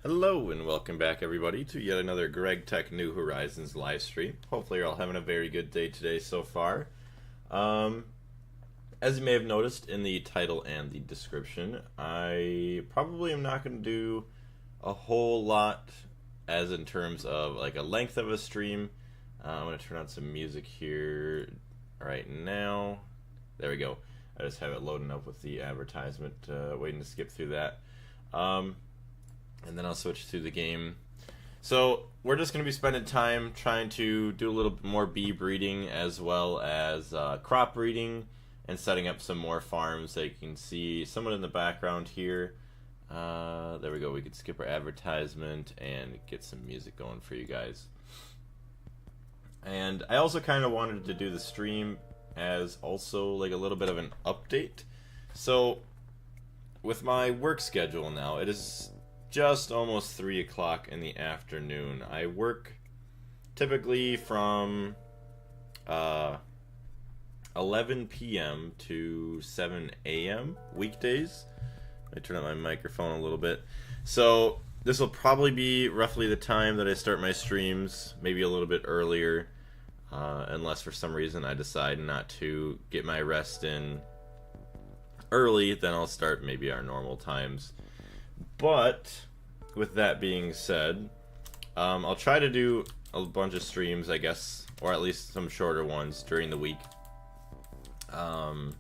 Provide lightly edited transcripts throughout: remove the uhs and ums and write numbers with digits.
Hello and welcome back everybody to yet another Gregtech New Horizons live stream. Hopefully you're all having a very good day today so far. As you may have noticed in the title and the description, I probably am not going to do a whole lot as in terms of like a length of a stream. I'm going to turn on some music here right now. There we go. I just have it loading up with the advertisement, waiting to skip through that. And then I'll switch to the game. So we're just going to be spending time trying to do a little bit more bee breeding as well as crop breeding and setting up some more farms. So you can see someone in the background here. There we go. We could skip our advertisement and get some music going for you guys. And I also kind of wanted to do the stream as also like a little bit of an update. So with my work schedule now, it is just almost 3 o'clock in the afternoon. I work typically from 11 p.m. to 7 a.m. weekdays. I turn on my microphone a little bit. So this will probably be roughly the time that I start my streams, maybe a little bit earlier, unless for some reason I decide not to get my rest in early, then I'll start maybe our normal times. But with that being said, I'll try to do a bunch of streams, I guess, or at least some shorter ones during the week. And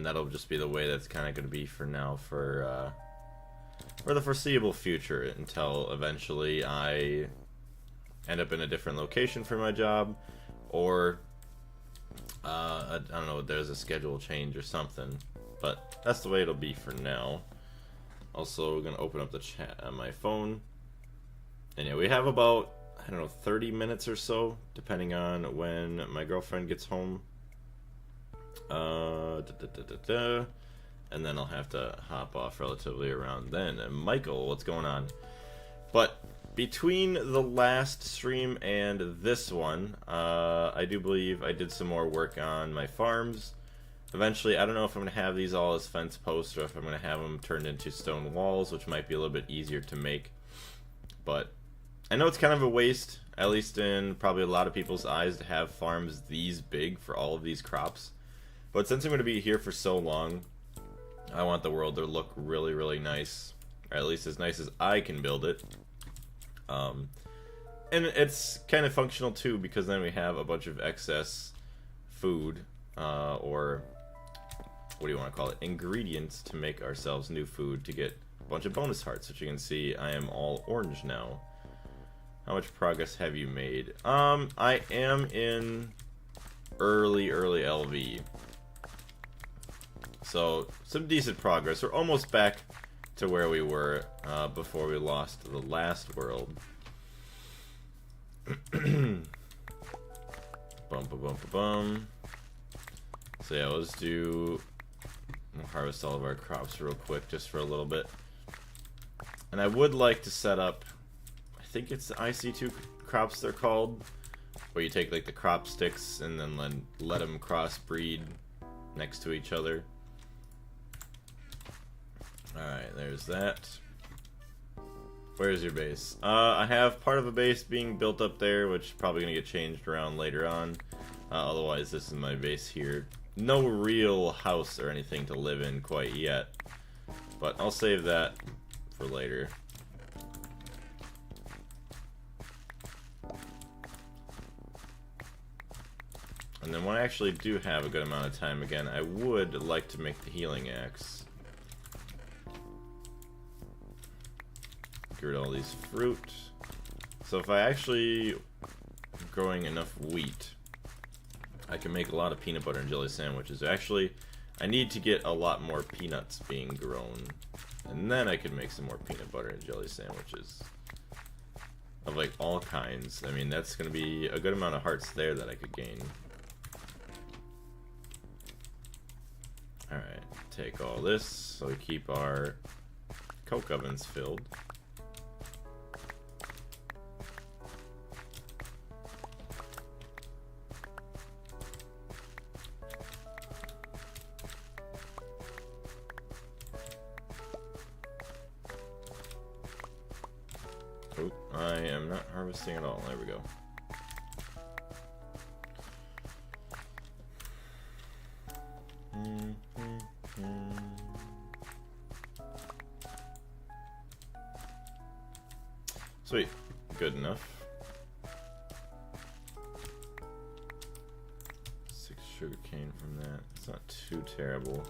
that'll just be the way that's kind of going to be for now, for the foreseeable future, until eventually I end up in a different location for my job, or I don't know, there's a schedule change or something. But that's the way it'll be for now. Also, we're going to open up the chat on my phone. And yeah, we have about, I don't know, 30 minutes or so, depending on when my girlfriend gets home. And then I'll have to hop off relatively around then. And Michael, what's going on? But between the last stream and this one, I do believe I did some more work on my farms. Eventually, I don't know if I'm going to have these all as fence posts or if I'm going to have them turned into stone walls, which might be a little bit easier to make. But I know it's kind of a waste, at least in probably a lot of people's eyes, to have farms these big for all of these crops. But since I'm going to be here for so long, I want the world to look really, really nice, or at least as nice as I can build it. And it's kind of functional too, because then we have a bunch of excess food, or what do you want to call it, ingredients to make ourselves new food to get a bunch of bonus hearts, which you can see I am all orange now. How much progress have you made? I am in early LV. So some decent progress. We're almost back to where we were before we lost the last world. Bum ba bum ba bum. So yeah, let's we'll harvest all of our crops real quick just for a little bit. And I would like to set up, I think it's the IC2 crops they're called, where you take like the crop sticks and then let them crossbreed next to each other. Alright, there's that. Where's your base? I have part of a base being built up there, which is probably going to get changed around later on. Otherwise, this is my base here. No real house or anything to live in quite yet, but I'll save that for later. And then when I actually do have a good amount of time again, I would like to make the healing axe. Get rid of all these fruit. So if I actually am growing enough wheat, I can make a lot of peanut butter and jelly sandwiches. Actually, I need to get a lot more peanuts being grown, and then I can make some more peanut butter and jelly sandwiches of like all kinds. I mean, that's going to be a good amount of hearts there that I could gain. Alright, take all this so we keep our coke ovens filled. Oh, I am not harvesting at all. There we go. Sweet. Good enough. 6 sugarcane from that. It's not too terrible.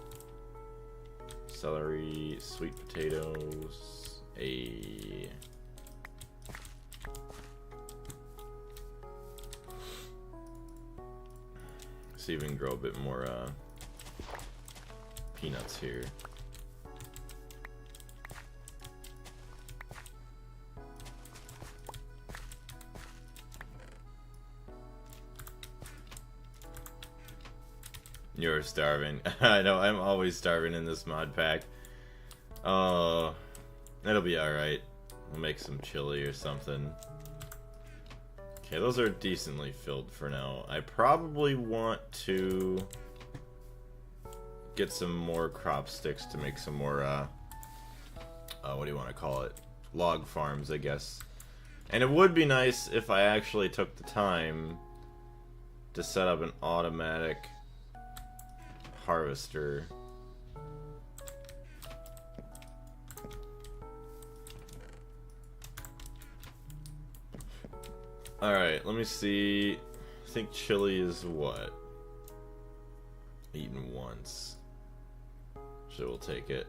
Celery, sweet potatoes, a... See if we can grow a bit more peanuts here. You're starving. I know, I'm always starving in this mod pack. Oh, that'll be alright. We'll make some chili or something. Okay, those are decently filled for now. I probably want to get some more crop sticks to make some more, what do you want to call it? Log farms, I guess. And it would be nice if I actually took the time to set up an automatic harvester. Alright, let me see. I think chili is what? Eaten once. So we'll take it.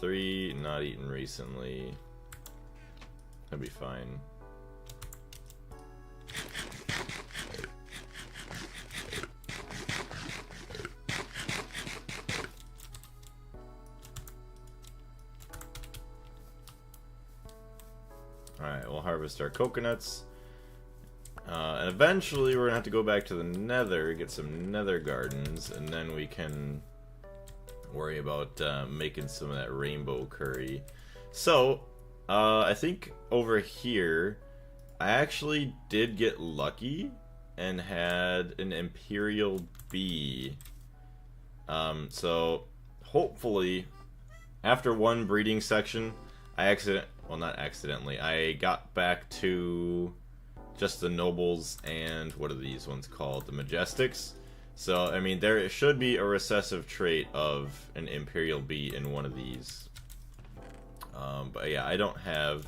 3, not eaten recently. That'd be fine. Alright, we'll harvest our coconuts. And eventually we're gonna have to go back to the nether, get some nether gardens, and then we can worry about making some of that rainbow curry. So, I think over here, I actually did get lucky and had an imperial bee. So, hopefully, after one breeding section, well, not accidentally, I got back to just the nobles and what are these ones called? The majestics. So, I mean, there should be a recessive trait of an imperial bee in one of these. But yeah, I don't have,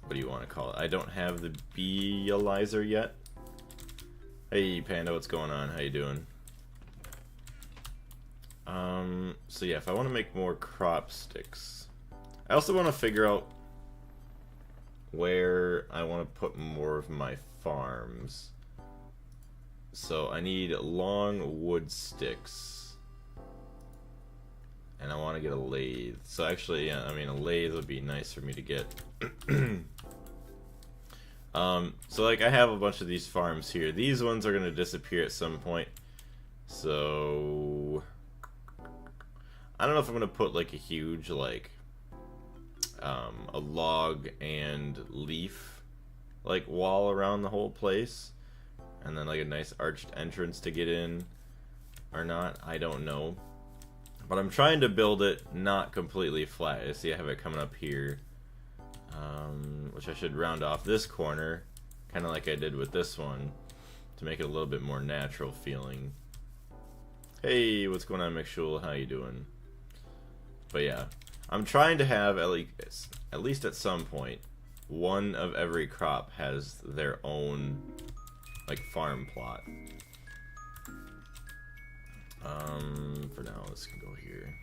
what do you want to call it? I don't have the bee-elizer yet. Hey, Panda, what's going on? How you doing? So yeah, if I want to make more crop sticks, I also want to figure out where I want to put more of my farms. So I need long wood sticks. And I want to get a lathe. So actually, yeah, I mean, a lathe would be nice for me to get. So like, I have a bunch of these farms here. These ones are going to disappear at some point. So I don't know if I'm going to put like a huge, like, a log and leaf like wall around the whole place, and then like a nice arched entrance to get in or not. I don't know, but I'm trying to build it not completely flat. You see I have it coming up here, which I should round off this corner kind of like I did with this one to make it a little bit more natural feeling. Hey, what's going on, McShul? How you doing? But yeah, I'm trying to have at least at some point, one of every crop has their own like farm plot. For now, this can go here.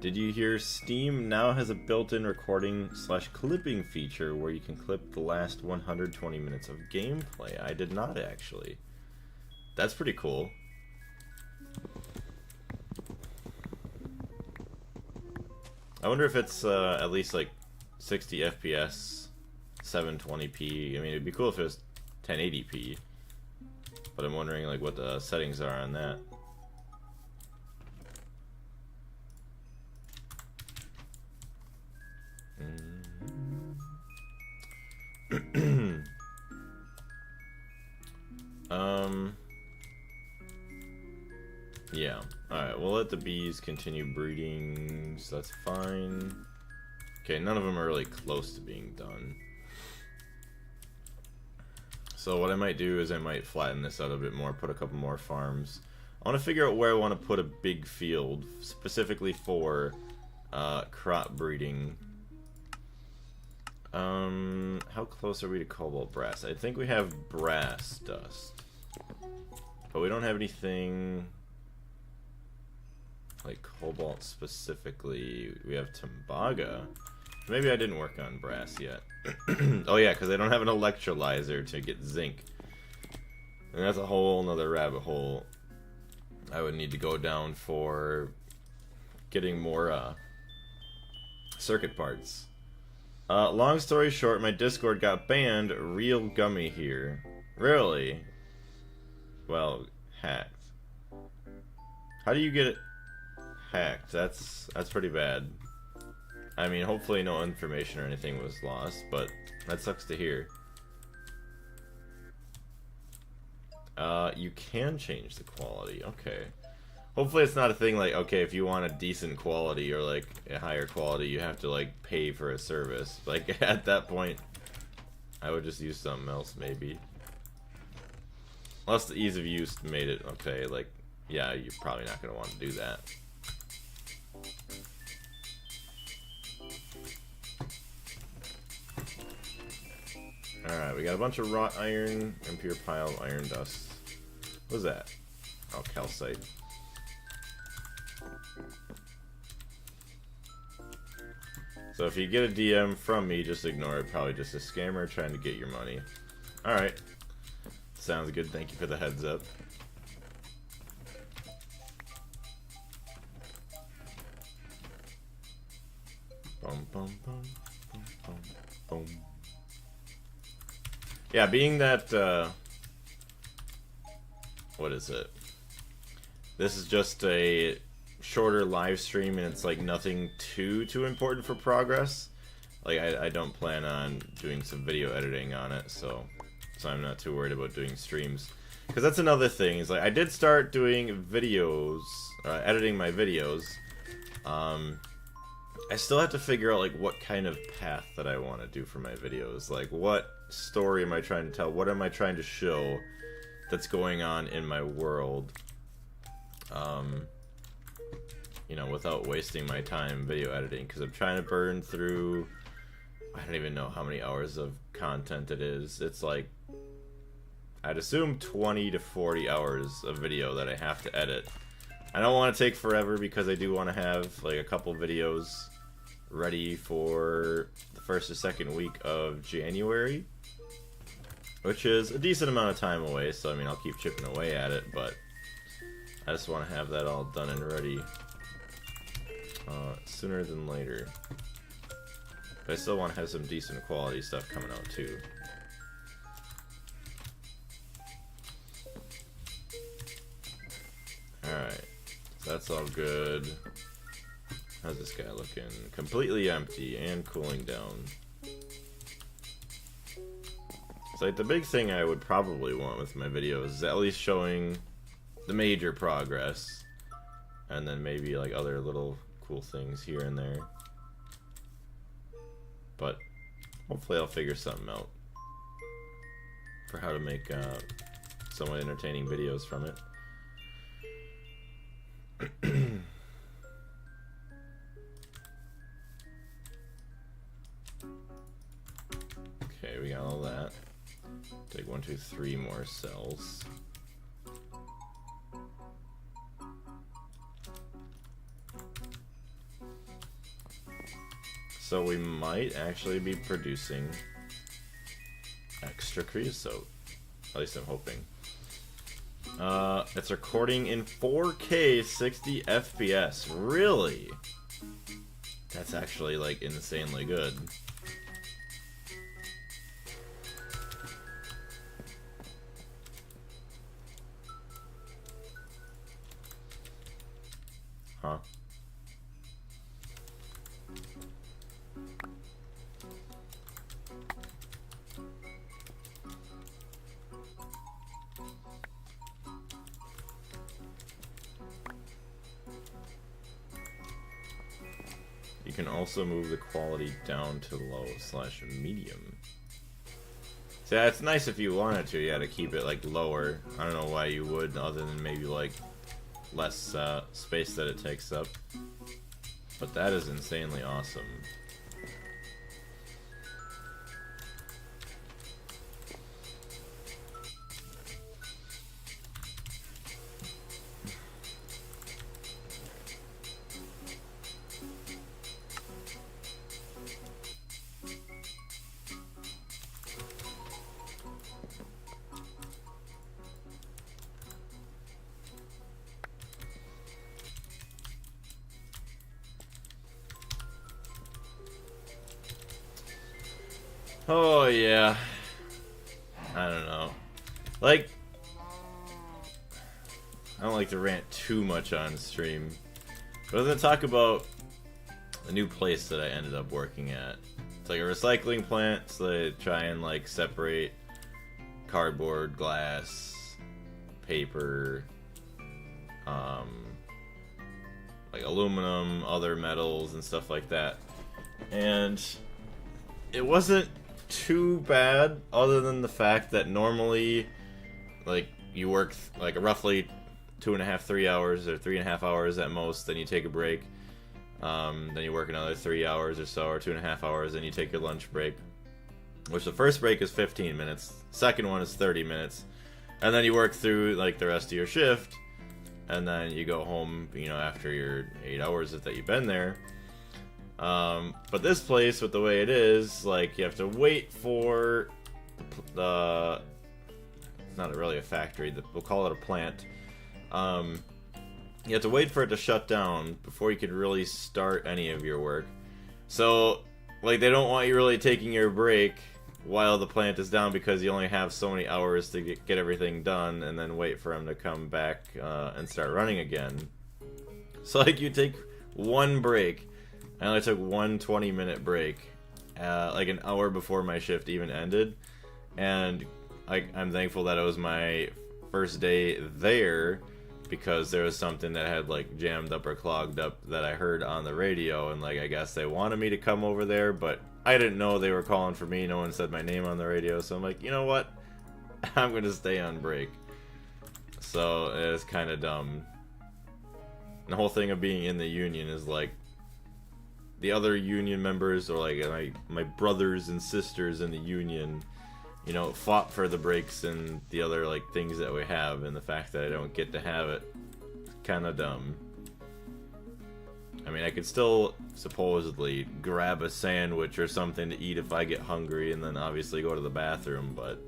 Did you hear Steam now has a built-in recording/clipping feature where you can clip the last 120 minutes of gameplay? I did not actually. That's pretty cool. I wonder if it's at least like 60 FPS, 720p. I mean, it'd be cool if it was 1080p. But I'm wondering like what the settings are on that. Yeah. Alright, we'll let the bees continue breeding, so that's fine. Okay, none of them are really close to being done. So what I might do is I might flatten this out a bit more, put a couple more farms. I want to figure out where I want to put a big field, specifically for crop breeding. How close are we to cobalt brass? I think we have brass dust. But we don't have anything like cobalt specifically. We have Tembaga. Maybe I didn't work on brass yet. Oh yeah, because I don't have an electrolyzer to get zinc. And that's a whole nother rabbit hole I would need to go down for getting more circuit parts. Long story short, my Discord got banned. Real gummy here. Really? Well, hacked. How do you get it hacked? That's pretty bad. I mean, hopefully no information or anything was lost, but that sucks to hear. You can change the quality. Okay. Hopefully it's not a thing like, okay, if you want a decent quality or like a higher quality, you have to like pay for a service. Like at that point, I would just use something else maybe. Unless the ease of use made it okay, like, yeah, you're probably not going to want to do that. Alright, we got a bunch of wrought iron and pure pile of iron dust. What was that? Oh, calcite. So if you get a DM from me, just ignore it. Probably just a scammer trying to get your money. Alright. Sounds good. Thank you for the heads up. Boom, boom, boom, boom, boom, boom. Yeah, being that, what is it? This is just a shorter live stream and it's like nothing too important for progress. Like I don't plan on doing some video editing on it, so I'm not too worried about doing streams. Because that's another thing, is like I did start doing videos, editing my videos. I still have to figure out like what kind of path that I want to do for my videos. Like what story am I trying to tell? What am I trying to show that's going on in my world? You know, without wasting my time video editing, because I'm trying to burn through, I don't even know how many hours of content it is. It's like, I'd assume 20 to 40 hours of video that I have to edit. I don't want to take forever because I do want to have like a couple videos ready for the first or second week of January, which is a decent amount of time away, so I mean I'll keep chipping away at it, but I just want to have that all done and ready sooner than later. But I still want to have some decent quality stuff coming out too. Alright, so that's all good. How's this guy looking? Completely empty and cooling down. So like the big thing I would probably want with my videos is at least showing the major progress, and then maybe like other little cool things here and there. But hopefully I'll figure something out for how to make somewhat entertaining videos from it. Okay, we got all that. Take 1, 2, 3 more cells. So we might actually be producing extra creosote. At least I'm hoping. It's recording in 4K 60 FPS. Really? That's actually like insanely good. Huh. you can also move the quality down to low/medium. So yeah, it's nice if you wanted to, yeah, to keep it like lower. I don't know why you would, other than maybe like less space that it takes up. But that is insanely awesome. Oh yeah, I don't know. Like, I don't like to rant too much on stream, but I'm gonna talk about the new place that I ended up working at. It's like a recycling plant, so they try and like separate cardboard, glass, paper, like aluminum, other metals, and stuff like that. And it wasn't too bad, other than the fact that normally, like, you work like roughly 2.5, 3 hours, or 3.5 hours at most, then you take a break, then you work another 3 hours or so, or 2.5 hours, then you take your lunch break, which the first break is 15 minutes, second one is 30 minutes, and then you work through like the rest of your shift, and then you go home, you know, after your 8 hours that you've been there. But this place, with the way it is, like, you have to wait for the it's not really a factory, we'll call it a plant. You have to wait for it to shut down before you can really start any of your work. So, like, they don't want you really taking your break while the plant is down, because you only have so many hours to get everything done, and then wait for them to come back and start running again. So, like, you take one break. I only took one 20-minute break, like an hour before my shift even ended, and I'm thankful that it was my first day there, because there was something that had like jammed up or clogged up that I heard on the radio, and like I guess they wanted me to come over there, but I didn't know they were calling for me. No one said my name on the radio, so I'm like, you know what? I'm gonna stay on break. So it's kind of dumb. The whole thing of being in the union is like, the other union members, or like my brothers and sisters in the union, you know, fought for the breaks and the other like things that we have, and the fact that I don't get to have it, kind of dumb. I mean, I could still supposedly grab a sandwich or something to eat if I get hungry, and then obviously go to the bathroom, but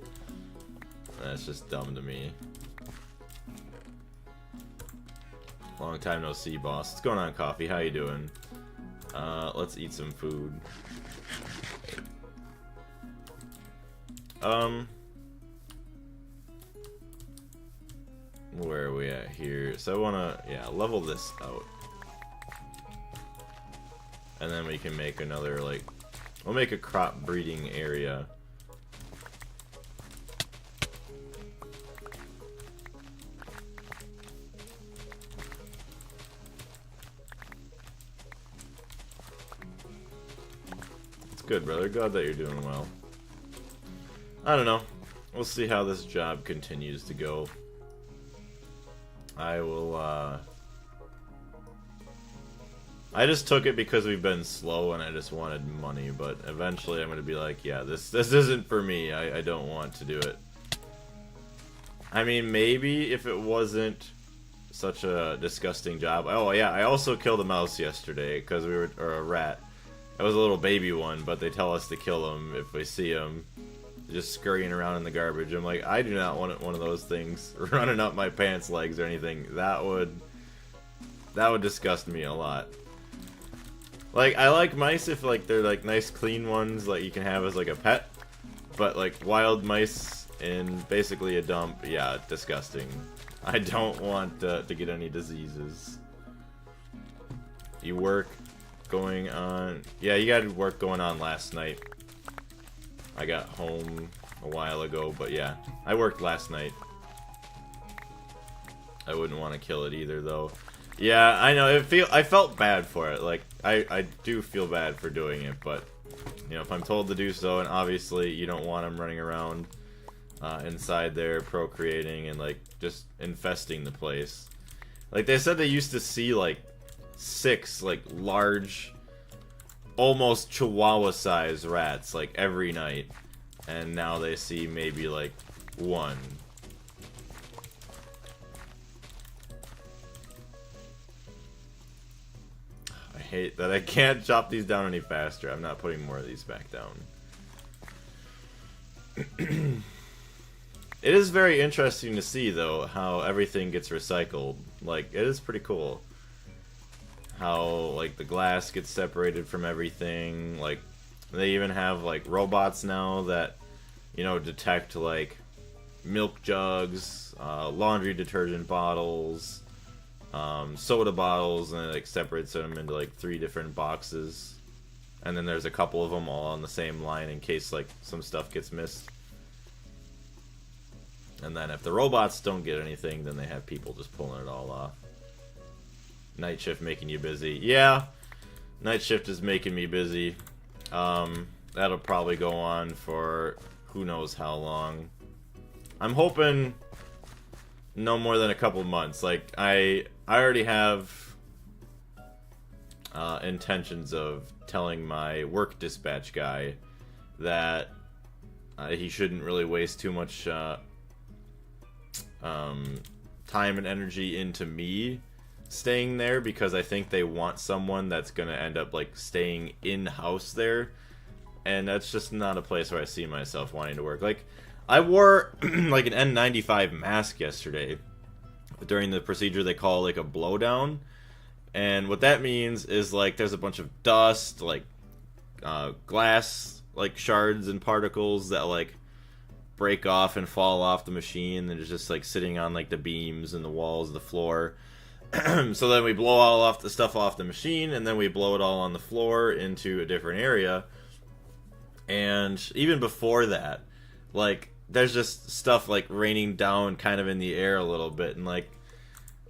that's just dumb to me. Long time no see, boss. What's going on, Coffee? How you doing? Let's eat some food. Where are we at here? So I wanna, yeah, level this out. And then we can make another, like, we'll make a crop breeding area. Good, brother. Glad that you're doing well. I don't know. We'll see how this job continues to go. I will, I just took it because we've been slow and I just wanted money, but eventually I'm gonna be like, yeah, this isn't for me. I don't want to do it. I mean, maybe if it wasn't such a disgusting job. Oh, yeah, I also killed a mouse yesterday, because we were, or a rat. It was a little baby one, but they tell us to kill them if we see them. Just scurrying around in the garbage. I'm like, I do not want one of those things running up my pants legs or anything. That would disgust me a lot. Like, I like mice if like they're like nice clean ones like you can have as like a pet, but like wild mice in basically a dump, yeah, disgusting. I don't want to get any diseases. You work going on? Yeah, you got work going on last night. I got home a while ago, but yeah, I worked last night. I wouldn't want to kill it either, though. Yeah, I know. I felt bad for it. Like I do feel bad for doing it, but you know, if I'm told to do so, and obviously you don't want them running around inside there procreating and like just infesting the place. Like they said, they used to see like 6 like large, almost Chihuahua-sized rats like every night, and now they see maybe like 1. I hate that I can't chop these down any faster. I'm not putting more of these back down. It is very interesting to see, though, how everything gets recycled. Like, it is pretty cool. How, like, the glass gets separated from everything. Like, they even have, like, robots now that, you know, detect, like, milk jugs, laundry detergent bottles, soda bottles, and it, like, separates them into, like, 3 different boxes. And then there's a couple of them all on the same line in case, like, some stuff gets missed. And then if the robots don't get anything, then they have people just pulling it all off. Night shift making you busy. Yeah, night shift is making me busy. That'll probably go on for who knows how long. I'm hoping no more than a couple months. Like, I already have intentions of telling my work dispatch guy that he shouldn't really waste too much time and energy into me staying there, because I think they want someone that's gonna end up like staying in-house there, and that's just not a place where I see myself wanting to work. Like, I wore like an N95 mask yesterday during the procedure they call like a blowdown, and what that means is like there's a bunch of dust, like glass like shards and particles that like break off and fall off the machine, and it's just like sitting on like the beams and the walls of the floor. So then we blow all off the stuff off the machine, and then we blow it all on the floor into a different area. And even before that, like, there's just stuff like raining down kind of in the air a little bit, and like,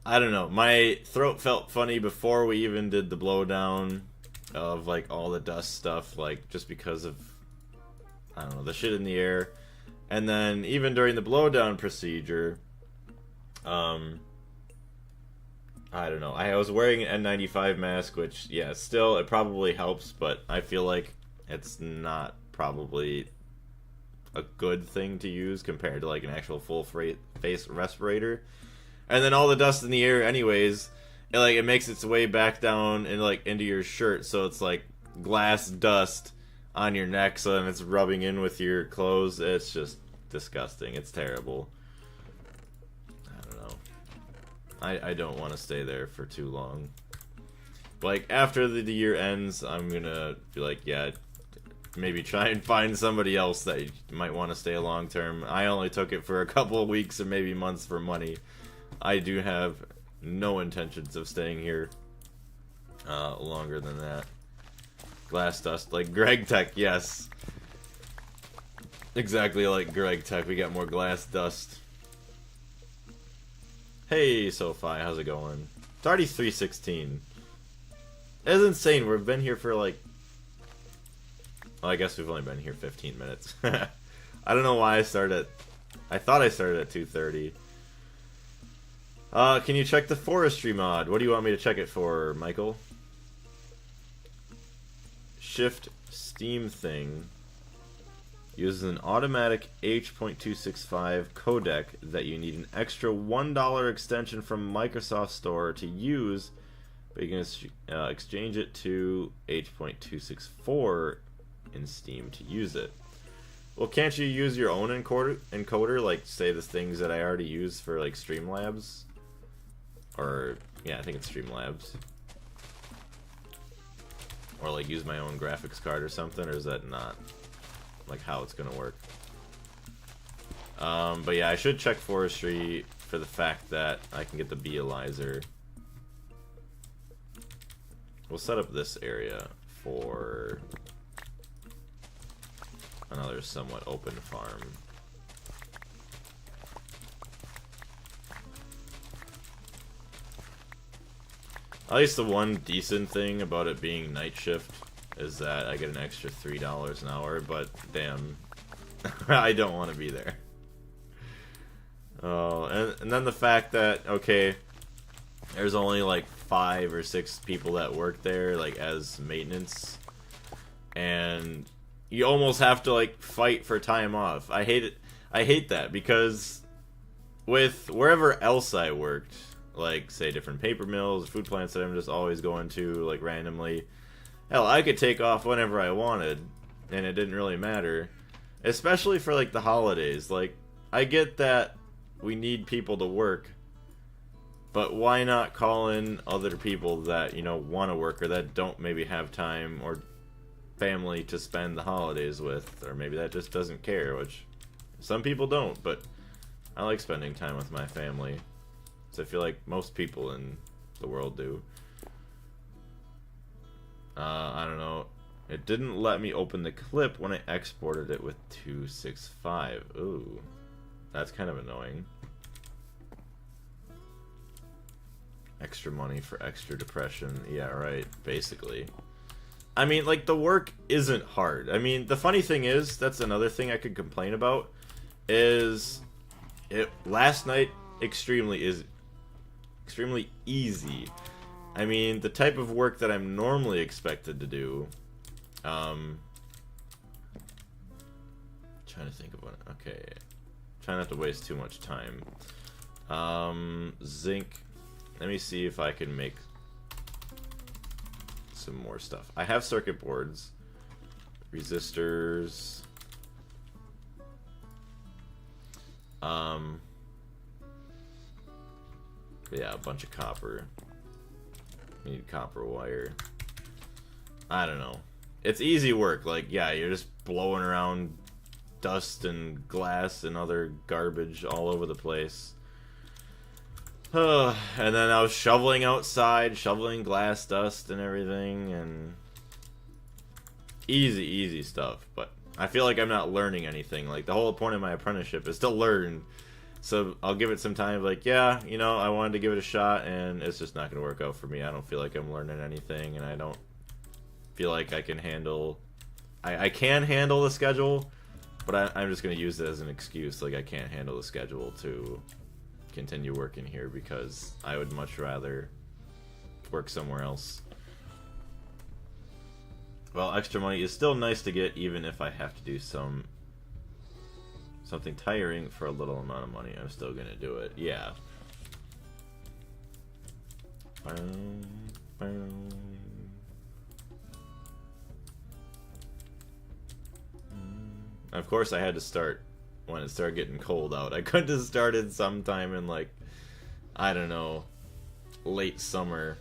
I don't know, my throat felt funny before we even did the blowdown of like all the dust stuff, like just because of, I don't know, the shit in the air. And then even during the blowdown procedure, I don't know, I was wearing an N95 mask, which, yeah, still, it probably helps, but I feel like it's not probably a good thing to use compared to like an actual full face respirator. And then all the dust in the air anyways, it makes its way back down and like into your shirt, so it's like glass dust on your neck, so then it's rubbing in with your clothes. It's just disgusting. It's terrible. I don't know. I don't want to stay there for too long. Like, after the year ends, I'm gonna be like, yeah, maybe try and find somebody else that might want to stay long term. I only took it for a couple of weeks or maybe months for money. I do have no intentions of staying here longer than that. Glass dust, like Gregtech, yes. Exactly like Gregtech, we got more glass dust. Hey, Sophie, how's it going? It's already 3:16. It's insane, we've been here for like... Well, I guess we've only been here 15 minutes. I don't know why I started at... I thought I started at 2:30. Can you check the forestry mod? What do you want me to check it for, Michael? Shift Steam thing uses an automatic H.265 codec that you need an extra $1 extension from Microsoft Store to use, but you can exchange it to H.264 in Steam to use it. Well, can't you use your own encoder, like, say, the things that I already use for, like, Streamlabs? Or, yeah, I think it's Streamlabs. Or, like, use my own graphics card or something, or is that not, like, how it's gonna work? But yeah, I should check forestry for the fact that I can get the Beealizer. We'll set up this area for another somewhat open farm. At least the one decent thing about it being night shift is that I get an extra $3 an hour, but damn, I don't want to be there. Oh, and then the fact that, okay, there's only like 5 or 6 people that work there, like, as maintenance, and you almost have to, like, fight for time off. I hate it. I hate that, because with wherever else I worked, like, say, different paper mills, food plants that I'm just always going to, like, randomly, hell, I could take off whenever I wanted, and it didn't really matter. Especially for, like, the holidays. Like, I get that we need people to work, but why not call in other people that, you know, want to work, or that don't maybe have time or family to spend the holidays with, or maybe that just doesn't care, which some people don't, but I like spending time with my family, so I feel like most people in the world do. I don't know. It didn't let me open the clip when I exported it with 265. Ooh, that's kind of annoying. Extra money for extra depression. Yeah, right, basically. I mean, like, the work isn't hard. I mean, the funny thing is, that's another thing I could complain about, is last night extremely easy. I mean, the type of work that I'm normally expected to do, trying to think of one. Okay, try not to waste too much time. Zinc. Let me see if I can make some more stuff. I have circuit boards, resistors, yeah, a bunch of copper. We need copper wire. I don't know. It's easy work. Like, yeah, you're just blowing around dust and glass and other garbage all over the place. And then I was shoveling outside, shoveling glass dust and everything, and easy stuff. But I feel like I'm not learning anything. Like, the whole point of my apprenticeship is to learn. So I'll give it some time. Like, yeah, you know, I wanted to give it a shot, and it's just not going to work out for me. I don't feel like I'm learning anything, and I don't feel like I can handle... I can handle the schedule, but I'm just going to use it as an excuse. Like, I can't handle the schedule to continue working here, because I would much rather work somewhere else. Well, extra money is still nice to get, even if I have to do something tiring for a little amount of money. I'm still gonna do it. Yeah. Of course, I had to start when it started getting cold out. I couldn't have started sometime in, like, I don't know, late summer.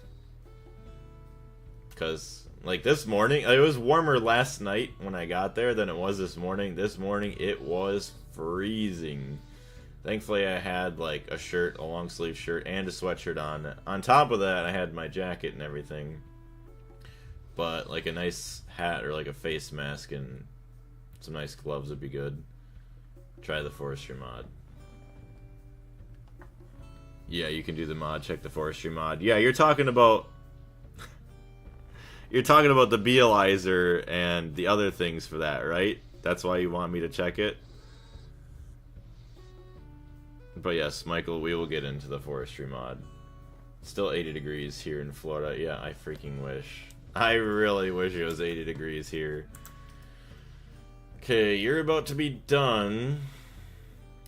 Because, like, this morning, it was warmer last night when I got there than it was this morning. This morning, it was freezing. Thankfully, I had, like, a shirt, a long sleeve shirt, and a sweatshirt on. On top of that, I had my jacket and everything. But, like, a nice hat or, like, a face mask and some nice gloves would be good. Try the forestry mod. Yeah, you can do the mod. Check the forestry mod. Yeah, you're talking about... you're talking about the Bealizer and the other things for that, right? That's why you want me to check it? But yes, Michael, we will get into the forestry mod. Still 80 degrees here in Florida. Yeah, I freaking wish. I really wish it was 80 degrees here. Okay, you're about to be done.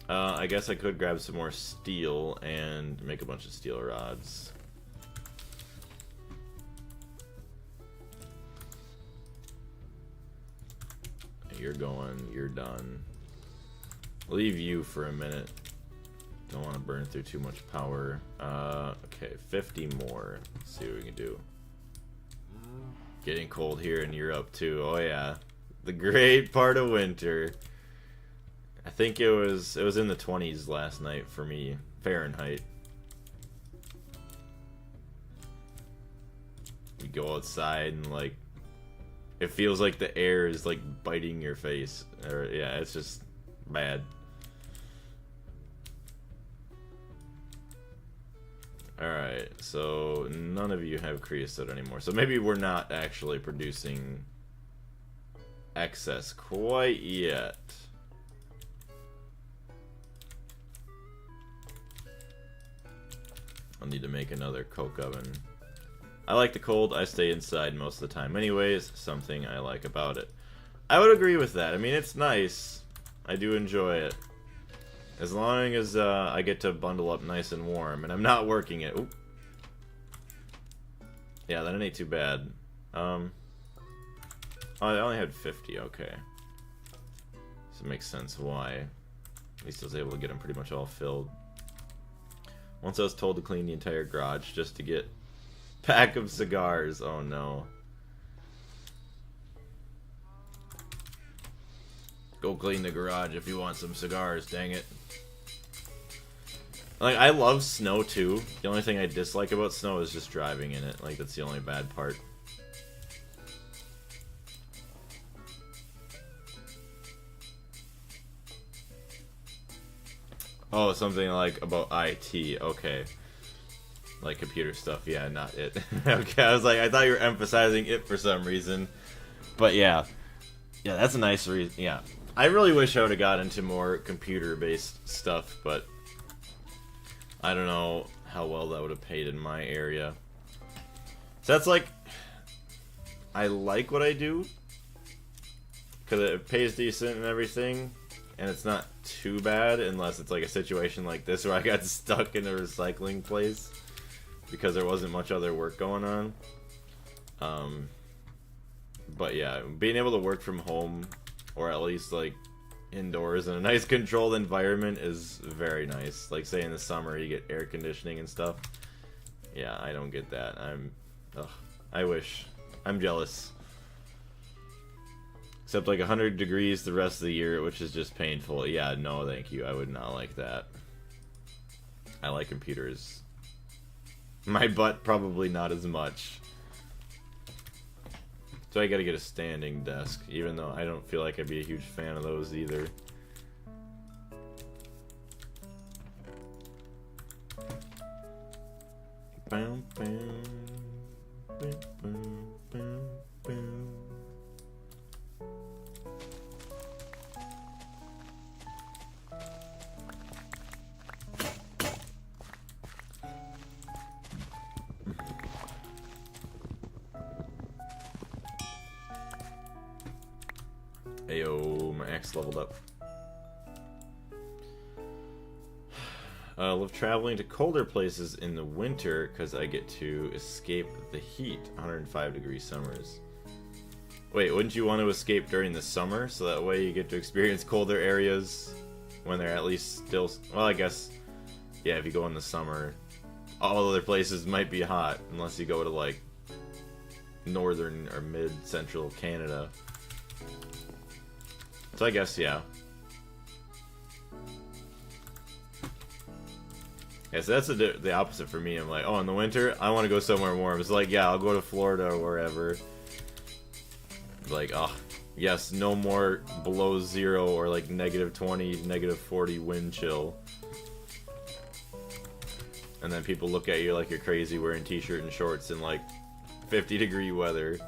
I guess I could grab some more steel and make a bunch of steel rods. You're going, you're done. Leave you for a minute. Don't want to burn through too much power. Okay, 50 more. Let's see what we can do. Getting cold here in Europe too. Oh yeah. The great part of winter. I think it was in the 20s last night for me, Fahrenheit. You go outside and, like, it feels like the air is, like, biting your face. Or, yeah, it's just bad. Alright, so none of you have creosote anymore. So maybe we're not actually producing excess quite yet. I'll need to make another coke oven. I like the cold. I stay inside most of the time anyways. Something I like about it. I would agree with that. I mean, it's nice. I do enjoy it. As long as I get to bundle up nice and warm, and I'm not working it. Oop. Yeah, that ain't too bad. Oh, I only had 50, okay. So it makes sense why. At least I was able to get them pretty much all filled. Once I was told to clean the entire garage just to get a pack of cigars. Oh no. Go clean the garage if you want some cigars, dang it. Like, I love snow too. The only thing I dislike about snow is just driving in it. Like, that's the only bad part. Oh, something like about IT. Okay. Like computer stuff. Yeah, not it. Okay, I was like, I thought you were emphasizing it for some reason. But yeah. Yeah, that's a nice reason. Yeah. I really wish I would have got into more computer-based stuff, but I don't know how well that would have paid in my area. So that's like, I like what I do, because it pays decent and everything, and it's not too bad unless it's like a situation like this where I got stuck in a recycling place because there wasn't much other work going on. But yeah, being able to work from home, or at least like indoors in a nice controlled environment, is very nice. Like, say in the summer you get air conditioning and stuff. Yeah, I don't get that. I wish. I'm jealous. Except like 100 degrees the rest of the year, which is just painful. Yeah, no thank you. I would not like that. I like computers. My butt probably not as much. So I gotta get a standing desk, even though I don't feel like I'd be a huge fan of those either. Bam, bam, bam, bam, bam, bam. Ayo, my axe leveled up. Love traveling to colder places in the winter because I get to escape the heat. 105 degree summers. Wait, wouldn't you want to escape during the summer so that way you get to experience colder areas when they're at least still... Well, I guess, yeah, if you go in the summer, all other places might be hot unless you go to like northern or mid-central Canada. So I guess, yeah. Yeah, so that's the opposite for me. I'm like, oh, in the winter, I want to go somewhere warm. It's like, yeah, I'll go to Florida or wherever. Like, oh, yes, no more below zero or like -20, -40 wind chill. And then people look at you like you're crazy wearing t-shirt and shorts in like 50-degree weather.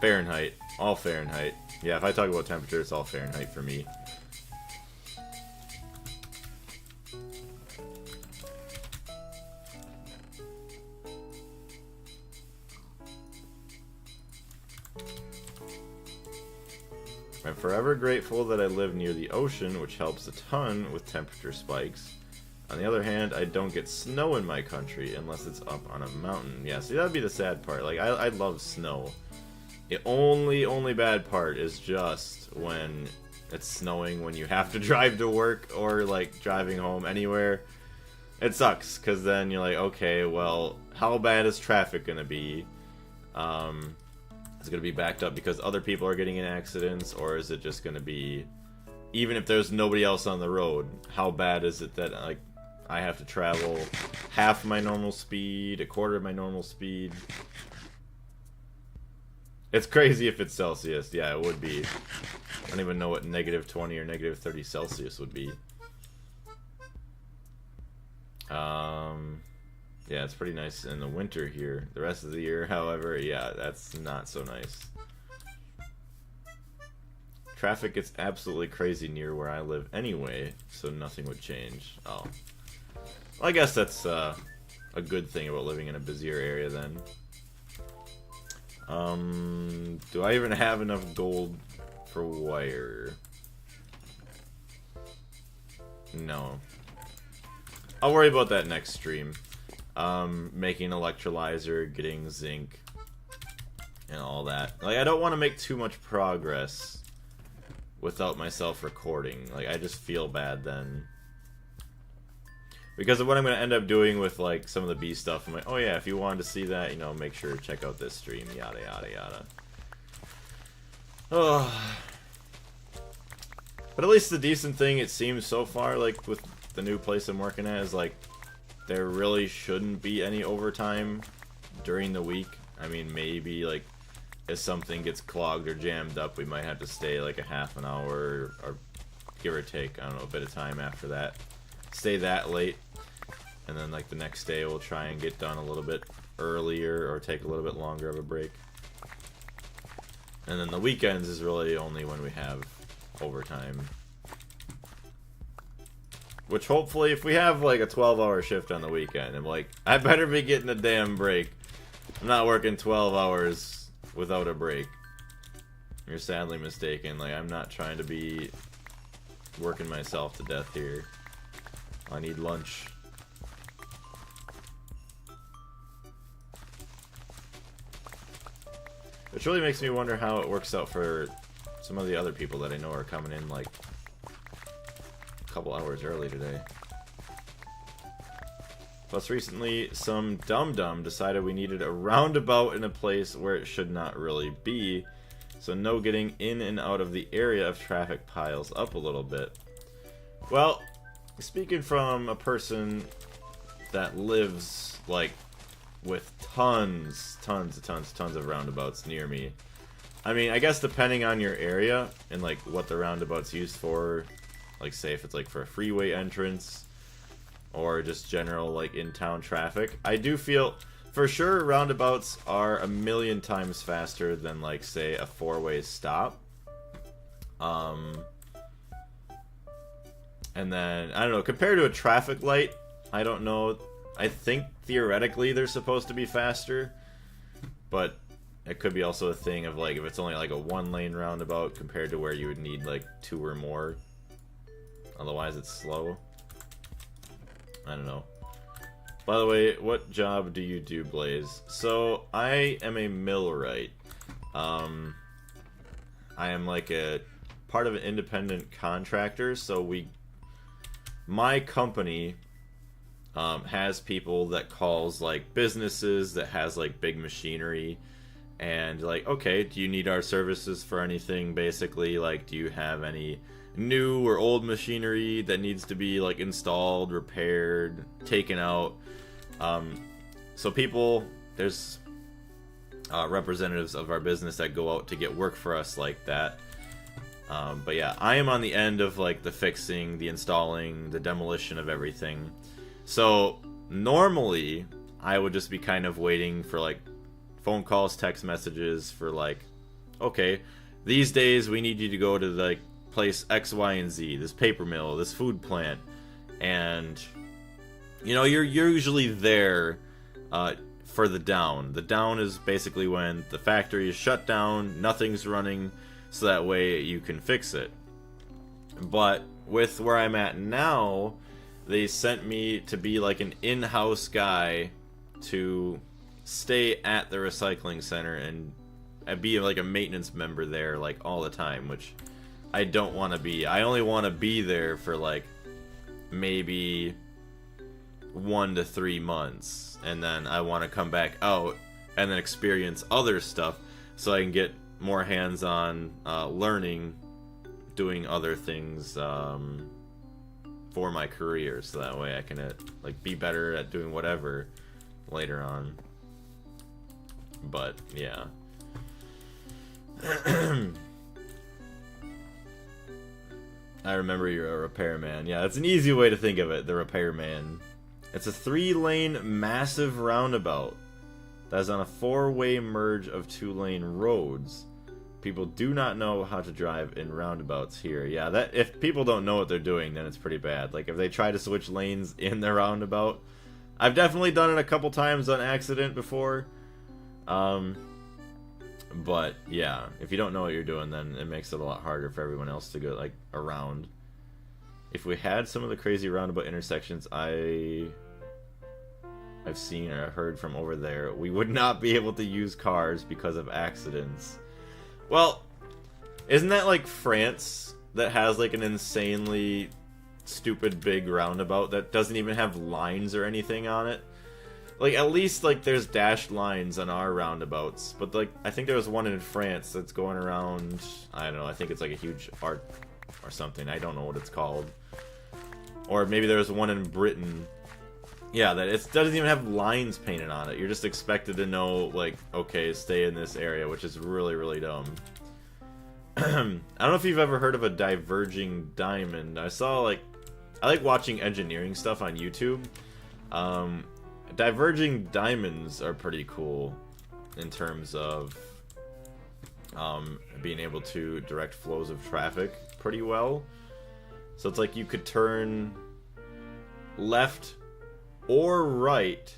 Fahrenheit. All Fahrenheit. Yeah, if I talk about temperature, it's all Fahrenheit for me. I'm forever grateful that I live near the ocean, which helps a ton with temperature spikes. On the other hand, I don't get snow in my country unless it's up on a mountain. Yeah, see, that'd be the sad part. Like, I love snow. The only bad part is just when it's snowing, when you have to drive to work or, like, driving home anywhere. It sucks, because then you're like, okay, well, how bad is traffic gonna be? Is it going to be backed up because other people are getting in accidents, or is it just going to be, even if there's nobody else on the road, how bad is it that like I have to travel half my normal speed, a quarter of my normal speed? It's crazy if it's Celsius. Yeah, it would be. I don't even know what -20 or -30 Celsius would be. Yeah, it's pretty nice in the winter here. The rest of the year, however, yeah, that's not so nice. Traffic gets absolutely crazy near where I live anyway, so nothing would change. Oh. Well, I guess that's a good thing about living in a busier area then. Do I even have enough gold for wire? No. I'll worry about that next stream. Making electrolyzer, getting zinc, and all that. Like, I don't want to make too much progress without myself recording. Like, I just feel bad then. Because of what I'm going to end up doing with, like, some of the B stuff. I'm like, oh yeah, if you wanted to see that, you know, make sure to check out this stream, yada yada yada. Oh. But at least the decent thing, it seems so far, like, with the new place I'm working at, is, like, there really shouldn't be any overtime during the week. I mean, maybe, like, if something gets clogged or jammed up, we might have to stay, like, a half an hour, or give or take, I don't know, a bit of time after that. Stay that late, and then, like, the next day we'll try and get done a little bit earlier, or take a little bit longer of a break. And then the weekends is really only when we have overtime. Which hopefully, if we have like a 12-hour shift on the weekend, I'm like, I better be getting a damn break. I'm not working 12 hours without a break. You're sadly mistaken. Like, I'm not trying to be working myself to death here. I need lunch. Which really makes me wonder how it works out for some of the other people that I know are coming in like a couple hours early today. Plus recently, some dum-dum decided we needed a roundabout in a place where it should not really be, so no getting in and out of the area of traffic piles up a little bit. Well, speaking from a person that lives, like, with tons of roundabouts near me. I mean, I guess depending on your area and, like, what the roundabout's used for, like, say if it's, like, for a freeway entrance or just general, like, in-town traffic, I do feel, for sure, roundabouts are a million times faster than, like, say, a four-way stop. And then, I don't know, compared to a traffic light, I don't know, I think theoretically they're supposed to be faster, but it could be also a thing of, like, if it's only like a one-lane roundabout compared to where you would need like two or more, otherwise it's slow. I don't know. By the way, what job do you do, Blaze? So I am a millwright. I am like a part of an independent contractor, so my company has people that calls like businesses that has like big machinery, and like, okay, do you need our services for anything? Basically, like, do you have any new or old machinery that needs to be like installed, repaired, taken out? So people, there's representatives of our business that go out to get work for us like that. But yeah, I am on the end of like the fixing, the installing, the demolition of everything. So normally I would just be kind of waiting for like phone calls, text messages for like, okay, these days we need you to go to like place X, Y, and Z, this paper mill, this food plant, and you know, you're usually there for the down. The down is basically when the factory is shut down, nothing's running, so that way you can fix it. But with where I'm at now, they sent me to be like an in-house guy to stay at the recycling center and be like a maintenance member there like all the time, which I don't want to be. I only want to be there for like maybe 1 to 3 months, and then I want to come back out and then experience other stuff so I can get more hands-on learning, doing other things for my career, so that way I can like be better at doing whatever later on. But yeah. I remember you're a repairman. Yeah, that's an easy way to think of it, the repairman. It's a 3-lane massive roundabout that is on a 4-way merge of 2-lane roads. People do not know how to drive in roundabouts here. Yeah, that if people don't know what they're doing, then it's pretty bad. Like, if they try to switch lanes in their roundabout, I've definitely done it a couple times on accident before. But yeah, if you don't know what you're doing, then it makes it a lot harder for everyone else to go like around. If we had some of the crazy roundabout intersections I've seen or heard from over there, we would not be able to use cars because of accidents. Well, isn't that like France that has like an insanely stupid big roundabout that doesn't even have lines or anything on it? Like, at least like there's dashed lines on our roundabouts, but like I think there was one in France that's going around, I don't know, I think it's like a huge arc or something, I don't know what it's called. Or maybe there was one in Britain, yeah, that it doesn't even have lines painted on it. You're just expected to know, like, okay, stay in this area, which is really, really dumb. I don't know if you've ever heard of a diverging diamond. I like watching engineering stuff on YouTube. Diverging diamonds are pretty cool in terms of being able to direct flows of traffic pretty well. So it's like you could turn left or right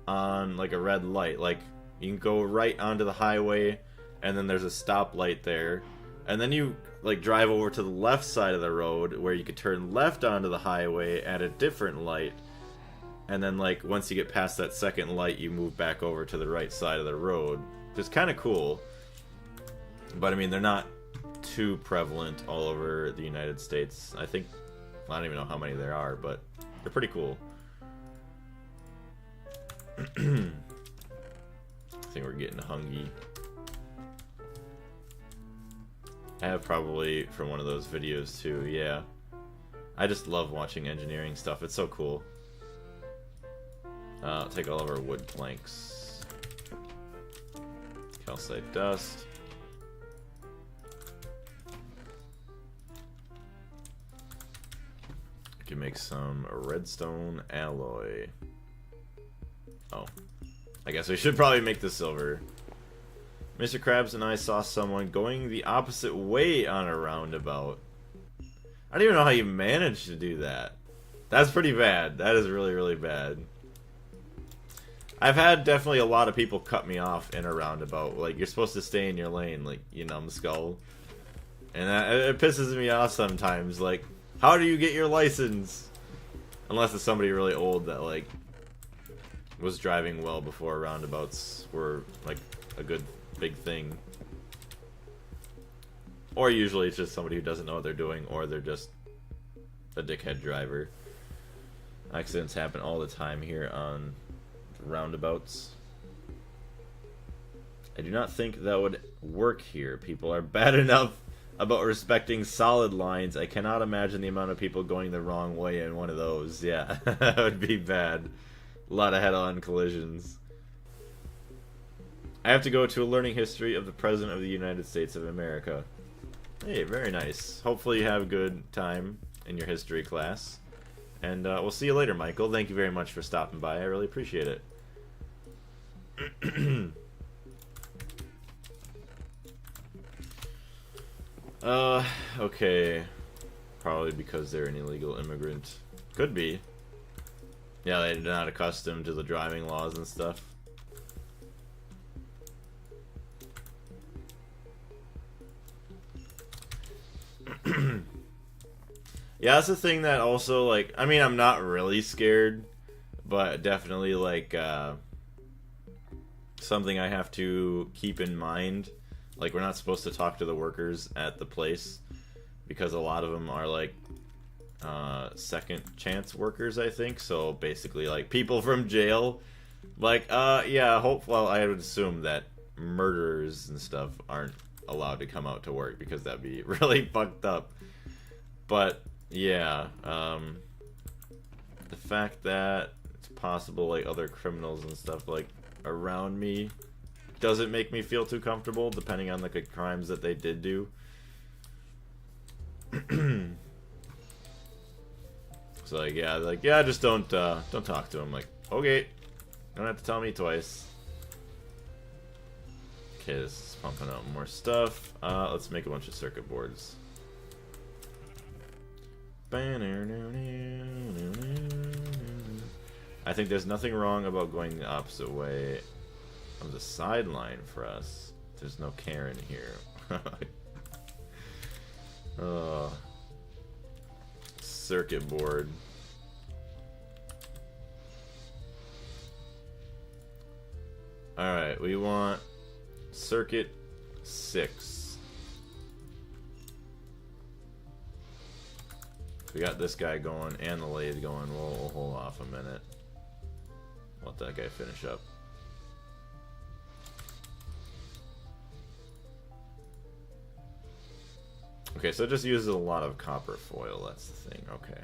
on like a red light. Like you can go right onto the highway and then there's a stoplight there, and then you like drive over to the left side of the road where you could turn left onto the highway at a different light, and then like once you get past that second light you move back over to the right side of the road. It's kind of cool, but I mean they're not too prevalent all over the United States. I think, I don't even know how many there are, but they're pretty cool. I think we're getting hungry. I have probably from one of those videos too, yeah. I just love watching engineering stuff, it's so cool. Take all of our wood planks. Calcite dust. I can make some redstone alloy. Oh. I guess we should probably make the silver. Mr. Krabs and I saw someone going the opposite way on a roundabout. I don't even know how you managed to do that. That's pretty bad. That is really, really bad. I've had definitely a lot of people cut me off in a roundabout. Like, you're supposed to stay in your lane, like, you numbskull. And it pisses me off sometimes. Like, how do you get your license? Unless it's somebody really old that, like, was driving well before roundabouts were, like, a good big thing. Or usually it's just somebody who doesn't know what they're doing, or they're just a dickhead driver. Accidents happen all the time here on roundabouts. I do not think that would work here. People are bad enough about respecting solid lines. I cannot imagine the amount of people going the wrong way in one of those. Yeah, that would be bad. A lot of head-on collisions. I have to go to a learning history of the President of the United States of America. Hey, very nice. Hopefully you have a good time in your history class. And we'll see you later, Michael. Thank you very much for stopping by. I really appreciate it. Okay. Probably because they're an illegal immigrant. Could be. Yeah, they're not accustomed to the driving laws and stuff. Yeah, that's the thing that also, like, I mean, I'm not really scared, but definitely, like, something I have to keep in mind. Like, we're not supposed to talk to the workers at the place, because a lot of them are, like, second chance workers, I think. So, basically, like, people from jail. Like, yeah, well, I would assume that murderers and stuff aren't allowed to come out to work, because that'd be really fucked up. But yeah, the fact that it's possible like other criminals and stuff like around me doesn't make me feel too comfortable, depending on like the crimes that they did do. So folks. Like, yeah, just don't talk to him. Like, okay, don't have to tell me twice. Okay, this is pumping out more stuff. Let's make a bunch of circuit boards. I think there's nothing wrong about going the opposite way of the sideline for us. There's no Karen here. Circuit board. Alright, we want circuit 6. We got this guy going and the lathe going. We'll hold off a minute. Let that guy finish up. Okay, so it just uses a lot of copper foil, that's the thing. Okay.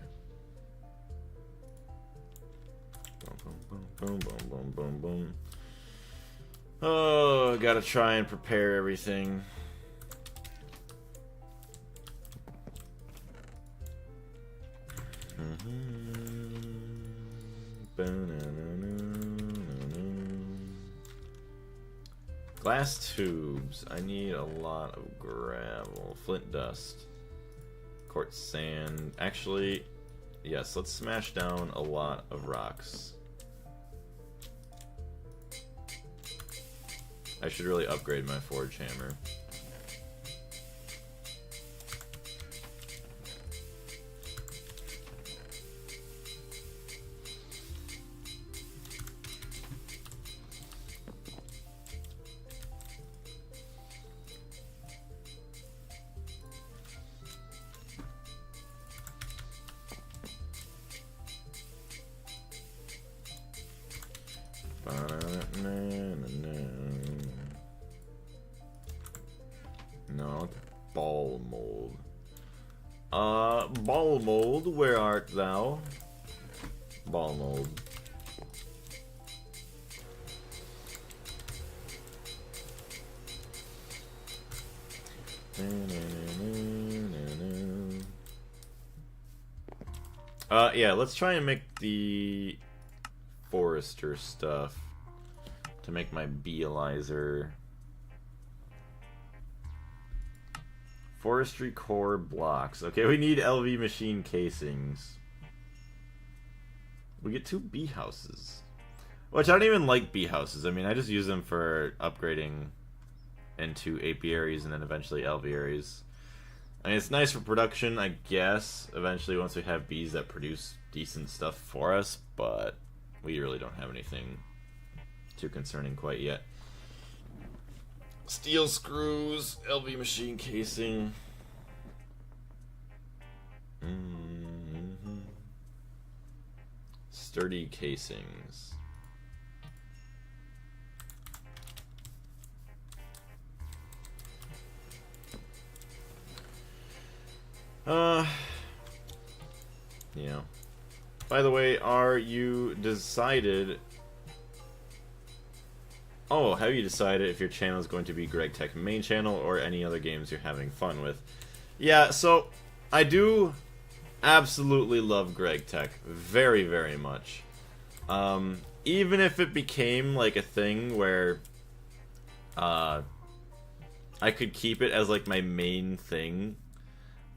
Boom, boom, boom, boom, boom, boom, boom. Oh, gotta try and prepare everything. Glass tubes. I need a lot of gravel. Flint dust. Quartz sand. Actually, yes, let's smash down a lot of rocks. I should really upgrade my forge hammer. No, ball mold. Ball mold, where art thou? Ball mold. Yeah, let's try and make the forester stuff to make my beelizer. Forestry core blocks. Okay, we need LV machine casings. We get 2 bee houses. Which I don't even like bee houses. I mean, I just use them for upgrading into apiaries and then eventually alvearies. I mean, it's nice for production, I guess, eventually once we have bees that produce decent stuff for us, but we really don't have anything too concerning quite yet. Steel screws, LV machine casing. Sturdy casings. Yeah. By the way, are you decided... Oh, have you decided if your channel is going to be Gregtech main channel or any other games you're having fun with? Yeah, so I do absolutely love Gregtech very, very much. Even if it became like a thing where I could keep it as like my main thing,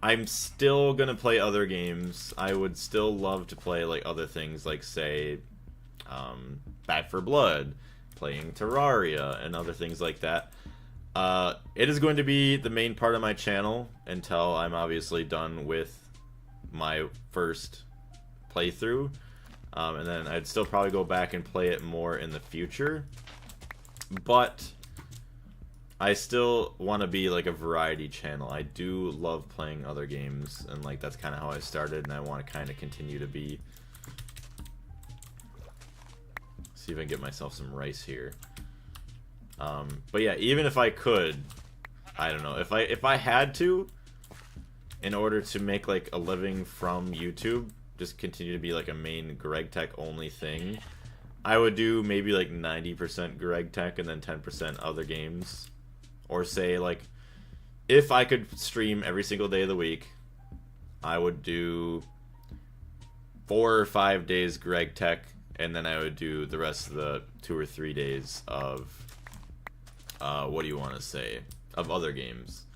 I'm still gonna play other games. I would still love to play like other things, like say Back for Blood, playing Terraria, and other things like that. It is going to be the main part of my channel until I'm obviously done with my first playthrough, and then I'd still probably go back and play it more in the future, but I still want to be like a variety channel. I do love playing other games, and like that's kind of how I started, and I want to kind of continue to be. See if I can get myself some rice here. But yeah, even if I could, I don't know, if I had to, in order to make like a living from YouTube, just continue to be like a main Gregtech only thing, I would do maybe like 90% Gregtech and then 10% other games. Or say like, if I could stream every single day of the week, I would do 4 or 5 days Gregtech, and then I would do the rest of the 2 or 3 days of, what do you want to say, of other games.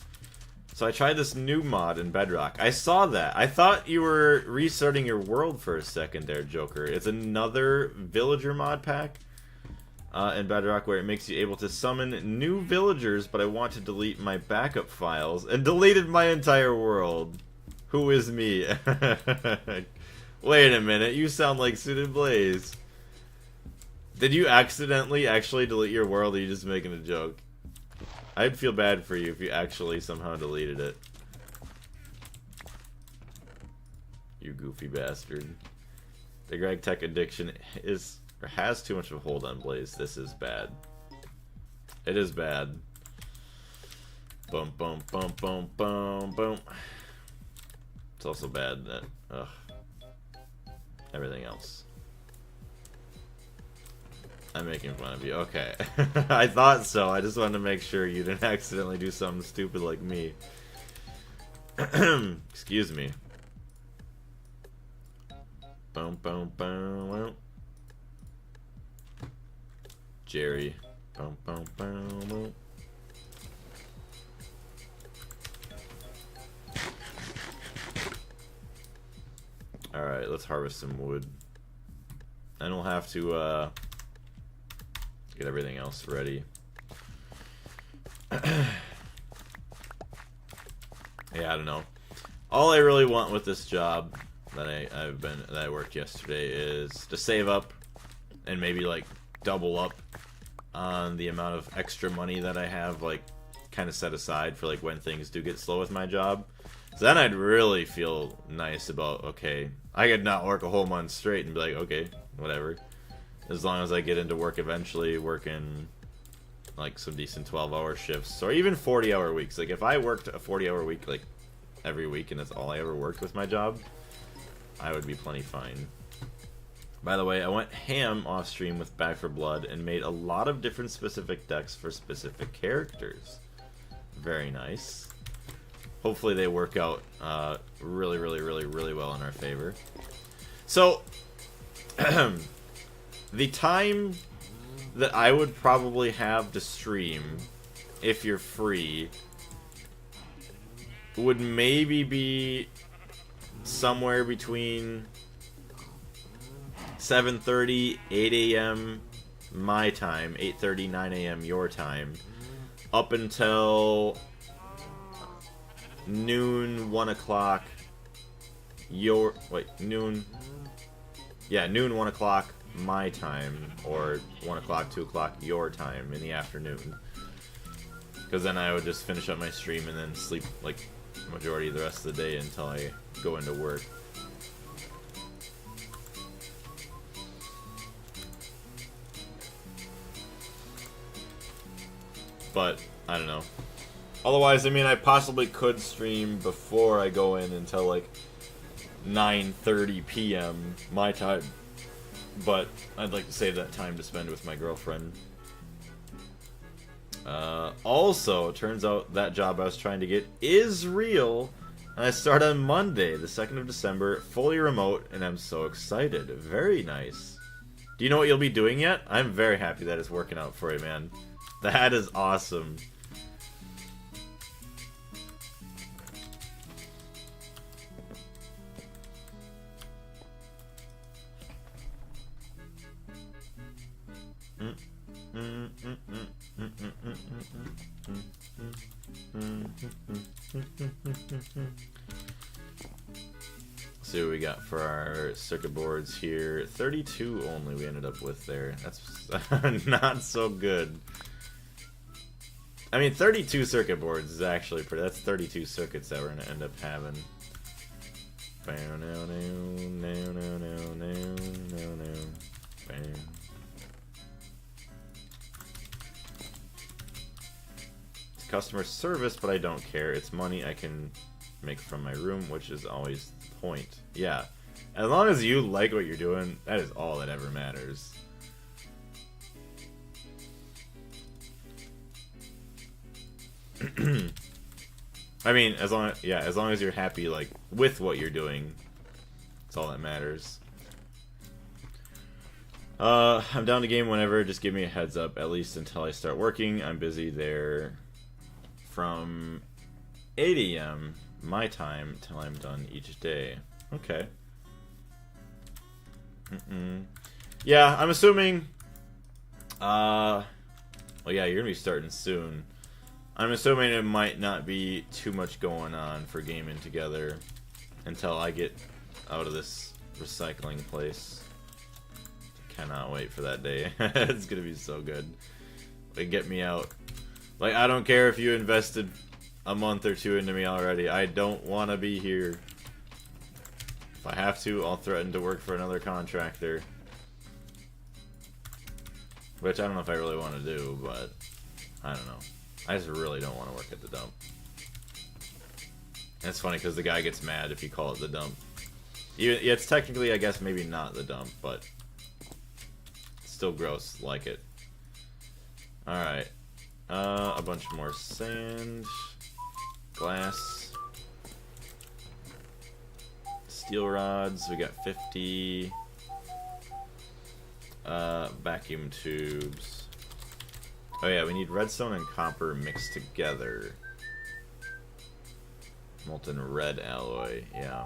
So I tried this new mod in Bedrock. I saw that. I thought you were restarting your world for a second there, Joker. It's another villager mod pack in Bedrock where it makes you able to summon new villagers, but I want to delete my backup files and deleted my entire world. Who is me? Wait a minute, you sound like Suited Blaze. Did you accidentally actually delete your world, or are you just making a joke? I'd feel bad for you if you actually somehow deleted it. You goofy bastard. The Gregtech addiction is, or has too much of a hold on Blaze. This is bad. It is bad. Boom, boom, boom, boom, boom, boom. It's also bad that, everything else. I'm making fun of you. Okay. I thought so. I just wanted to make sure you didn't accidentally do something stupid like me. Excuse me. Boom, boom, boom, boom. Jerry. Boom, boom, boom, boom. Alright, let's harvest some wood. And we'll have to, get everything else ready. Yeah, I don't know. All I really want with this job that I worked yesterday is to save up and maybe like double up on the amount of extra money that I have like kind of set aside for like when things do get slow with my job. So then I'd really feel nice about, okay, I could not work a whole month straight and be like, okay, whatever. As long as I get into work eventually, working like some decent 12-hour shifts or even 40-hour weeks. Like if I worked a 40-hour week like every week and that's all I ever worked with my job, I would be plenty fine. By the way, I went ham off stream with Back 4 Blood and made a lot of different specific decks for specific characters. Very nice. Hopefully they work out really, really, really, really well in our favor. So, the time that I would probably have to stream, if you're free, would maybe be somewhere between 7:30, 8 a.m. my time, 8:30, 9 a.m. your time, up until noon, 1 o'clock your, noon, 1 o'clock my time, or 1 o'clock, 2 o'clock your time in the afternoon. Because then I would just finish up my stream and then sleep like the majority of the rest of the day until I go into work. But, I don't know. Otherwise, I mean, I possibly could stream before I go in until like 9:30 p.m. my time. But I'd like to save that time to spend with my girlfriend. Also, it turns out that job I was trying to get is real. And I start on Monday, the 2nd of December, fully remote, and I'm so excited. Very nice. Do you know what you'll be doing yet? I'm very happy that it's working out for you, man. That is awesome. See what we got for our circuit boards here. 32 only we ended up with there. That's not so good. I mean, 32 circuit boards is actually pretty. That's 32 circuits that we're gonna end up having. It's customer service, but I don't care. It's money I can make from my room, which is always the point. Yeah. As long as you like what you're doing, that is all that ever matters. I mean, as long as you're happy, like, with what you're doing, that's all that matters. I'm down to game whenever. Just give me a heads up, at least until I start working. I'm busy there from 8 a.m. my time till I'm done each day. Okay. Yeah, I'm assuming. Well, yeah, you're gonna be starting soon. I'm assuming it might not be too much going on for gaming together until I get out of this recycling place. Cannot wait for that day. It's gonna be so good. Like, get me out. Like, I don't care if you invested a month or two into me already. I don't want to be here. If I have to, I'll threaten to work for another contractor. Which I don't know if I really want to do, but I don't know. I just really don't want to work at the dump. And it's funny because the guy gets mad if you call it the dump. It's technically, I guess, maybe not the dump, but it's still gross like it. Alright. A bunch more sand. Glass. Steel rods. We got 50. Vacuum tubes. Oh yeah, we need redstone and copper mixed together. Molten red alloy, yeah.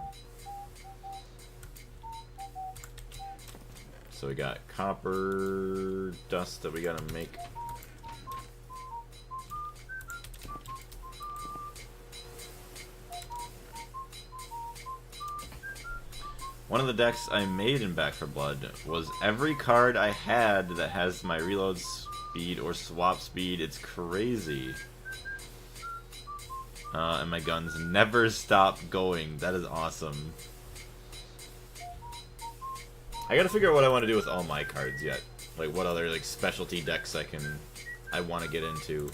So we got copper dust that we gotta make. One of the decks I made in Back 4 Blood was every card I had that has my reload speed or swap speed. It's crazy. And my guns never stop going. That is awesome. I gotta figure out what I want to do with all my cards yet. Like, what other, like, specialty decks I want to get into.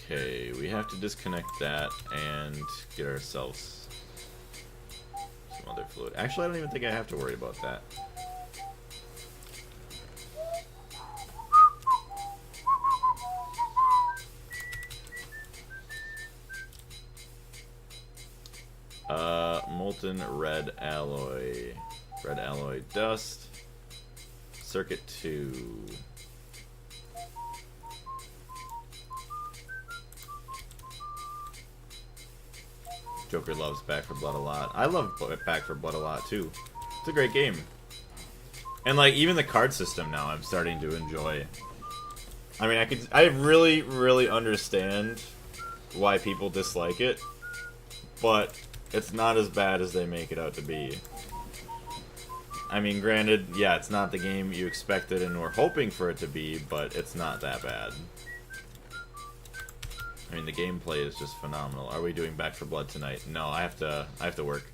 Okay, we have to disconnect that and get ourselves some other fluid. Actually, I don't even think I have to worry about that. Molten red alloy. Red alloy dust. Circuit 2. Joker loves Back 4 Blood a lot. I love Back 4 Blood a lot too. It's a great game. And like, even the card system now I'm starting to enjoy. I mean, I really, really understand why people dislike it, but it's not as bad as they make it out to be. I mean, granted, yeah, it's not the game you expected and were hoping for it to be, but it's not that bad. I mean, the gameplay is just phenomenal. Are we doing Back 4 Blood tonight? No, I have to work.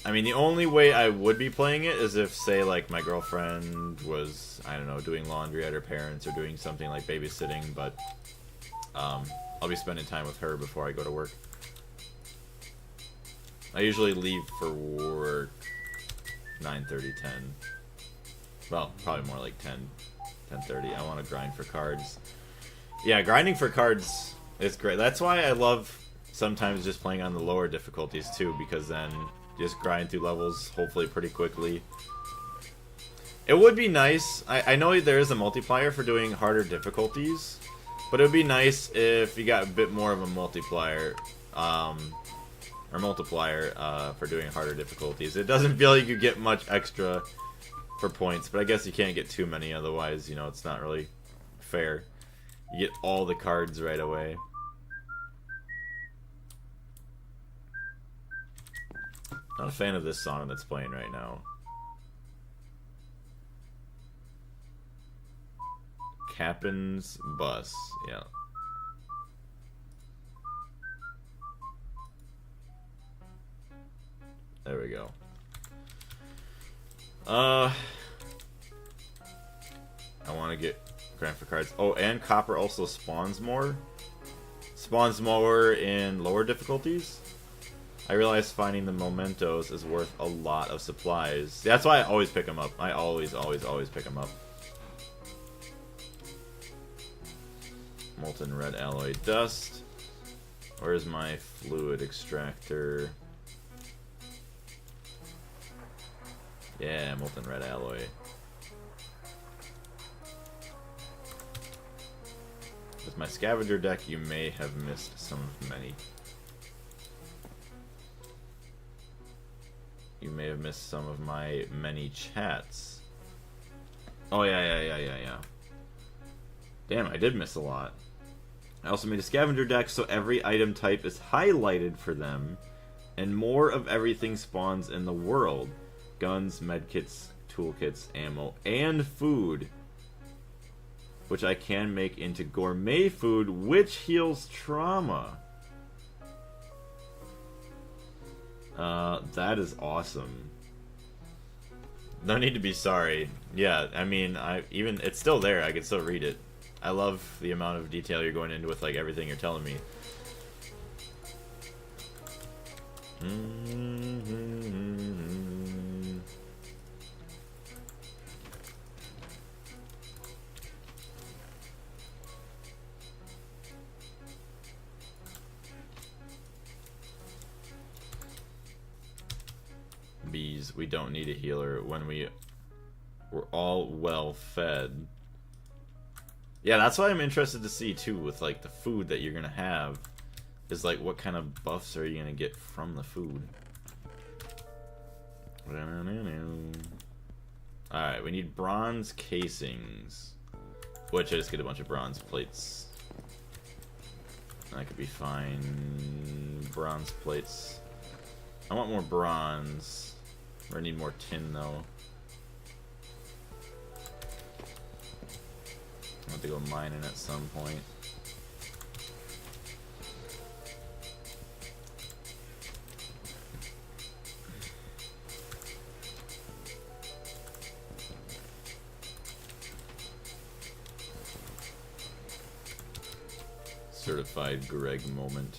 I mean, the only way I would be playing it is if, say, like, my girlfriend was, I don't know, doing laundry at her parents' or doing something like babysitting, but I'll be spending time with her before I go to work. I usually leave for work 9:30, 10. Well, probably more like 10, 10:30. I want to grind for cards. Yeah, grinding for cards is great. That's why I love sometimes just playing on the lower difficulties too, because then you just grind through levels hopefully pretty quickly. It would be nice. I know there is a multiplier for doing harder difficulties, but it would be nice if you got a bit more of a multiplier. Or multiplier for doing harder difficulties. It doesn't feel like you get much extra for points, but I guess you can't get too many, otherwise, you know, it's not really fair. You get all the cards right away. Not a fan of this song that's playing right now. Captain's Bus, yeah. There we go. I want to get grind for cards. Oh, and copper also spawns more. Spawns more in lower difficulties. I realize finding the mementos is worth a lot of supplies. That's why I always pick them up. I always pick them up. Molten red alloy dust. Where's my fluid extractor? Yeah, molten red alloy. With my scavenger deck, you may have missed some of many. You may have missed some of my many chats. Oh, yeah. Damn, I did miss a lot. I also made a scavenger deck so every item type is highlighted for them, and more of everything spawns in the world. Guns, medkits, toolkits, ammo, and food. Which I can make into gourmet food, which heals trauma. That is awesome. No need to be sorry. Yeah, I mean, it's still there. I can still read it. I love the amount of detail you're going into with like everything you're telling me. Bees, we don't need a healer when we're all well fed. Yeah, that's why I'm interested to see too with like the food that you're gonna have is like what kind of buffs are you gonna get from the food. Alright, we need bronze casings, which I just get a bunch of bronze plates. That could be fine. Bronze plates. I want more bronze. Or I need more tin though. I have to go mining at some point. Certified Greg moment.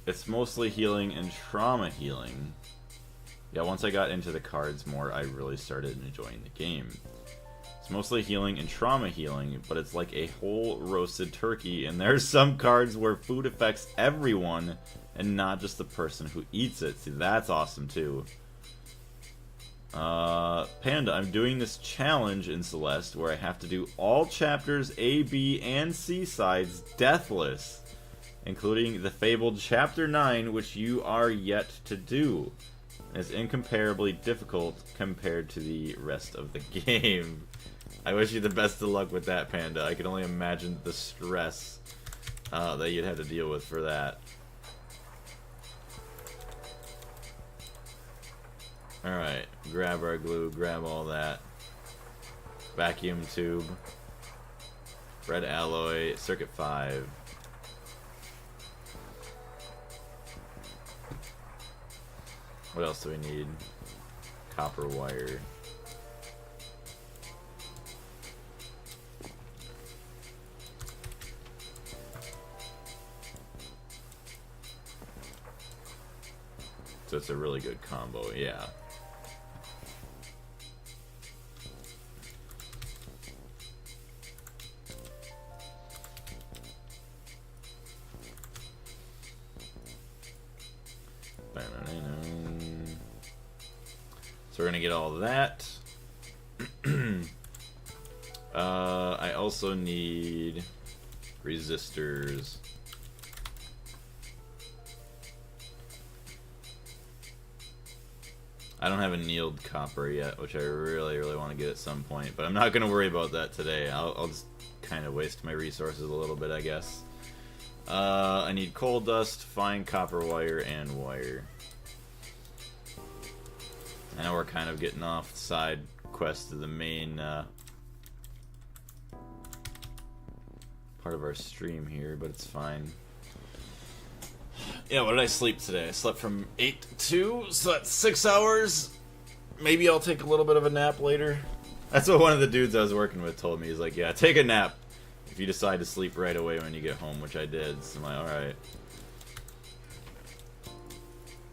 It's mostly healing and trauma healing. Yeah, once I got into the cards more, I really started enjoying the game. It's mostly healing and trauma healing, but it's like a whole roasted turkey, and there's some cards where food affects everyone and not just the person who eats it. See, that's awesome too. Panda, I'm doing this challenge in Celeste where I have to do all chapters A, B, and C sides deathless, including the fabled Chapter 9, which you are yet to do. It's incomparably difficult compared to the rest of the game. I wish you the best of luck with that, Panda. I can only imagine the stress that you'd have to deal with for that. Alright, grab our glue, grab all that. Vacuum tube. Red alloy, circuit 5. What else do we need? Copper wire. So it's a really good combo, yeah. So we're gonna get all of that. I also need resistors. I don't have annealed copper yet, which I really want to get at some point, but I'm not gonna worry about that today. I'll just kind of waste my resources a little bit, I guess. I need coal dust, fine copper wire, and wire. I know we're kind of getting off the side quest to the main part of our stream here, but it's fine. Yeah, what did I sleep today? I slept from 8 to 2, so that's 6 hours. Maybe I'll take a little bit of a nap later. That's what one of the dudes I was working with told me. He's like, yeah, take a nap if you decide to sleep right away when you get home, which I did. So I'm like, alright.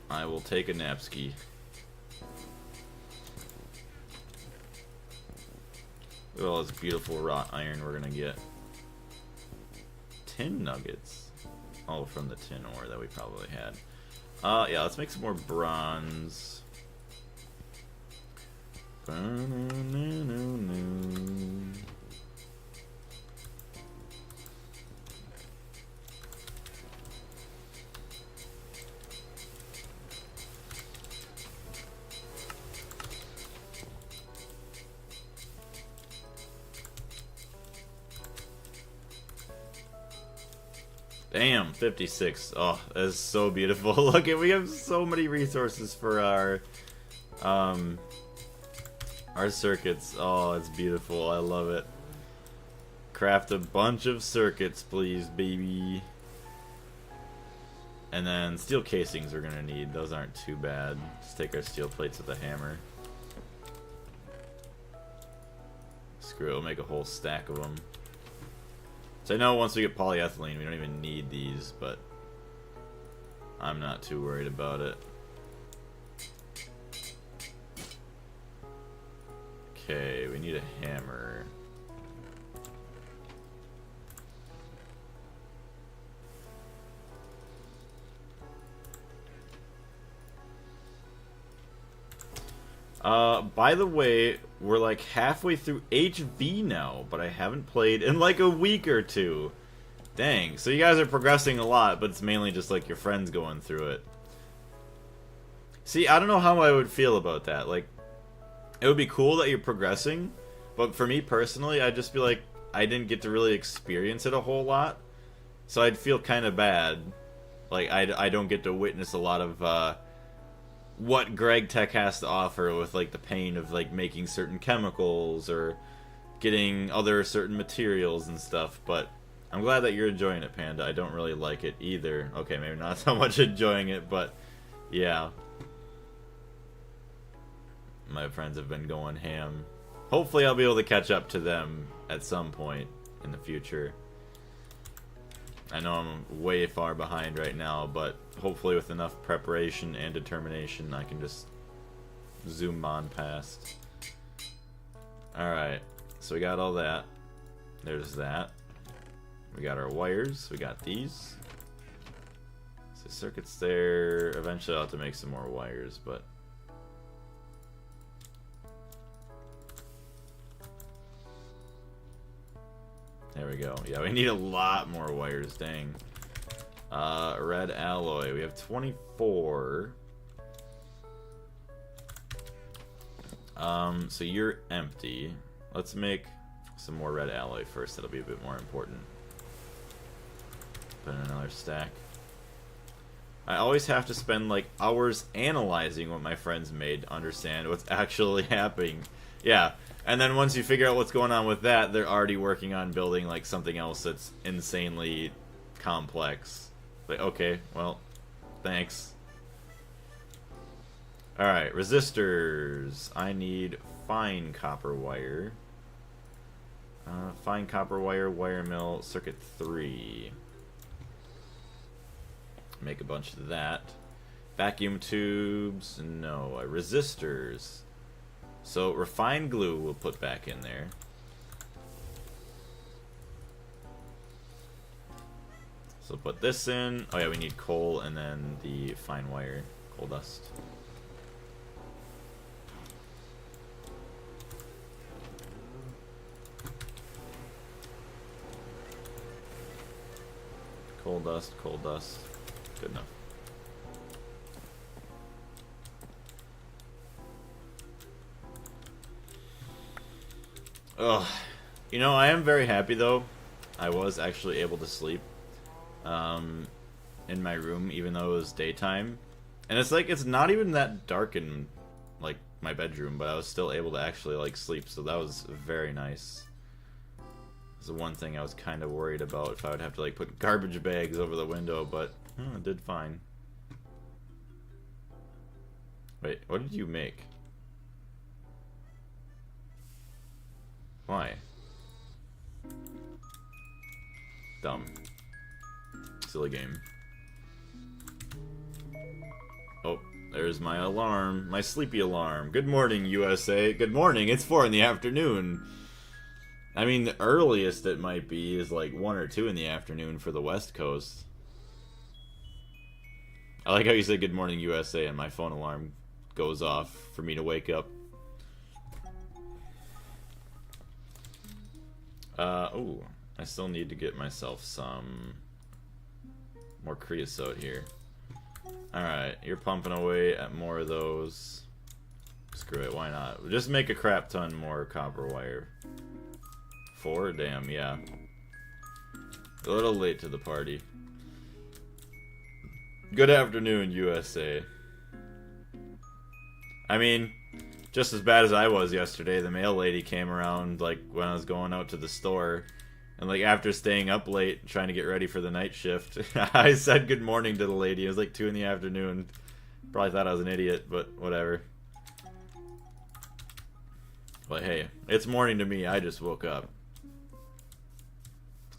I will take a nap ski. Look at all this beautiful wrought iron we're gonna get. tin nuggets. Oh, from the tin ore that we probably had. Yeah, let's make some more bronze. Damn, 56. Oh, that is so beautiful. Look at, we have so many resources for our circuits. Oh, it's beautiful. I love it. Craft a bunch of circuits, please, baby. And then steel casings we're gonna need. Those aren't too bad. Just take our steel plates with a hammer. Screw it, we'll make a whole stack of them. So I know once we get polyethylene, we don't even need these, but I'm not too worried about it. Okay, we need a hammer. By the way, we're like halfway through HV now, but I haven't played in like a week or two. Dang, so you guys are progressing a lot, but it's mainly just like your friends going through it. See, I don't know how I would feel about that. Like, it would be cool that you're progressing, but for me personally, I'd just be like, I didn't get to really experience it a whole lot, so I'd feel kind of bad. Like, I don't get to witness a lot of, what Gregtech has to offer with like the pain of like making certain chemicals or getting other certain materials and stuff. But I'm glad that you're enjoying it, Panda. I don't really like it either. Okay, maybe not so much enjoying it, but yeah. My friends have been going ham. Hopefully I'll be able to catch up to them at some point in the future. I know I'm way far behind right now, but hopefully with enough preparation and determination, I can just zoom on past. Alright, so we got all that. There's that. We got our wires. We got these. So circuits there. Eventually I'll have to make some more wires, but... There we go. Yeah, we need a lot more wires, dang. Red alloy. We have 24. So you're empty. Let's make some more red alloy first. That'll be a bit more important. Put in another stack. I always have to spend like hours analyzing what my friends made to understand what's actually happening. Yeah. And then once you figure out what's going on with that, they're already working on building like something else that's insanely complex. Like, okay, well, thanks. Alright, resistors. I need fine copper wire. Fine copper wire, wire mill, circuit 3. Make a bunch of that. Vacuum tubes, no. Resistors. So refined glue we'll put back in there. So put this in. Oh yeah, we need coal and then the fine wire, coal dust. Coal dust, coal dust. Good enough. Ugh. You know, I am very happy though. I was actually able to sleep in my room even though it was daytime. And it's like, it's not even that dark in like my bedroom, but I was still able to actually like sleep, so that was very nice. It's the one thing I was kind of worried about, if I would have to like put garbage bags over the window, but it did fine. Wait, what did you make? Why? Dumb. Silly game. Oh, there's my alarm. My sleepy alarm. Good morning, USA. Good morning. It's 4 in the afternoon. I mean, the earliest it might be is like 1 or 2 in the afternoon for the West Coast. I like how you said "Good morning, USA" and my phone alarm goes off for me to wake up. Ooh, I still need to get myself some more creosote here. Alright, you're pumping away at more of those. Screw it, why not? Just make a crap ton more copper wire. 4? Damn, yeah. A little late to the party. Good afternoon, USA. I mean, just as bad as I was yesterday, the mail lady came around, like, when I was going out to the store. And, like, after staying up late, trying to get ready for the night shift, I said good morning to the lady. It was like 2 in the afternoon. Probably thought I was an idiot, but whatever. But hey, it's morning to me. I just woke up.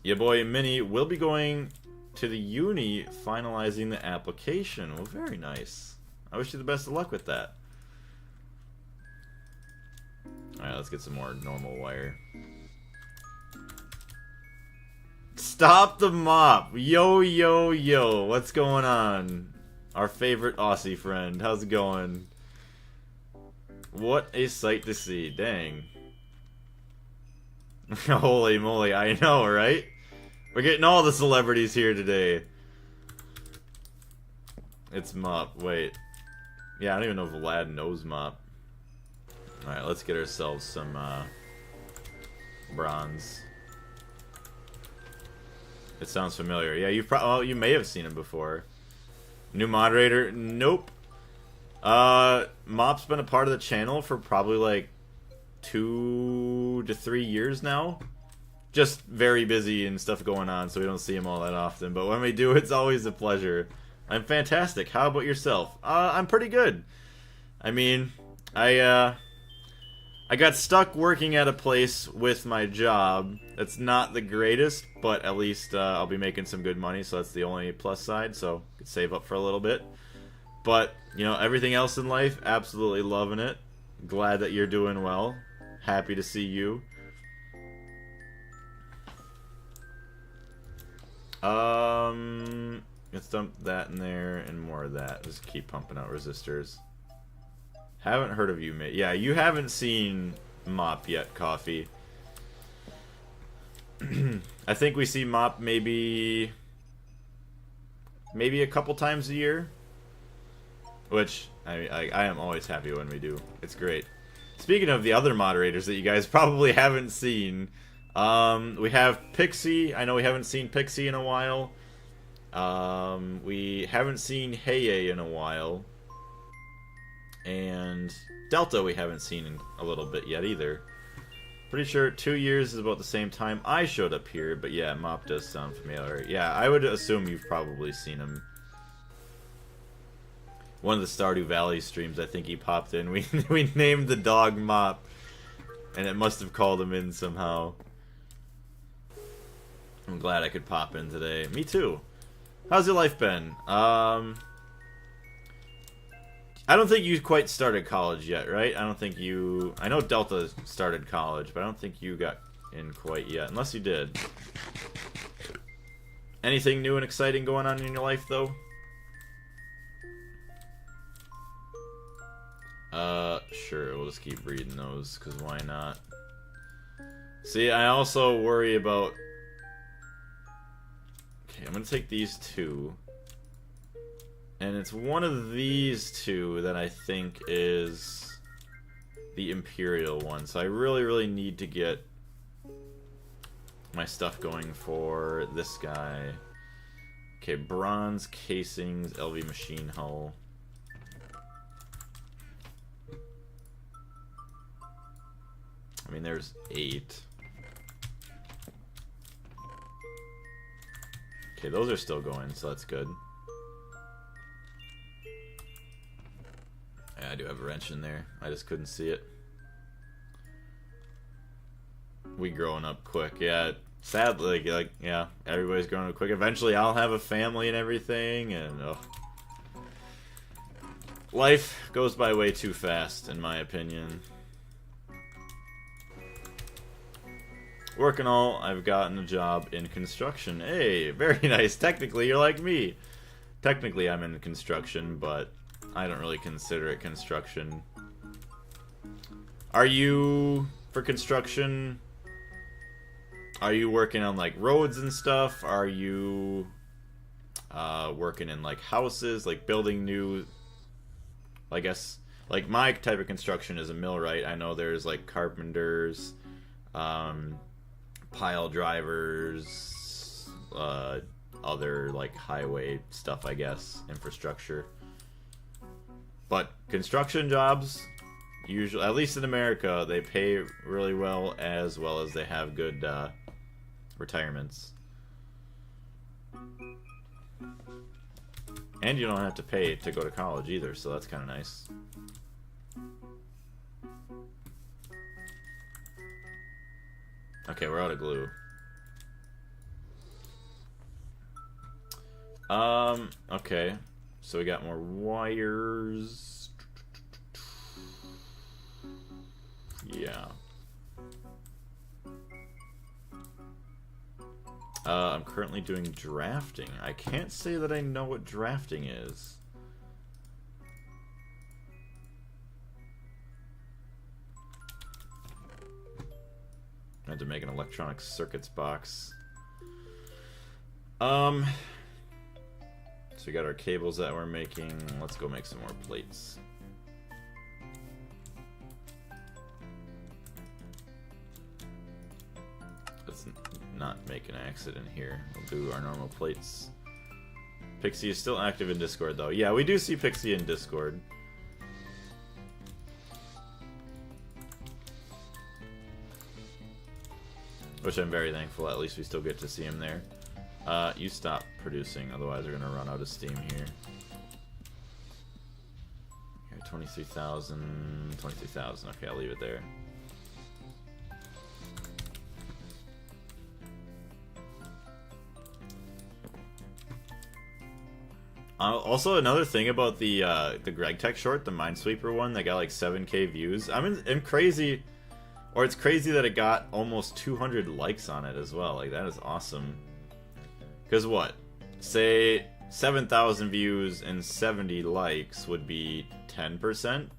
Yeah, boy, Minnie will be going to the uni finalizing the application. Well, very nice. I wish you the best of luck with that. Alright, let's get some more normal wire. Stop the mop! Yo, yo, yo. What's going on? Our favorite Aussie friend. How's it going? What a sight to see. Dang. Holy moly, I know, right? We're getting all the celebrities here today. It's Mop. Wait. Yeah, I don't even know if Vlad knows Mop. Alright, let's get ourselves some bronze. It sounds familiar. Yeah, you may have seen him before. New moderator? Nope. Mop's been a part of the channel for probably like 2 to 3 years now. Just very busy and stuff going on, so we don't see him all that often. But when we do, it's always a pleasure. I'm fantastic. How about yourself? I'm pretty good. I mean, I got stuck working at a place with my job. It's not the greatest, but at least I'll be making some good money, so that's the only plus side, so I could save up for a little bit. But, you know, everything else in life, absolutely loving it. Glad that you're doing well. Happy to see you. Let's dump that in there and more of that. Just keep pumping out resistors. Haven't heard of you, mate. Yeah, you haven't seen Mop yet, Coffee. I think we see Mop maybe a couple times a year. Which, I am always happy when we do. It's great. Speaking of the other moderators that you guys probably haven't seen, we have Pixie. I know we haven't seen Pixie in a while. We haven't seen Heye in a while. And Delta we haven't seen in a little bit yet either. Pretty sure 2 years is about the same time I showed up here, but yeah, Mop does sound familiar. Yeah, I would assume you've probably seen him. One of the Stardew Valley streams, I think he popped in. We named the dog Mop, and it must have called him in somehow. I'm glad I could pop in today. Me too. How's your life been? I don't think you quite started college yet, right? I don't think you... I know Delta started college, but I don't think you got in quite yet. Unless you did. Anything new and exciting going on in your life, though? Sure. We'll just keep reading those, because why not? See, I also worry about... Okay, I'm going to take these two. And it's one of these two that I think is the Imperial one. So I really, really need to get my stuff going for this guy. Okay, bronze casings, LV machine hull. I mean, there's 8. Okay, those are still going, so that's good. Yeah, I do have a wrench in there. I just couldn't see it. We growing up quick. Yeah, sadly, like yeah, everybody's growing up quick. Eventually, I'll have a family and everything, and life goes by way too fast, in my opinion. Working all, I've gotten a job in construction. Hey, very nice. Technically, you're like me. Technically, I'm in construction, but I don't really consider it construction. Are you, for construction, are you working on, like, roads and stuff? Are you working in, like, houses, like, building new, I guess, like, my type of construction is a millwright. I know there's, like, carpenters, pile drivers, other, like, highway stuff, I guess, infrastructure. But construction jobs, usually, at least in America, they pay really well as they have good retirements. And you don't have to pay to go to college either, so that's kind of nice. Okay, we're out of glue. Okay. So we got more wires. Yeah. I'm currently doing drafting. I can't say that I know what drafting is. I had to make an electronic circuits box. So we got our cables that we're making. Let's go make some more plates. Let's not make an accident here. We'll do our normal plates. Pixie is still active in Discord, though. Yeah, we do see Pixie in Discord. Which I'm very thankful. At least we still get to see him there. You stop producing, otherwise we're gonna run out of steam here. Here, 23,000, 23,000. Okay, I'll leave it there. Also, another thing about the Gregtech short, the Minesweeper one, that got like 7K views. I'm crazy, or it's crazy that it got almost 200 likes on it as well. Like, that is awesome. Because what? Say 7,000 views and 70 likes would be 10%.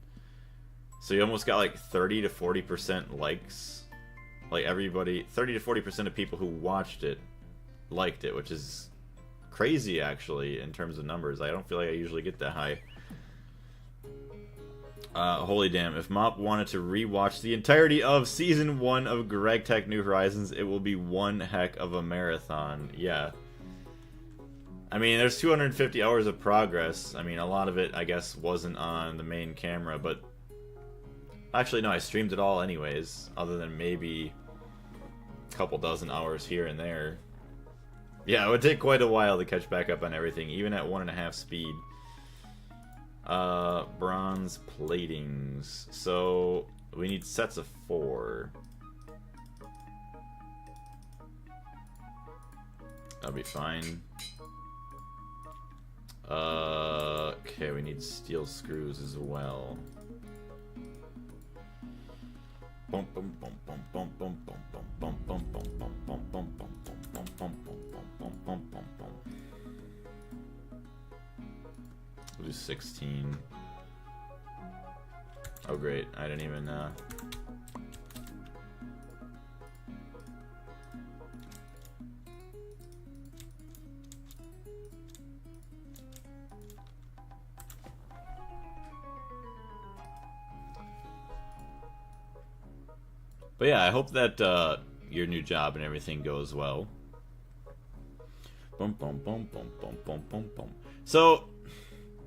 So you almost got like 30 to 40% likes. Like, everybody, 30 to 40% of people who watched it liked it, which is crazy actually in terms of numbers. I don't feel like I usually get that high. Holy damn, if Mop wanted to rewatch the entirety of Season 1 of Gregtech New Horizons, it will be one heck of a marathon. Yeah. I mean, there's 250 hours of progress. I mean, a lot of it, I guess, wasn't on the main camera, but... Actually, no, I streamed it all anyways, other than maybe a couple dozen hours here and there. Yeah, it would take quite a while to catch back up on everything, even at 1.5 speed. Bronze platings. So, we need sets of 4. That'll be fine. Okay, we need steel screws as well. Bum bum bum bum bum bum bum bum bum bum bum bum bum bum bum bum bum bum bum bum. We'll do 16. Oh great, I didn't even But yeah, I hope that your new job and everything goes well. Bum bum bum bum bum bum bum bum. So,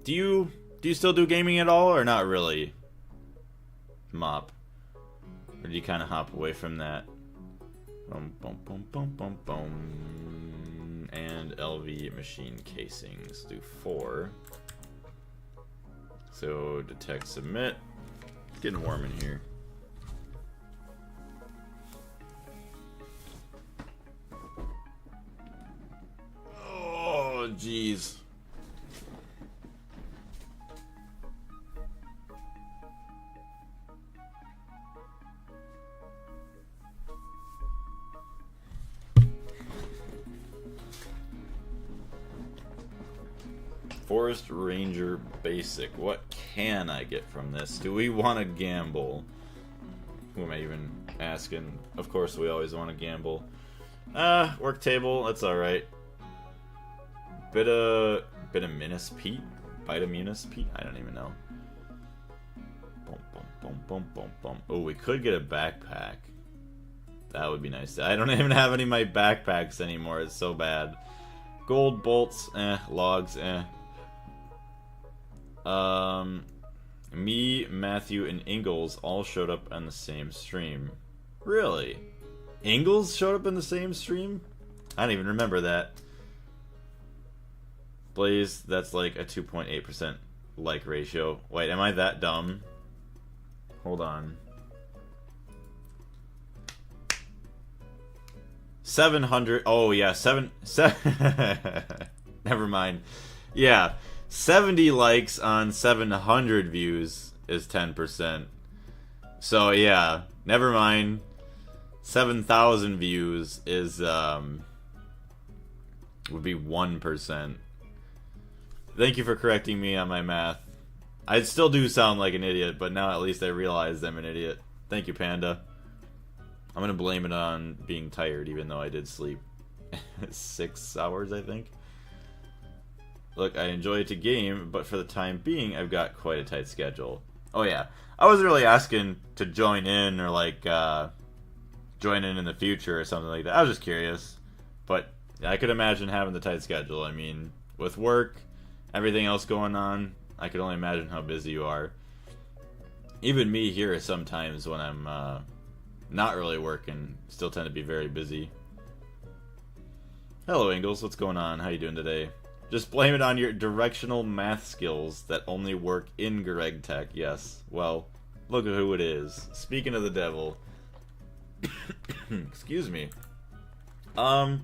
do you still do gaming at all, or not really, Mop? Or do you kind of hop away from that? Bum bum bum bum bum bum. And LV machine casings. Do 4. So detect, submit. It's getting warm in here. Oh, jeez. Forest Ranger Basic. What can I get from this? Do we want to gamble? Who am I even asking? Of course we always want to gamble. Work table, that's alright. Bit of Minas Pete? Vitaminus Pete? I don't even know. Boom, boom, boom, boom, boom, boom. Oh, we could get a backpack. That would be nice. I don't even have any of my backpacks anymore. It's so bad. Gold bolts, logs, Me, Matthew, and Ingalls all showed up on the same stream. Really? Ingalls showed up in the same stream? I don't even remember that. Blaze, that's like a 2.8% like ratio. Wait, am I that dumb? Hold on. 700. Oh yeah, seven. Never mind. Yeah, 70 likes on 700 views is 10%. So yeah, never mind. 7,000 views is would be 1%. Thank you for correcting me on my math. I still do sound like an idiot, but now at least I realize I'm an idiot. Thank you, Panda. I'm gonna blame it on being tired, even though I did sleep 6 hours, I think. Look, I enjoy it to game, but for the time being, I've got quite a tight schedule. Oh yeah, I wasn't really asking to join in or like join in the future or something like that. I was just curious, but I could imagine having the tight schedule. I mean, with work, everything else going on, I could only imagine how busy you are. Even me here, sometimes when I'm not really working, still tend to be very busy. Hello, Ingalls. What's going on? How you doing today? Just blame it on your directional math skills that only work in Gregtech. Yes. Well, look at who it is. Speaking of the devil. Excuse me. We'll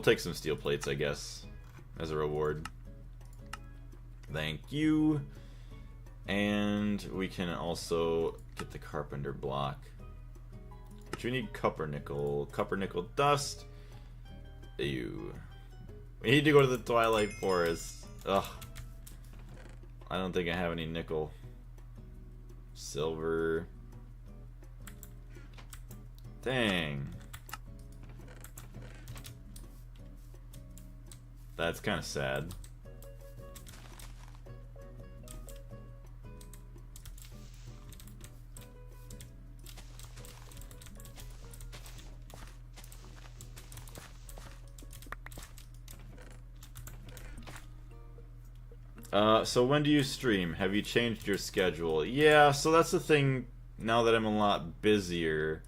take some steel plates, I guess, as a reward. Thank you. And we can also get the carpenter block, which we need copper nickel dust. Ew. We need to go to the Twilight Forest. Ugh. I don't think I have any nickel. Silver. Dang. That's kind of sad. So when do you stream? Have you changed your schedule? Yeah, so that's the thing, now that I'm a lot busier.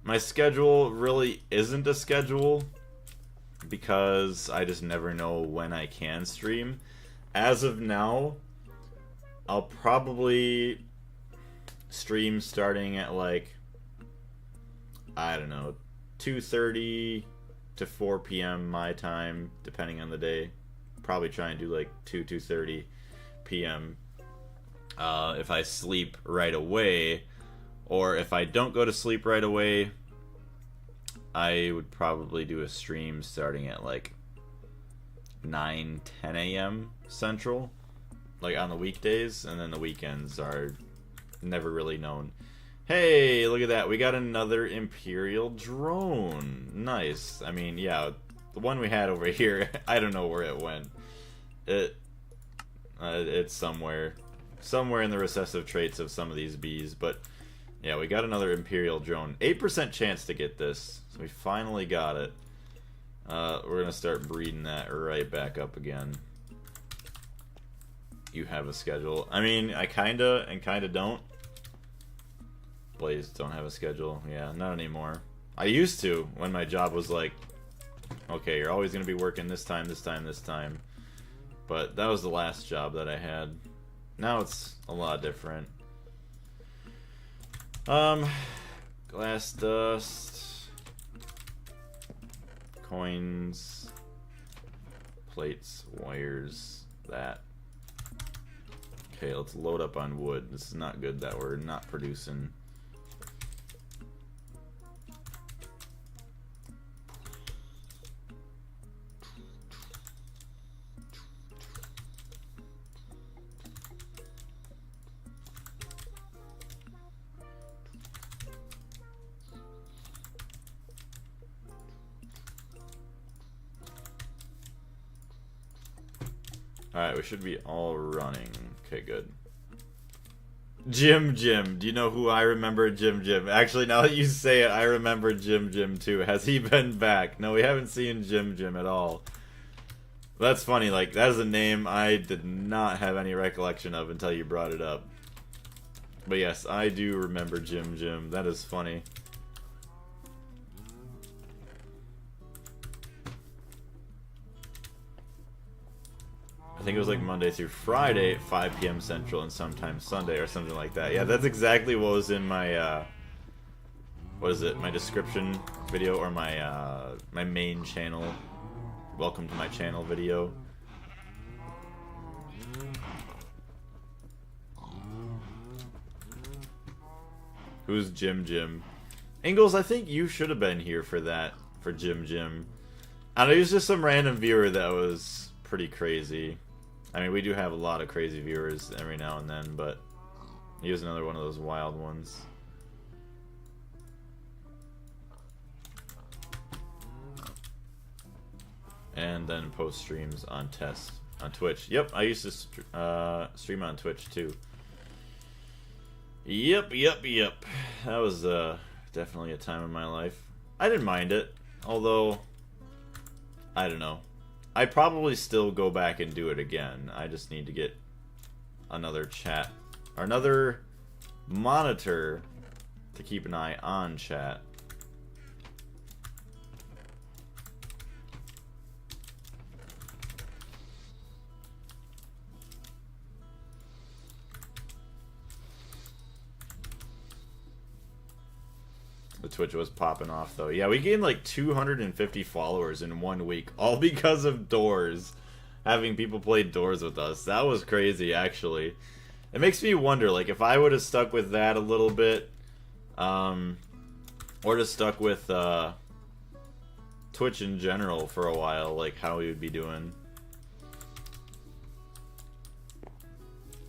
My schedule really isn't a schedule, because I just never know when I can stream. As of now, I'll probably stream starting at like, I don't know, 2:30 to 4 p.m. my time, depending on the day. Probably try and do like 2:30 p.m. If I sleep right away, or if I don't go to sleep right away, I would probably do a stream starting at like 9-10 a.m. Central, like on the weekdays, and then the weekends are never really known. Hey, look at that, we got another Imperial drone. Nice. I mean, yeah, the one we had over here, I don't know where it went. It's somewhere in the recessive traits of some of these bees, but yeah, we got another Imperial drone. 8% chance to get this, so we finally got it. We're gonna start breeding that right back up again. You have a schedule. I mean, I kinda and kinda don't. Blaze don't have a schedule. Yeah, not anymore. I used to, when my job was like, okay, you're always gonna be working this time, this time, this time. But that was the last job that I had. Now it's a lot different. Glass dust, coins, plates, wires, that. Okay, let's load up on wood. This is not good that we're not producing. Alright, we should be all running. Okay, good. Jim. Do you know who I remember? Jim. Actually, now that you say it, I remember Jim too. Has he been back? No, we haven't seen Jim at all. That's funny, like, that is a name I did not have any recollection of until you brought it up. But yes, I do remember Jim. That is funny. I think it was like Monday through Friday at 5 p.m. Central and sometimes Sunday or something like that. Yeah, that's exactly what was in my, what is it, my description video or my, my main channel. Welcome to my channel video. Who's Jim? Ingalls, I think you should have been here for that, for Jim. I know he was just some random viewer that was pretty crazy. I mean, we do have a lot of crazy viewers every now and then, but he was another one of those wild ones. And then post streams on Twitch. Yep, I used to stream on Twitch too. Yep. That was definitely a time in my life. I didn't mind it, although I don't know. I'd probably still go back and do it again. I just need to get another chat or another monitor to keep an eye on chat. The Twitch was popping off, though. Yeah, we gained like 250 followers in 1 week, all because of Doors. Having people play Doors with us. That was crazy, actually. It makes me wonder, like, if I would have stuck with that a little bit, or just stuck with Twitch in general for a while, like, how we would be doing.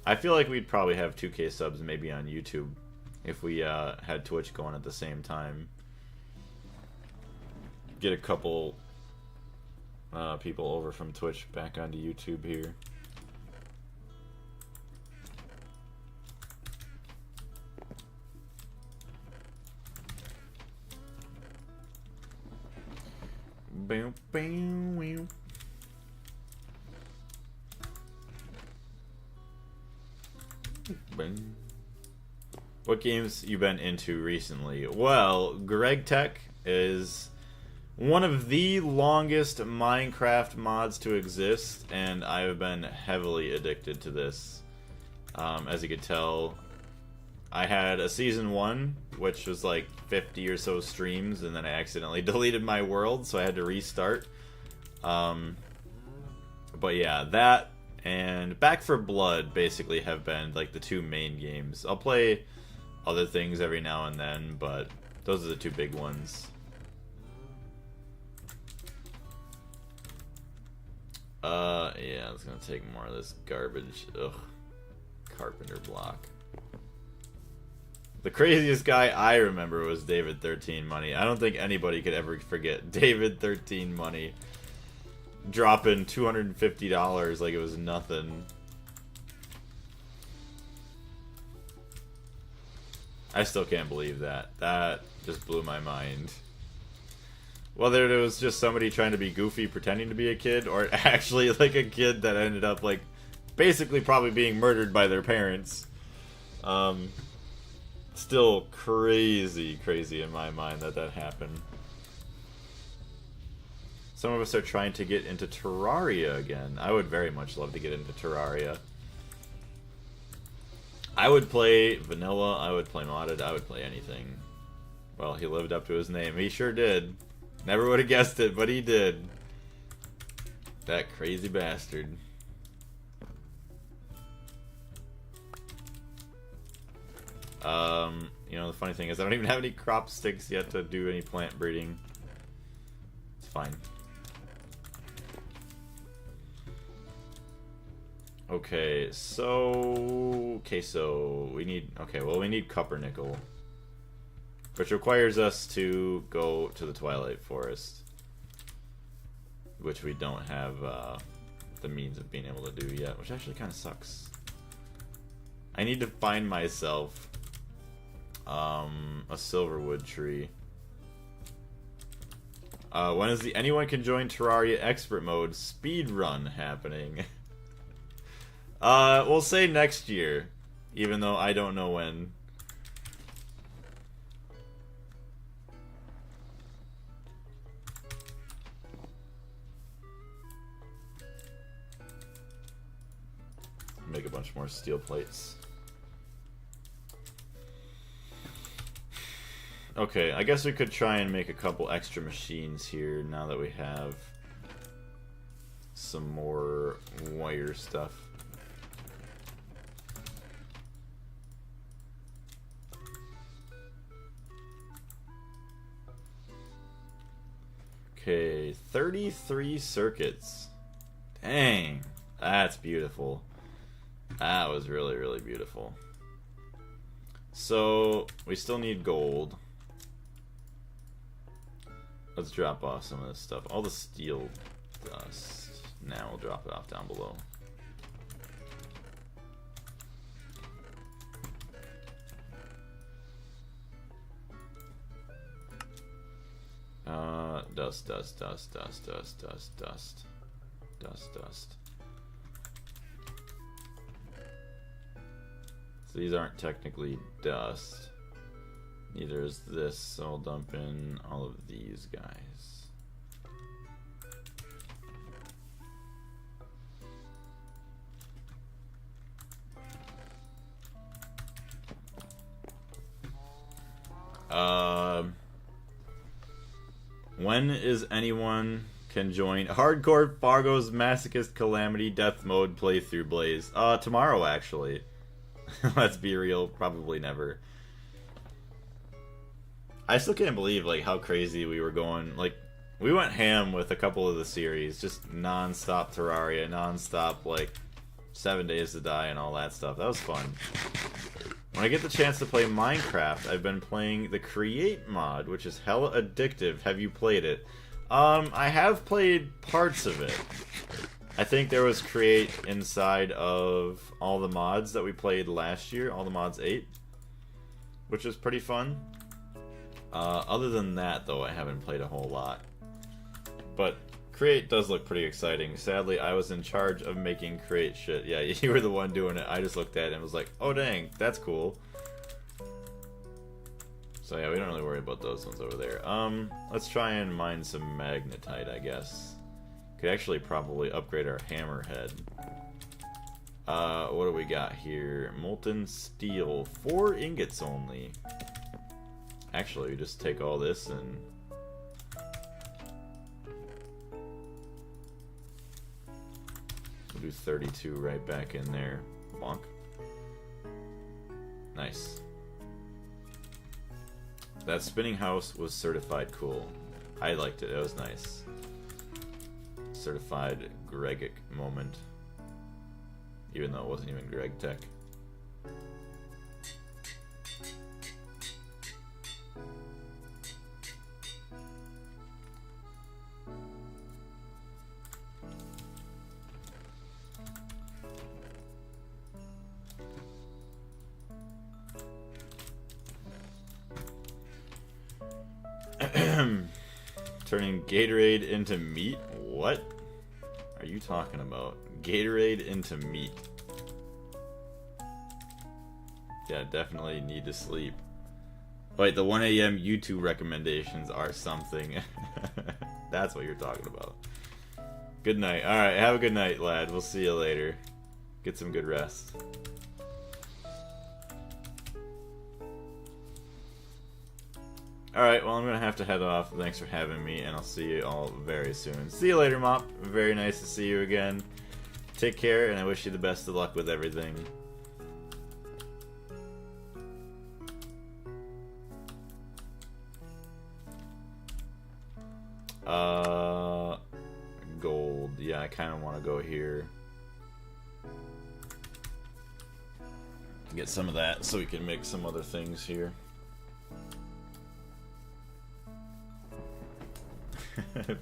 I feel like we'd probably have 2K subs maybe on YouTube. If we had Twitch going at the same time. Get a couple people over from Twitch back onto YouTube here. Bam. What games you been into recently? Well, Gregtech is one of the longest Minecraft mods to exist, and I've been heavily addicted to this. As you could tell, I had a Season 1, which was like 50 or so streams, and then I accidentally deleted my world, so I had to restart. But yeah, that and Back 4 Blood basically have been like the two main games. I'll play other things every now and then, but those are the two big ones. Yeah, it's gonna take more of this garbage. Ugh. Carpenter block. The craziest guy I remember was David 13 Money. I don't think anybody could ever forget David 13 Money dropping $250 like it was nothing. I still can't believe that. That just blew my mind. Whether it was just somebody trying to be goofy pretending to be a kid, or actually like a kid that ended up like basically probably being murdered by their parents. Still crazy in my mind that happened. Some of us are trying to get into Terraria again. I would very much love to get into Terraria. I would play vanilla, I would play modded, I would play anything. Well, he lived up to his name. He sure did. Never would have guessed it, but he did. That crazy bastard. You know, the funny thing is I don't even have any crop sticks yet to do any plant breeding. It's fine. Okay, so we need, we need copper nickel, which requires us to go to the Twilight Forest, which we don't have the means of being able to do yet, which actually kind of sucks. I need to find myself a silverwood tree. When is the anyone can join Terraria expert mode speed run happening? We'll say next year, even though I don't know when. Make a bunch more steel plates. Okay, I guess we could try and make a couple extra machines here now that we have some more wire stuff. Okay, 33 circuits. Dang, that's beautiful. That was really, really beautiful. So, we still need gold. Let's drop off some of this stuff. All the steel dust. Now we'll drop it off down below. Dust, dust, dust, dust, dust, dust, dust. Dust, dust. So these aren't technically dust. Neither is this, so I'll dump in all of these guys. When is anyone can join Hardcore Fargo's Masochist Calamity Death Mode playthrough, Blaze? Tomorrow, actually. Let's be real, probably never. I still can't believe like how crazy we were going. Like, we went ham with a couple of the series, just non-stop Terraria, non-stop like 7 Days to Die and all that stuff. That was fun. When I get the chance to play Minecraft, I've been playing the Create mod, which is hella addictive. Have you played it? I have played parts of it. I think there was Create inside of all the mods that we played last year, all the mods 8, which was pretty fun. Other than that, though, I haven't played a whole lot. But Create does look pretty exciting. Sadly, I was in charge of making Create shit. Yeah, you were the one doing it. I just looked at it and was like, oh dang, that's cool. So yeah, we don't really worry about those ones over there. Let's try and mine some magnetite, I guess. Could actually probably upgrade our hammerhead. What do we got here? Molten steel. 4 ingots only. Actually, we just take all this and... we'll do 32 right back in there. Bonk. Nice. That spinning house was certified cool. I liked it. It was nice. Certified Gregtech moment. Even though it wasn't even Gregtech. Turning Gatorade into meat? What are you talking about? Gatorade into meat. Yeah, definitely need to sleep. Wait, the 1 a.m. YouTube recommendations are something. That's what you're talking about. Good night. Alright, have a good night, lad. We'll see you later. Get some good rest. Alright, well, I'm going to have to head off. Thanks for having me, and I'll see you all very soon. See you later, Mop. Very nice to see you again. Take care, and I wish you the best of luck with everything. Gold. Yeah, I kind of want to go here. Get some of that so we can make some other things here.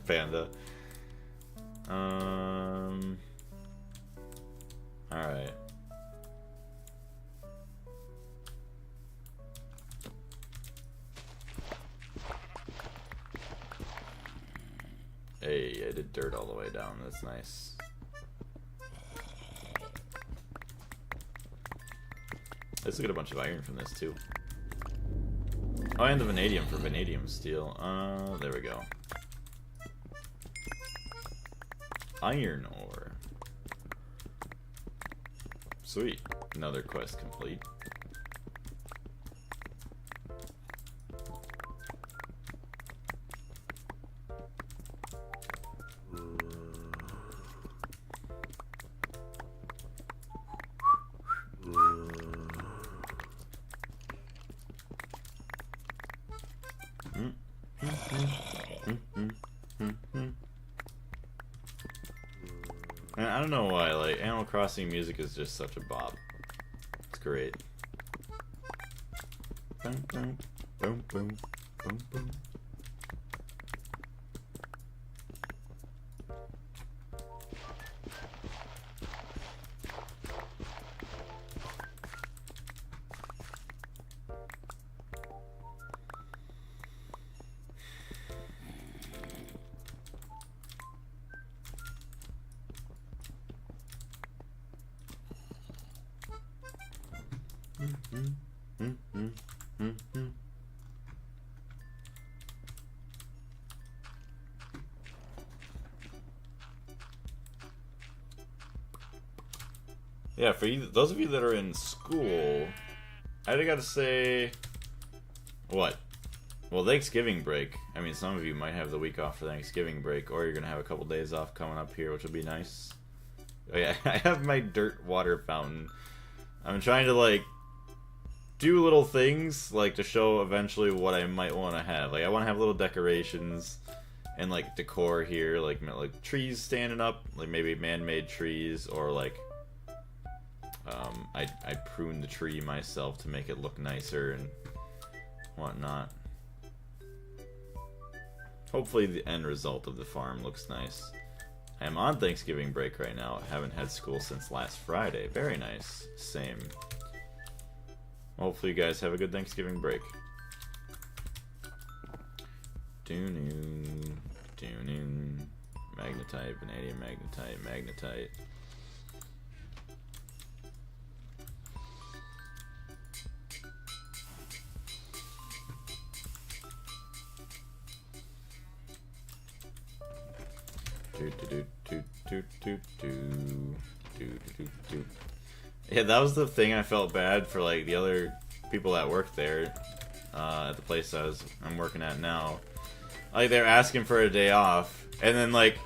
Panda. Alright. Hey, I did dirt all the way down. That's nice. Let's get a bunch of iron from this too. Oh, and the vanadium for vanadium steel. There we go. Iron ore. Sweet. Another quest complete. I don't know why, like, Animal Crossing music is just such a bop. It's great. Boom, boom, boom, boom, boom, boom. Yeah, for you, those of you that are in school, I gotta say, what? Well, Thanksgiving break. I mean, some of you might have the week off for Thanksgiving break, or you're gonna have a couple days off coming up here, which will be nice. Oh yeah, I have my dirt water fountain. I'm trying to, like, do little things, like, to show eventually what I might want to have. Like, I want to have little decorations and, like, decor here, like trees standing up, like maybe man-made trees, or, like, I prune the tree myself to make it look nicer and whatnot. Hopefully the end result of the farm looks nice. I am on Thanksgiving break right now. I haven't had school since last Friday. Very nice. Same. Hopefully you guys have a good Thanksgiving break. Magnetite, vanadium, magnetite. Yeah, that was the thing. I felt bad for, like, the other people that worked there at the place I'm working at now. Like, they're asking for a day off, and then, like,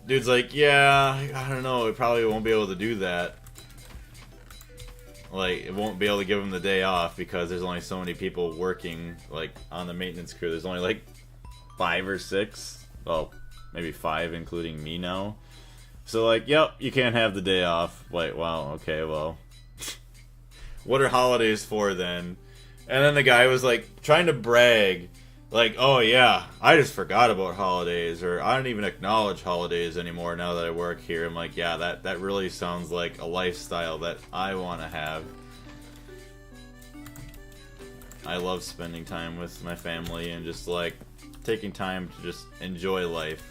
dude's like, yeah, I don't know, we probably won't be able to do that. Like, it won't be able to give him the day off because there's only so many people working, like, on the maintenance crew. There's only, like, 5 or 6. Well, maybe 5, including me now. So, like, yep, you can't have the day off. Like, wow, okay, well, what are holidays for then? And then the guy was, like, trying to brag, like, oh yeah, I just forgot about holidays, or I don't even acknowledge holidays anymore now that I work here. I'm like, yeah, that really sounds like a lifestyle that I want to have. I love spending time with my family and just, like, taking time to just enjoy life.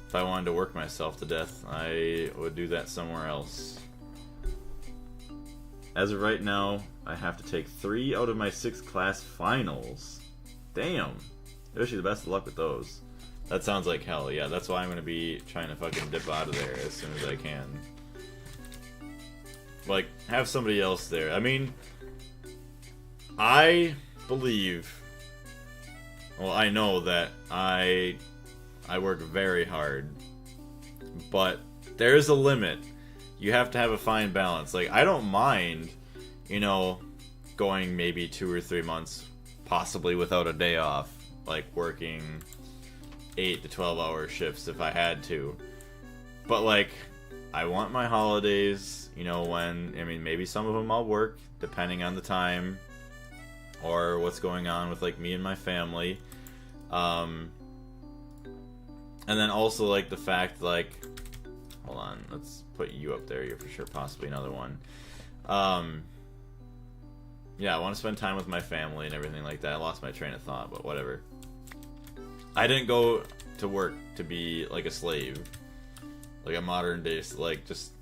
If I wanted to work myself to death, I would do that somewhere else. As of right now, I have to take 3 out of my 6 class finals. Damn. I wish you the best of luck with those. That sounds like hell. Yeah, that's why I'm going to be trying to fucking dip out of there as soon as I can. Like, have somebody else there. I mean, I believe... Well, I know that I work very hard, but there's a limit. You have to have a fine balance. Like, I don't mind, you know, going maybe 2 or 3 months, possibly without a day off, like working 8 to 12 hour shifts if I had to. But, like, I want my holidays, you know, when, I mean, maybe some of them I'll work, depending on the time, or what's going on with, like, me and my family. And then also, like, the fact, like, Hold on, let's put you up there. You're for sure possibly another one. Yeah, I want to spend time with my family and everything like that. I lost my train of thought, but whatever. I didn't go to work to be like a slave, like a modern day, like just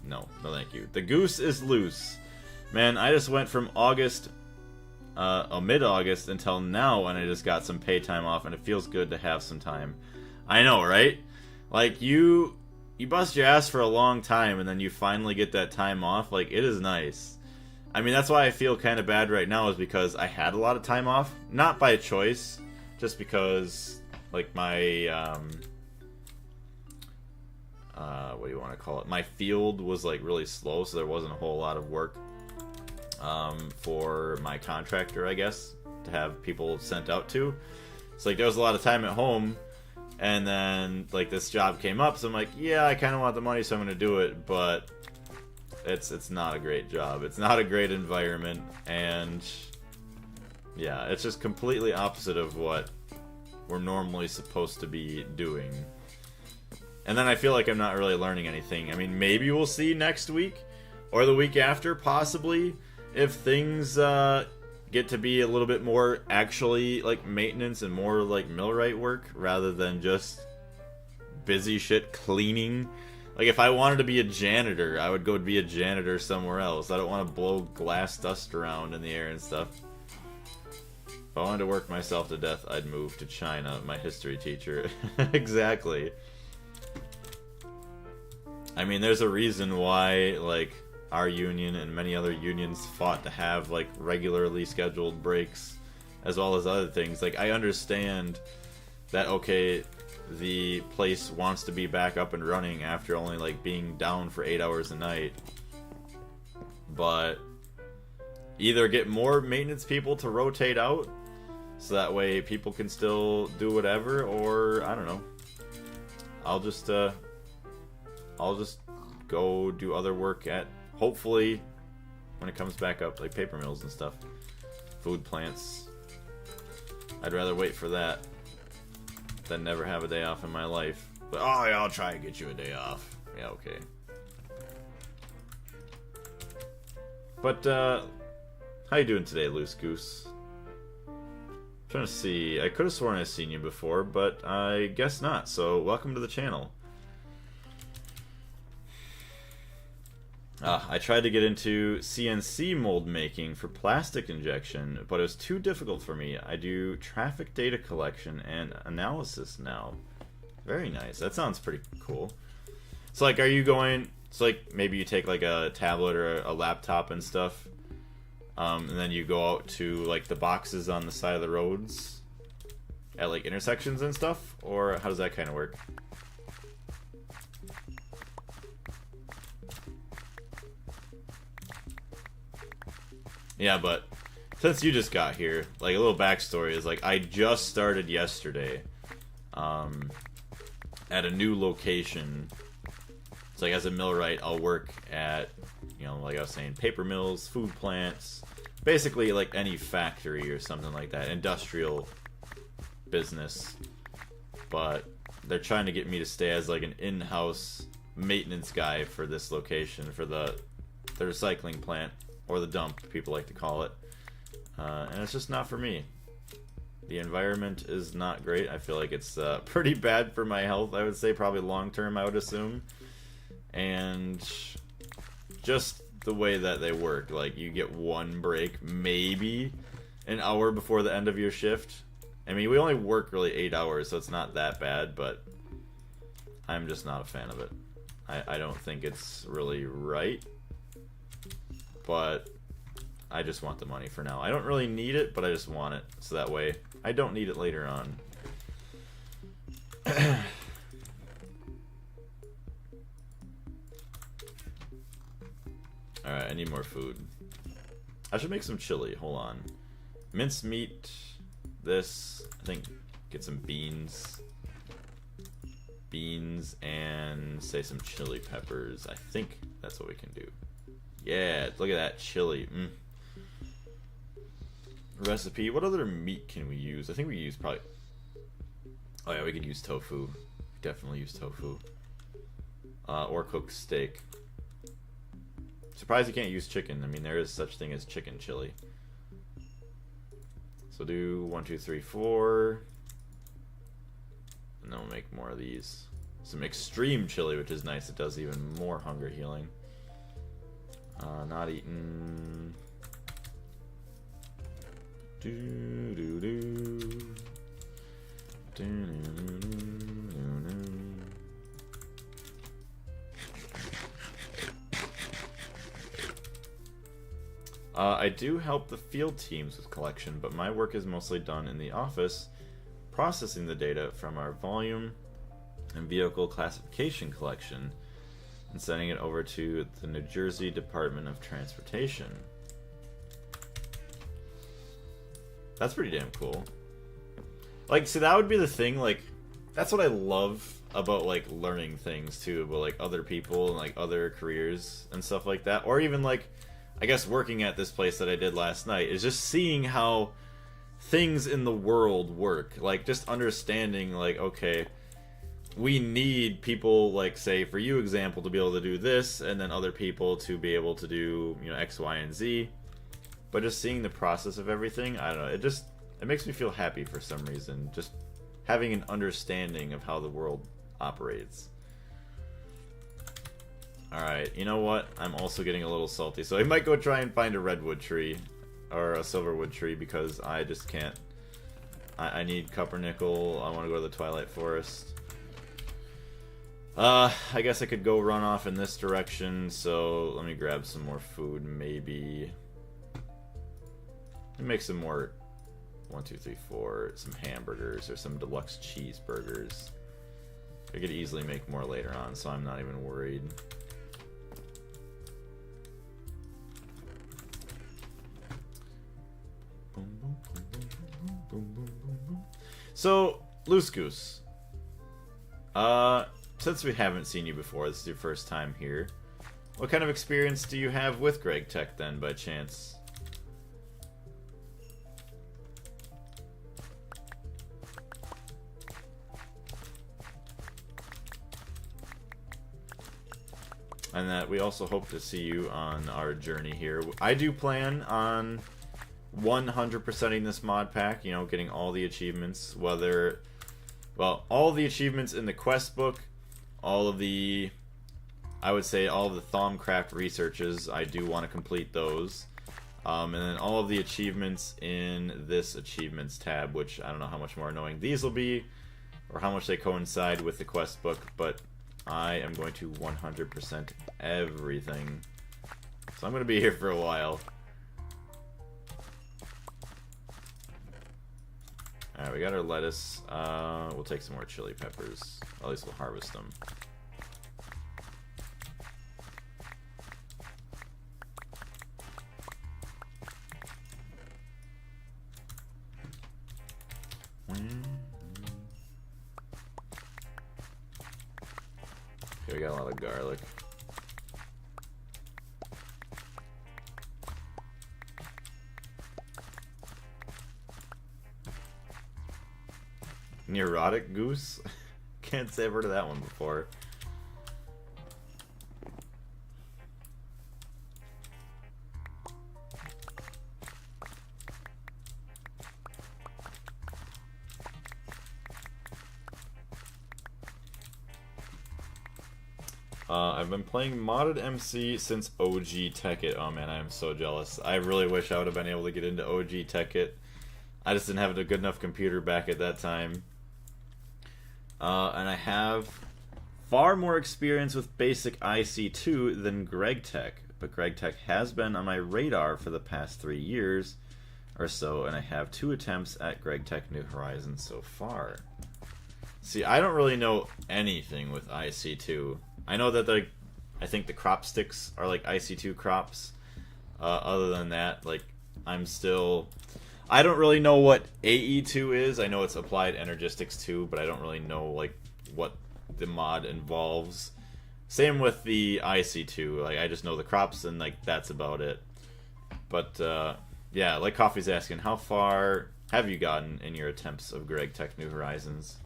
no thank you. The goose is loose, man. I just went from August, mid-August until now, and I just got some pay time off, and it feels good to have some time. I know, right? Like you bust your ass for a long time, and then you finally get that time off. Like, it is nice. I mean, that's why I feel kind of bad right now, is because I had a lot of time off, not by choice, just because like my what do you want to call it? My field was like really slow, so there wasn't a whole lot of work for my contractor, I guess, to have people sent out to. So like there was a lot of time at home, and then like this job came up, so I'm like, yeah, I kind of want the money, so I'm gonna do it, but it's not a great job. It's not a great environment, and yeah, it's just completely opposite of what we're normally supposed to be doing. And then I feel like I'm not really learning anything. I mean, maybe we'll see next week or the week after, possibly, if things get to be a little bit more actually like maintenance and more like millwright work rather than just busy shit cleaning. Like, if I wanted to be a janitor, I would go be a janitor somewhere else. I don't want to blow glass dust around in the air and stuff. If I wanted to work myself to death, I'd move to China, my history teacher. Exactly. I mean, there's a reason why, like, our union and many other unions fought to have, like, regularly scheduled breaks, as well as other things. Like, I understand that, okay, the place wants to be back up and running after only, like, being down for 8 hours a night. But either get more maintenance people to rotate out, so that way people can still do whatever, or, I don't know. I'll just go do other work at, hopefully, when it comes back up, like paper mills and stuff. Food plants. I'd rather wait for that than never have a day off in my life. But, oh, yeah, I'll try and get you a day off. Yeah, okay. But, how you doing today, Loose Goose? I'm trying to see. I could have sworn I've seen you before, but I guess not. So, welcome to the channel. I tried to get into CNC mold making for plastic injection, but it was too difficult for me. I do traffic data collection and analysis now. Very nice. That sounds pretty cool. So, like, are you going... So, like, maybe you take, like, a tablet or a laptop and stuff, and then you go out to, like, the boxes on the side of the roads at, like, intersections and stuff? Or how does that kind of work? Yeah, but since you just got here, like, a little backstory is, like, I just started yesterday at a new location. It's like, as a millwright, I'll work at, you know, like I was saying, paper mills, food plants, basically, like, any factory or something like that, industrial business. But they're trying to get me to stay as, like, an in-house maintenance guy for this location, for the recycling plant. Or the dump, people like to call it. And it's just not for me. The environment is not great. I feel like it's pretty bad for my health, I would say. Probably long term, I would assume. And just the way that they work. Like, you get one break, maybe an hour before the end of your shift. I mean, we only work really 8 hours, so it's not that bad. But I'm just not a fan of it. I don't think it's really right. But I just want the money for now. I don't really need it, but I just want it. So that way, I don't need it later on. Alright, I need more food. I should make some chili. Hold on. Minced meat. This. I think get some beans. Beans and, say, some chili peppers. I think that's what we can do. Yeah, look at that chili. Recipe. What other meat can we use? I think we use probably... Oh yeah, we could use tofu. Definitely use tofu. or cooked steak. Surprised you can't use chicken. I mean, there is such thing as chicken chili. So do 1, 2, 3, 4. And then we'll make more of these. Some extreme chili, which is nice. It does even more hunger healing. Not eaten. I do help the field teams with collection, but my work is mostly done in the office, processing the data from our volume and vehicle classification collection and sending it over to the New Jersey Department of Transportation. That's pretty damn cool. Like, see, that would be the thing, like, that's what I love about, like, learning things, too, about, like, other people and, like, other careers and stuff like that. Or even, like, I guess working at this place that I did last night is just seeing how things in the world work. Like, just understanding, like, okay, we need people, like, say, for you example, to be able to do this, and then other people to be able to do, you know, X, Y, and Z. But just seeing the process of everything, I don't know, it makes me feel happy for some reason. Just having an understanding of how the world operates. Alright, you know what? I'm also getting a little salty, so I might go try and find a redwood tree, or a silverwood tree, because I just can't. I need copper nickel, I want to go to the Twilight Forest. I guess I could go run off in this direction, so let me grab some more food, maybe. Make some more 1, 2, 3, 4, some hamburgers, or some deluxe cheeseburgers. I could easily make more later on, so I'm not even worried. So, Loose Goose. Since we haven't seen you before, this is your first time here, what kind of experience do you have with Gregtech then, by chance? And that we also hope to see you on our journey here. I do plan on 100%ing this mod pack, you know, getting all the achievements, whether, well, all the achievements in the quest book, all of the, I would say all of the Thaumcraft researches, I do want to complete those. And then all of the achievements in this achievements tab, which I don't know how much more annoying these will be, or how much they coincide with the quest book, but I am going to 100% everything. So I'm going to be here for a while. Alright, we got our lettuce. We'll take some more chili peppers. At least we'll harvest them. Okay, we got a lot of garlic. Neurotic goose? Can't say I've heard of that one before. I've been playing modded MC since OG Tekkit. Oh man, I am so jealous. I really wish I would have been able to get into OG Tekkit. I just didn't have a good enough computer back at that time. And I have far more experience with basic IC2 than Gregtech. But Gregtech has been on my radar for the past 3 years or so, and I have 2 attempts at Gregtech New Horizons so far. See, I don't really know anything with IC2. I know that I think the crop sticks are like IC2 crops. Other than that, like, I don't really know what AE2 is. I know it's Applied Energistics 2, but I don't really know, like, what the mod involves. Same with the IC2. Like, I just know the crops, and, like, that's about it. But, yeah, like Coffee's asking, how far have you gotten in your attempts of Gregtech New Horizons?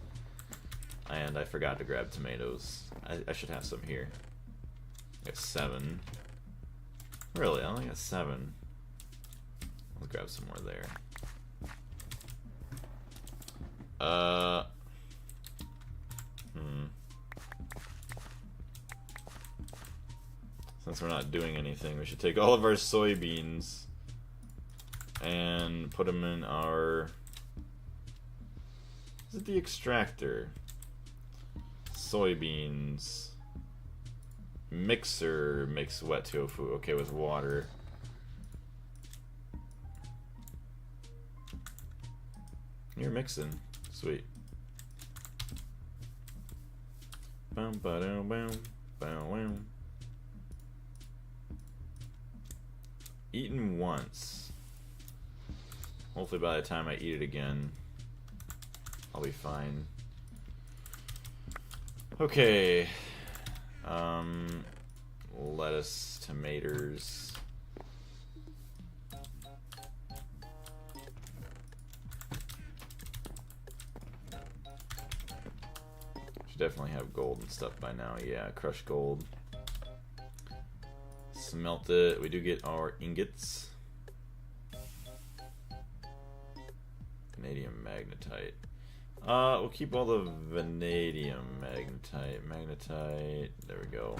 And I forgot to grab tomatoes. I should have some here. I got 7. Really? I only got 7. I'll grab some more there. Since we're not doing anything, we should take all of our soybeans and put them in our... Is it the extractor? Soybeans. Mixer. Mix wet tofu. Okay, with water. You're mixing. Sweet. Bum ba dum bum bum. Eaten once. Hopefully by the time I eat it again, I'll be fine. Okay. Lettuce, tomatoes. Should definitely have gold and stuff by now. Yeah, crushed gold. Smelt it. We do get our ingots. Vanadium magnetite. We'll keep all the vanadium magnetite. Magnetite. There we go.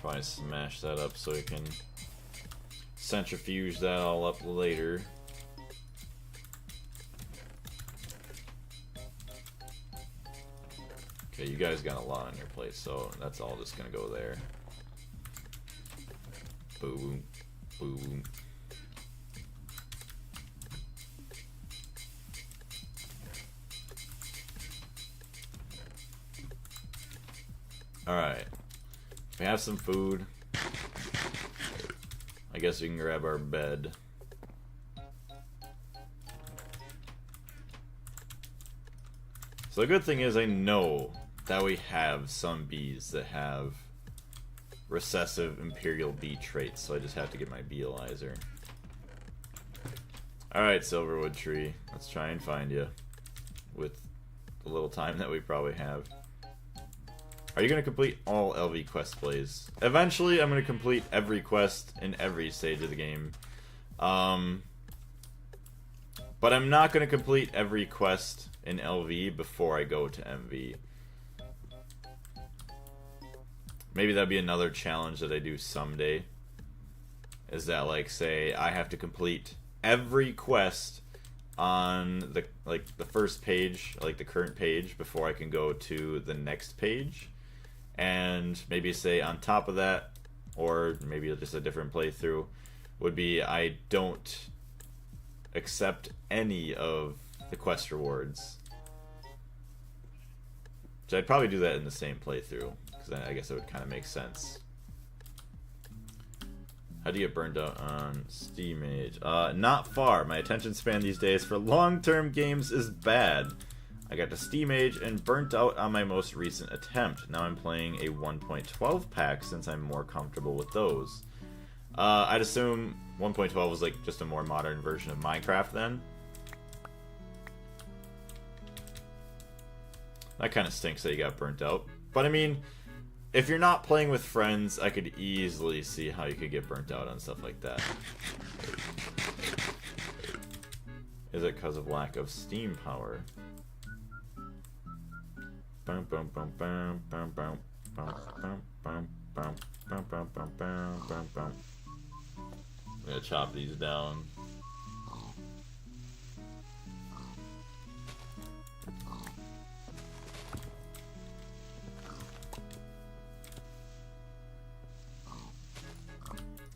Probably smash that up so we can centrifuge that all up later. Okay, you guys got a lot on your plate, so that's all just gonna go there. Boom, boom. Alright. We have some food. I guess we can grab our bed. So the good thing is I know that we have some bees that have recessive imperial bee traits, so I just have to get my beealizer. Alright, Silverwood Tree. Let's try and find you with the little time that we probably have. Are you going to complete all LV quest plays? Eventually, I'm going to complete every quest in every stage of the game. But I'm not going to complete every quest in LV before I go to MV. Maybe that'd be another challenge that I do someday. Is that, like, say, I have to complete every quest on the first page, like the current page, before I can go to the next page. And maybe say on top of that, or maybe just a different playthrough, would be I don't accept any of the quest rewards. So I'd probably do that in the same playthrough, because I guess it would kind of make sense. How do you get burned out on Steam Age? Not far. My attention span these days for long-term games is bad. I got to Steam Age and burnt out on my most recent attempt. Now I'm playing a 1.12 pack since I'm more comfortable with those. I'd assume 1.12 was like just a more modern version of Minecraft then. That kind of stinks that you got burnt out. But I mean, if you're not playing with friends, I could easily see how you could get burnt out on stuff like that. Is it because of lack of Steam power? Bum bum bum bum bum bum bum bum bum bum bum bum bum bum bum. I'm gonna chop these down.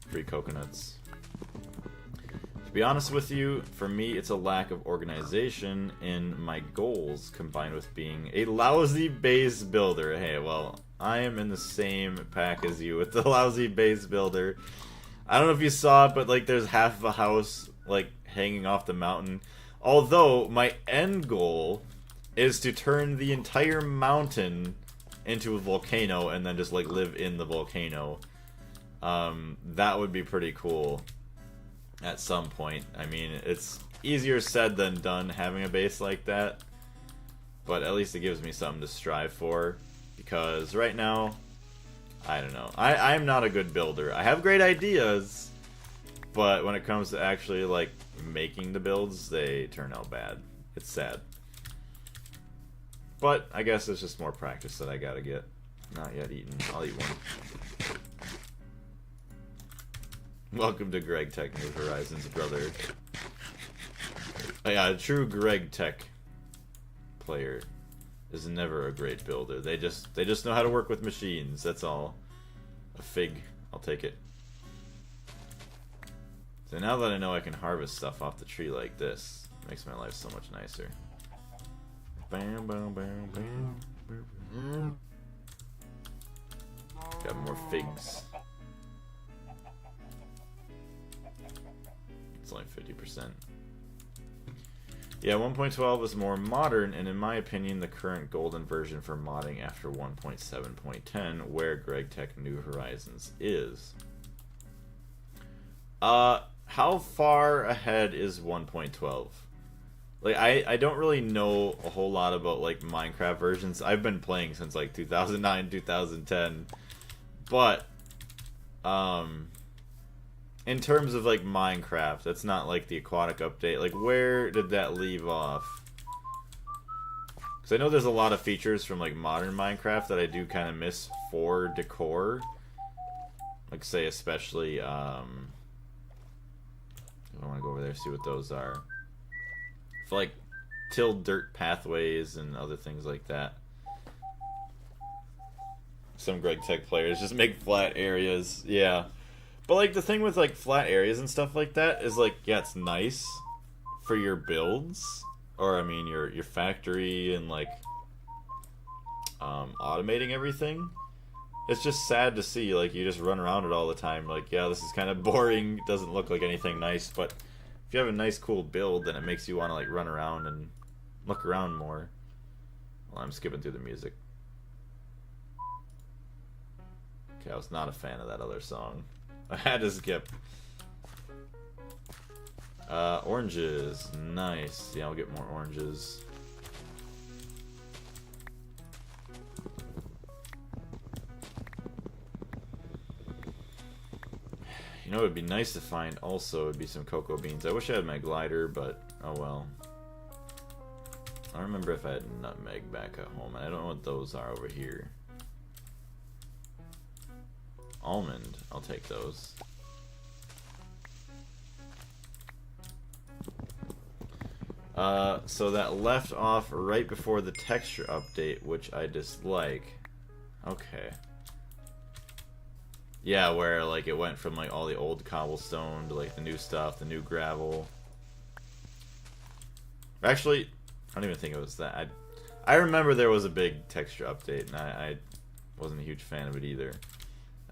Free coconuts. To be honest with you, for me it's a lack of organization in my goals combined with being a lousy base builder. Hey, well, I am in the same pack as you with the lousy base builder. I don't know if you saw it, but like there's half of a house like hanging off the mountain. Although my end goal is to turn the entire mountain into a volcano and then just like live in the volcano. That would be pretty cool at some point. I mean, it's easier said than done having a base like that. but at least it gives me something to strive for, because right now, I don't know. I'm not a good builder. I have great ideas, but when it comes to actually, like, making the builds, they turn out bad. It's sad. But I guess it's just more practice that I gotta get. Not yet eaten. I'll eat one. Welcome to Gregtech New Horizons, brother. Oh, yeah, a true Gregtech player is never a great builder. They just know how to work with machines. That's all. A fig. I'll take it. So now that I know I can harvest stuff off the tree like this, it makes my life so much nicer. Bam, bam, bam, bam, bam. Got more figs. It's only 50%. Yeah, 1.12 is more modern, and in my opinion, the current golden version for modding after 1.7.10, where Gregtech New Horizons is. How far ahead is 1.12? Like, I don't really know a whole lot about, like, Minecraft versions. I've been playing since, like, 2009, 2010. But, in terms of, like, Minecraft, that's not, like, the aquatic update. Like, where did that leave off? Because I know there's a lot of features from, like, modern Minecraft that I do kind of miss for decor. Like, say, especially, I want to go over there and see what those are. For, like, tilled dirt pathways and other things like that. Some Gregtech players just make flat areas. Yeah. But, like, the thing with, like, flat areas and stuff like that is, like, yeah, it's nice for your builds. Or, I mean, your factory and, like, automating everything. It's just sad to see, like, you just run around it all the time. Like, yeah, this is kind of boring. It doesn't look like anything nice. But if you have a nice, cool build, then it makes you want to, like, run around and look around more. Well, I'm skipping through the music. Okay, I was not a fan of that other song. I had to skip. Oranges. Nice. Yeah, I'll get more oranges. You know what would be nice to find also would be some cocoa beans. I wish I had my glider, but oh well. I don't remember if I had nutmeg back at home, and I don't know what those are over here. Almond, I'll take those. So that left off right before the texture update, which I dislike. Okay. Yeah, where like it went from like all the old cobblestone to like the new stuff, the new gravel. Actually, I don't even think it was that. I remember there was a big texture update, and I wasn't a huge fan of it either.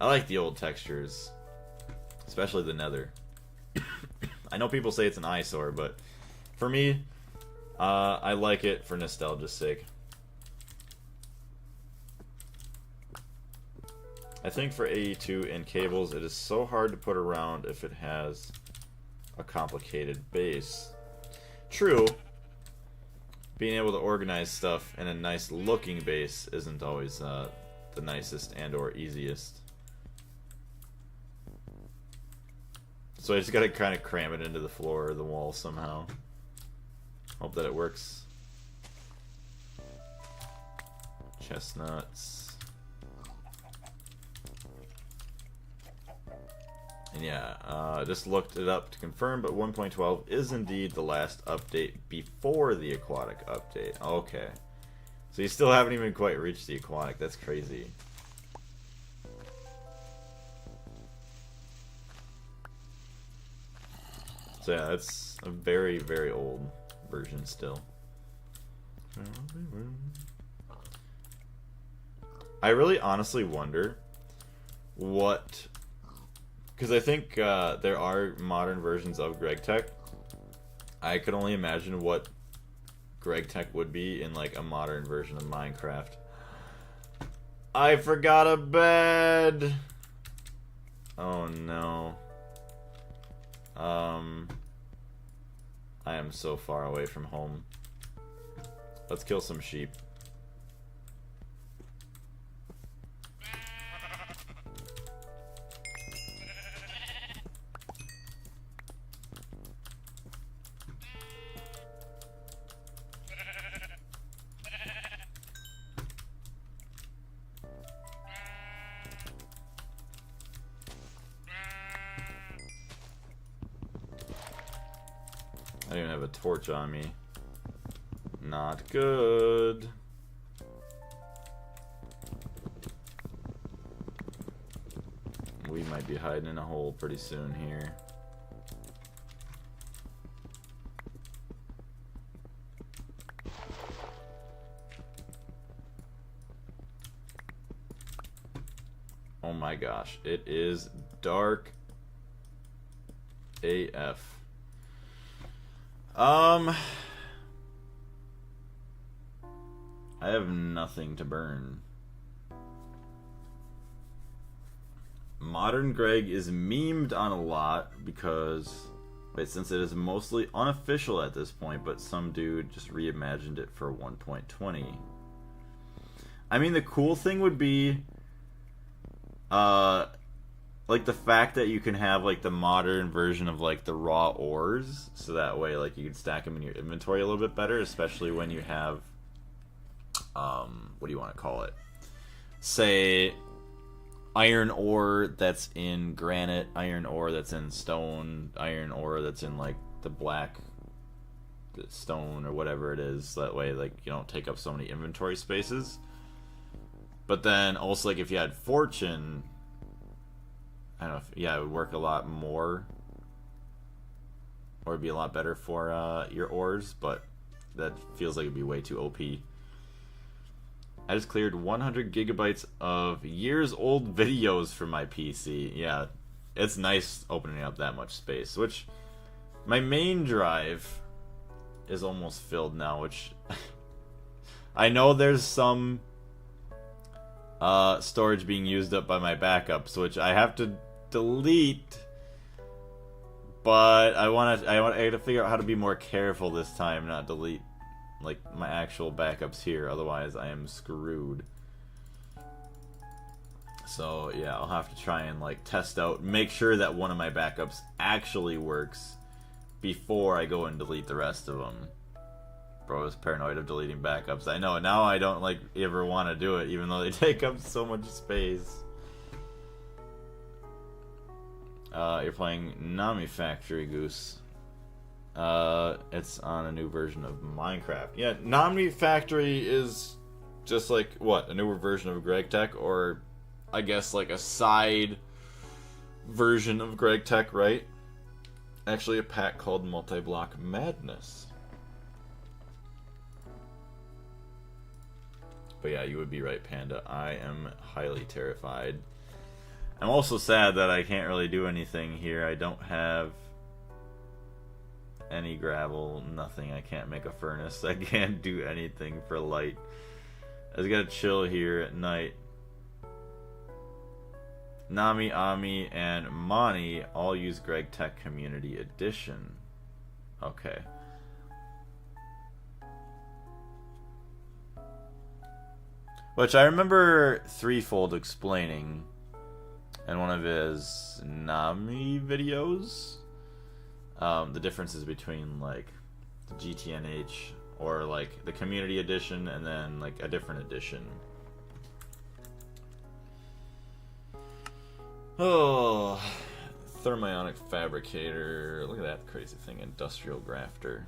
I like the old textures, especially the nether. I know people say it's an eyesore, but for me, I like it for nostalgia's sake. I think for AE2 and cables, it is so hard to put around if it has a complicated base. True, being able to organize stuff in a nice looking base isn't always the nicest and or easiest. So I just gotta kind of cram it into the floor or the wall somehow. Hope that it works. Chestnuts. And yeah, I just looked it up to confirm, but 1.12 is indeed the last update before the aquatic update. Okay. So you still haven't even quite reached the aquatic. That's crazy. So yeah, it's a very, very old version still. I really honestly wonder what... Because I think there are modern versions of Gregtech. I could only imagine what Gregtech would be in like a modern version of Minecraft. I forgot a bed! Oh no. I am so far away from home. Let's kill some sheep. I don't even have a torch on me. Not good. We might be hiding in a hole pretty soon here. Oh my gosh, it is dark AF. I have nothing to burn. Modern Greg is memed on a lot because, wait, since it is mostly unofficial at this point, but some dude just reimagined it for 1.20. I mean, the cool thing would be, like the fact that you can have like the modern version of like the raw ores, so that way like you can stack them in your inventory a little bit better, especially when you have what do you want to call it, say iron ore that's in granite, iron ore that's in stone, iron ore that's in like the black stone or whatever it is, so that way like you don't take up so many inventory spaces. But then also like if you had fortune, I don't know if, yeah, it would work a lot more, or it'd be a lot better for your ores, but that feels like it'd be way too OP. I just cleared 100 gigabytes of years old videos from my PC. Yeah, it's nice opening up that much space, which my main drive is almost filled now, which I know there's some storage being used up by my backups, which I have to delete, but I gotta figure out how to be more careful this time, not delete like my actual backups here, otherwise I am screwed. So yeah, I'll have to try and like test out, make sure that one of my backups actually works before I go and delete the rest of them. Bro, I was paranoid of deleting backups. I know, now I don't like ever want to do it, even though they take up so much space. You're playing Nami Factory, Goose. It's on a new version of Minecraft. Yeah, Nami Factory is just like, what, a newer version of Gregtech, or I guess like a side version of Gregtech, right? Actually a pack called Multi-Block Madness. But yeah, you would be right, Panda. I am highly terrified. I'm also sad that I can't really do anything here. I don't have any gravel, nothing. I can't make a furnace. I can't do anything for light. I just gotta chill here at night. Nami, Ami, and Mani all use Gregtech Community Edition. Okay. Which I remember Threefold explaining in one of his Nami videos. The differences between like the GTNH or like the Community Edition and then like a different edition. Oh, thermionic fabricator. Look at that crazy thing, industrial grafter.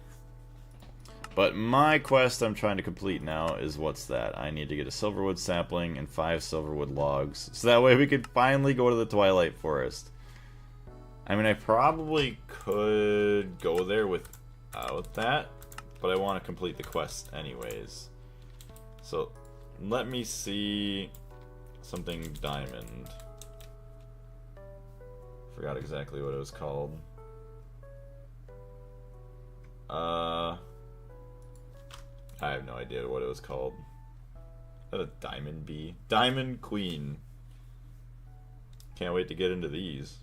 But my quest I'm trying to complete now is, what's that? I need to get a silverwood sapling and 5 silverwood logs, so that way we could finally go to the Twilight Forest. I mean, I probably could go there without that, but I want to complete the quest anyways. So let me see something diamond. Forgot exactly what it was called. I have no idea what it was called. Is that a diamond bee? Diamond queen. Can't wait to get into these.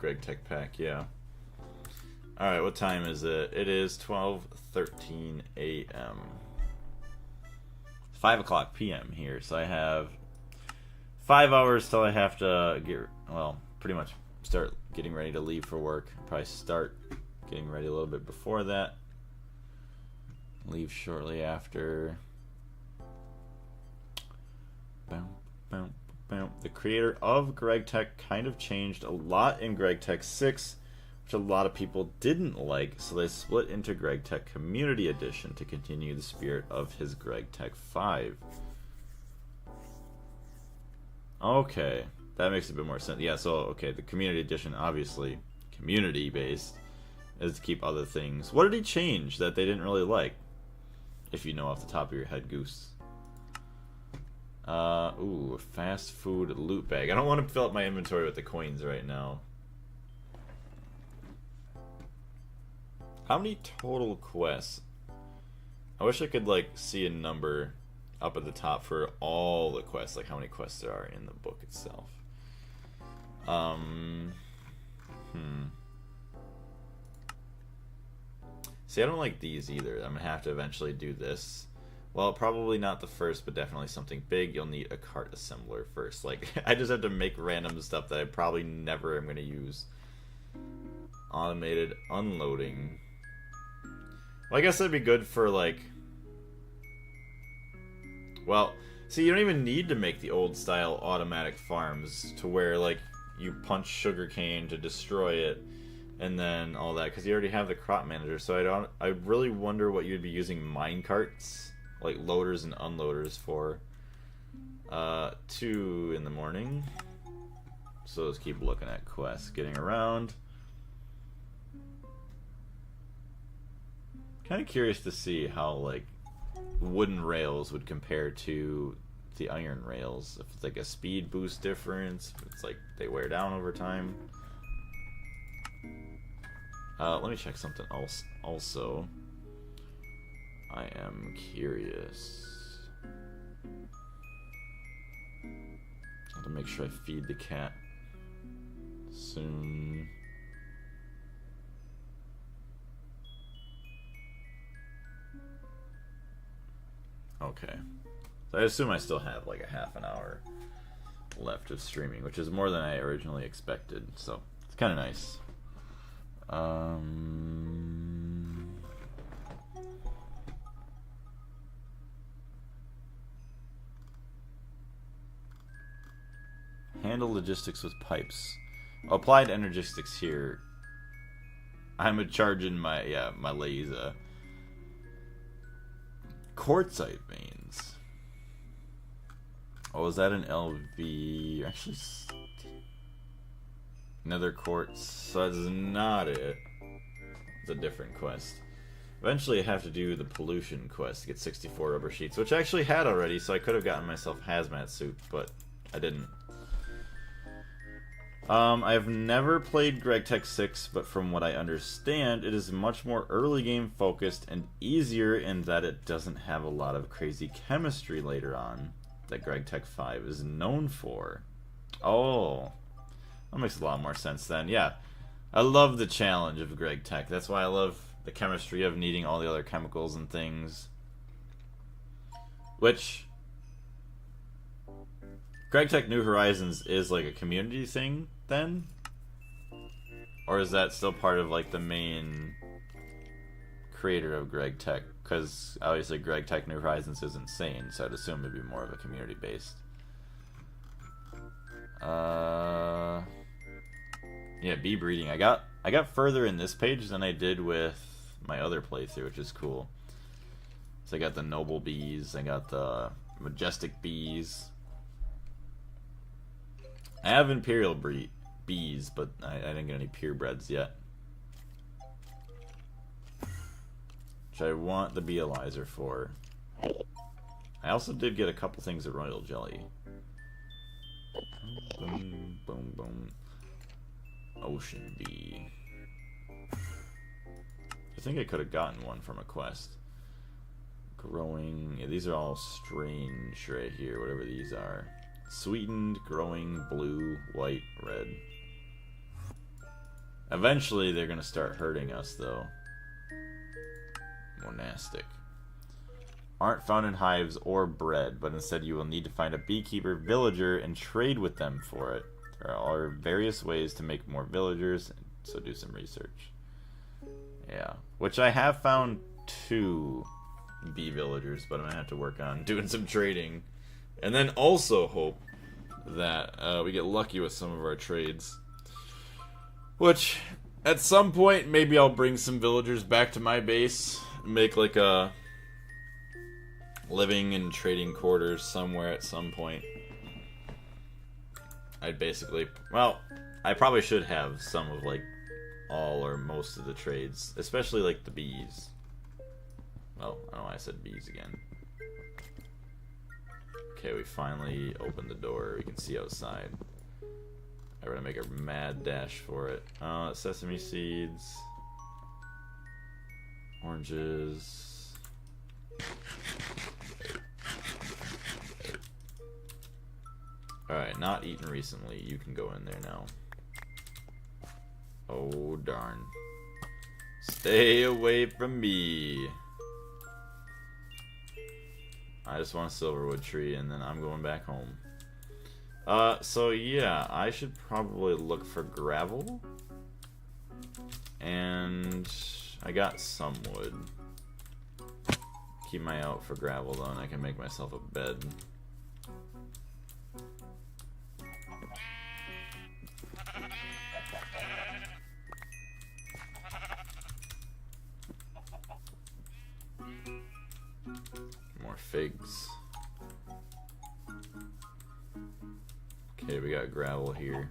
Gregtech pack, yeah. Alright, what time is it? It is 12:13 a.m. 5 o'clock p.m. here, so I have 5 hours till I have to get, well, pretty much start getting ready to leave for work. Probably start getting ready a little bit before that. Leave shortly after. Boom, boom, boom. The creator of Gregtech kind of changed a lot in Gregtech 6, which a lot of people didn't like, so they split into Gregtech Community Edition to continue the spirit of his Gregtech 5. Okay, that makes a bit more sense. Yeah, so, okay, the Community Edition, obviously community-based, is to keep other things. What did he change that they didn't really like? If you know off the top of your head, Goose. Ooh, fast food loot bag. I don't want to fill up my inventory with the coins right now. How many total quests? I wish I could, like, see a number up at the top for all the quests, like how many quests there are in the book itself. See, I don't like these either. I'm gonna have to eventually do this. Well, probably not the first, but definitely something big. You'll need a cart assembler first. Like, I just have to make random stuff that I probably never am gonna use. Automated unloading. Well, I guess that'd be good for, like... Well, see, you don't even need to make the old-style automatic farms to where, like, you punch sugarcane to destroy it, and then all that, because you already have the crop manager. So I really wonder what you'd be using mine carts, like loaders and unloaders for. 2 in the morning. So let's keep looking at quests. Getting around. Kind of curious to see how, like, wooden rails would compare to the iron rails. If it's like a speed boost difference, if it's like they wear down over time. Let me check something else also. I am curious. I have to make sure I feed the cat soon. Okay. So I assume I still have like a half an hour left of streaming, which is more than I originally expected, so it's kind of nice. Handle logistics with pipes. Applied energistics here. I'm charging my my laser. Quartzite veins. Oh, is that an LV? Actually, another quartz. So that's not it. It's a different quest. Eventually I have to do the pollution quest to get 64 rubber sheets, which I actually had already, so I could have gotten myself a hazmat suit, but I didn't. I've never played Gregtech 6, but from what I understand, it is much more early game focused and easier in that it doesn't have a lot of crazy chemistry later on that Gregtech 5 is known for. Oh, that makes a lot more sense then. Yeah, I love the challenge of Gregtech. That's why I love the chemistry of needing all the other chemicals and things. Which, Gregtech New Horizons is like a community thing then? Or is that still part of like the main creator of Gregtech? Because obviously Gregtech New Horizons is insane, so I'd assume it'd be more of a community based. Yeah, bee breeding. I got further in this page than I did with my other playthrough, which is cool. So I got the noble bees, I got the majestic bees. I have imperial bees, but I didn't get any purebreds yet. Which I want the beealyzer for. I also did get a couple things of royal jelly. Boom, boom, boom. Ocean bee. I think I could have gotten one from a quest. Growing. Yeah, these are all strange right here, whatever these are. Sweetened, growing, blue, white, red. Eventually, they're going to start hurting us, though. Monastic. Aren't found in hives or bred, but instead you will need to find a beekeeper villager and trade with them for it. There are various ways to make more villagers, so do some research. Yeah, which I have found 2 bee villagers, but I'm going to have to work on doing some trading. And then also hope that we get lucky with some of our trades. Which, at some point, maybe I'll bring some villagers back to my base. Make like a living and trading quarters somewhere at some point. I'd basically... Well, I probably should have some of like all or most of the trades. Especially like the bees. Well, I don't know why I said bees again. Okay, we finally opened the door. We can see outside. I'm gonna make a mad dash for it. Sesame seeds. Oranges. Alright, not eaten recently. You can go in there now. Oh, darn. Stay away from me. I just want a silverwood tree, and then I'm going back home. So yeah, I should probably look for gravel. And I got some wood. Keep my eye out for gravel, though, and I can make myself a bed. More figs. Okay, we got gravel here.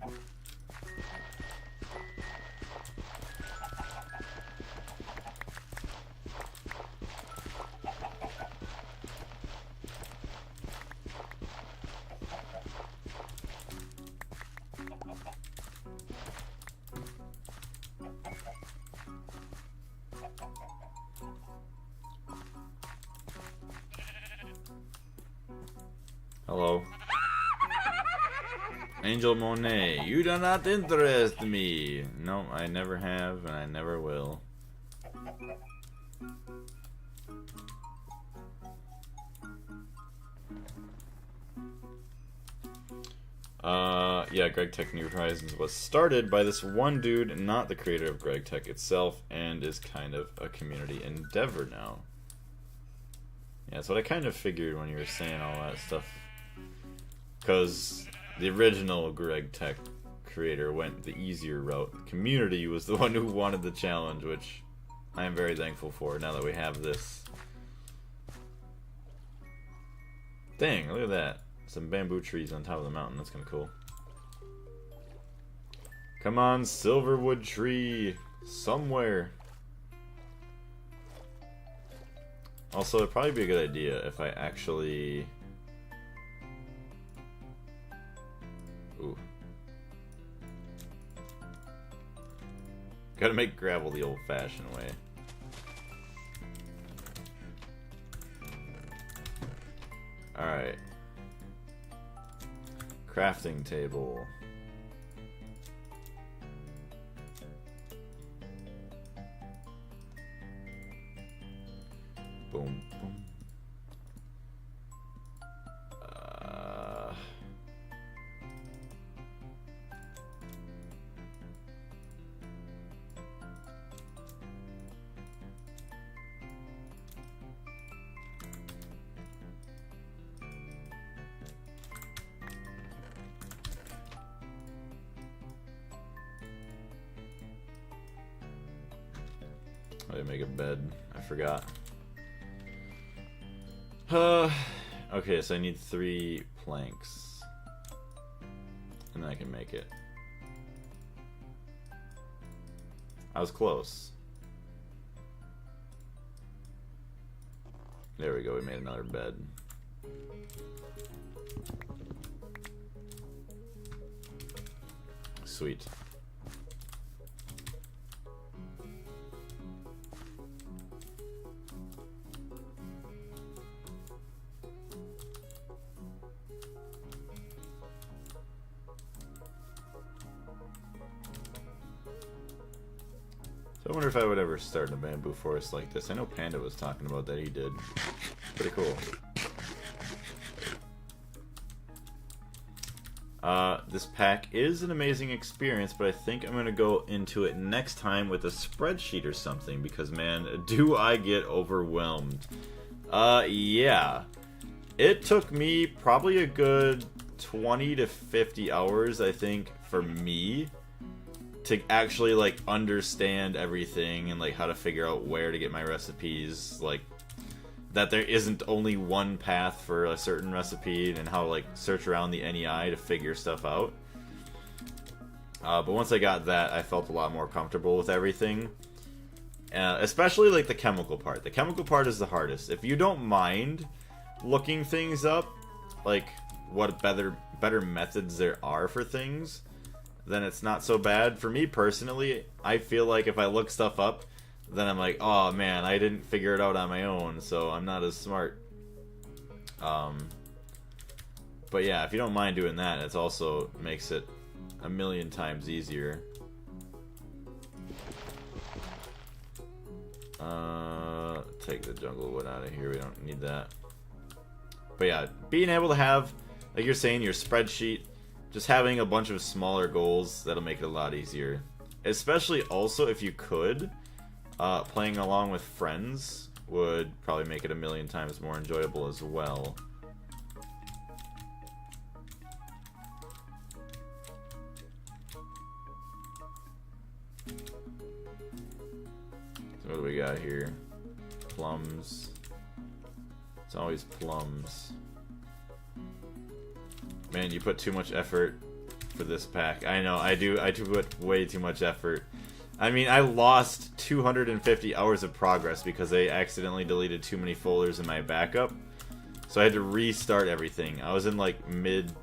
Hello. Angel Monet, you do not interest me. No, I never have, and I never will. Yeah, Gregtech New Horizons was started by this one dude, not the creator of Gregtech itself, and is kind of a community endeavor now. Yeah, that's what I kind of figured when you were saying all that stuff. Because the original Gregtech creator went the easier route. The community was the one who wanted the challenge, which I am very thankful for now that we have this. Dang, look at that. Some bamboo trees on top of the mountain. That's kind of cool. Come on, silverwood tree. Somewhere. Also, it'd probably be a good idea if I actually... Ooh. Gotta make gravel the old-fashioned way. Alright. Crafting table. Boom, boom. I didn't make a bed. I forgot. Okay, so I need 3 planks. And then I can make it. I was close. There we go, we made another bed. Sweet. wonder if I would ever start in a bamboo forest like this. I know Panda was talking about that, he did. Pretty cool. This pack is an amazing experience, but I think I'm going to go into it next time with a spreadsheet or something, because, man, do I get overwhelmed. Yeah. It took me probably a good 20 to 50 hours, I think, for me to actually, like, understand everything and, like, how to figure out where to get my recipes, like, that there isn't only one path for a certain recipe, and how to, like, search around the NEI to figure stuff out. But once I got that, I felt a lot more comfortable with everything. Especially, like, the chemical part. The chemical part is the hardest. If you don't mind looking things up, like, what better methods there are for things, then it's not so bad. For me, personally, I feel like if I look stuff up, then I'm like, oh man, I didn't figure it out on my own, so I'm not as smart. But yeah, if you don't mind doing that, it also makes it a million times easier. Take the jungle wood out of here, we don't need that. But yeah, being able to have, like you're saying, your spreadsheet, just having a bunch of smaller goals, that'll make it a lot easier. Especially also if you could, playing along with friends would probably make it a million times more enjoyable as well. So what do we got here? Plums. It's always plums. Man, you put too much effort for this pack. I know, I do put way too much effort. I mean, I lost 250 hours of progress because I accidentally deleted too many folders in my backup. So I had to restart everything. I was in, like, mid-MV,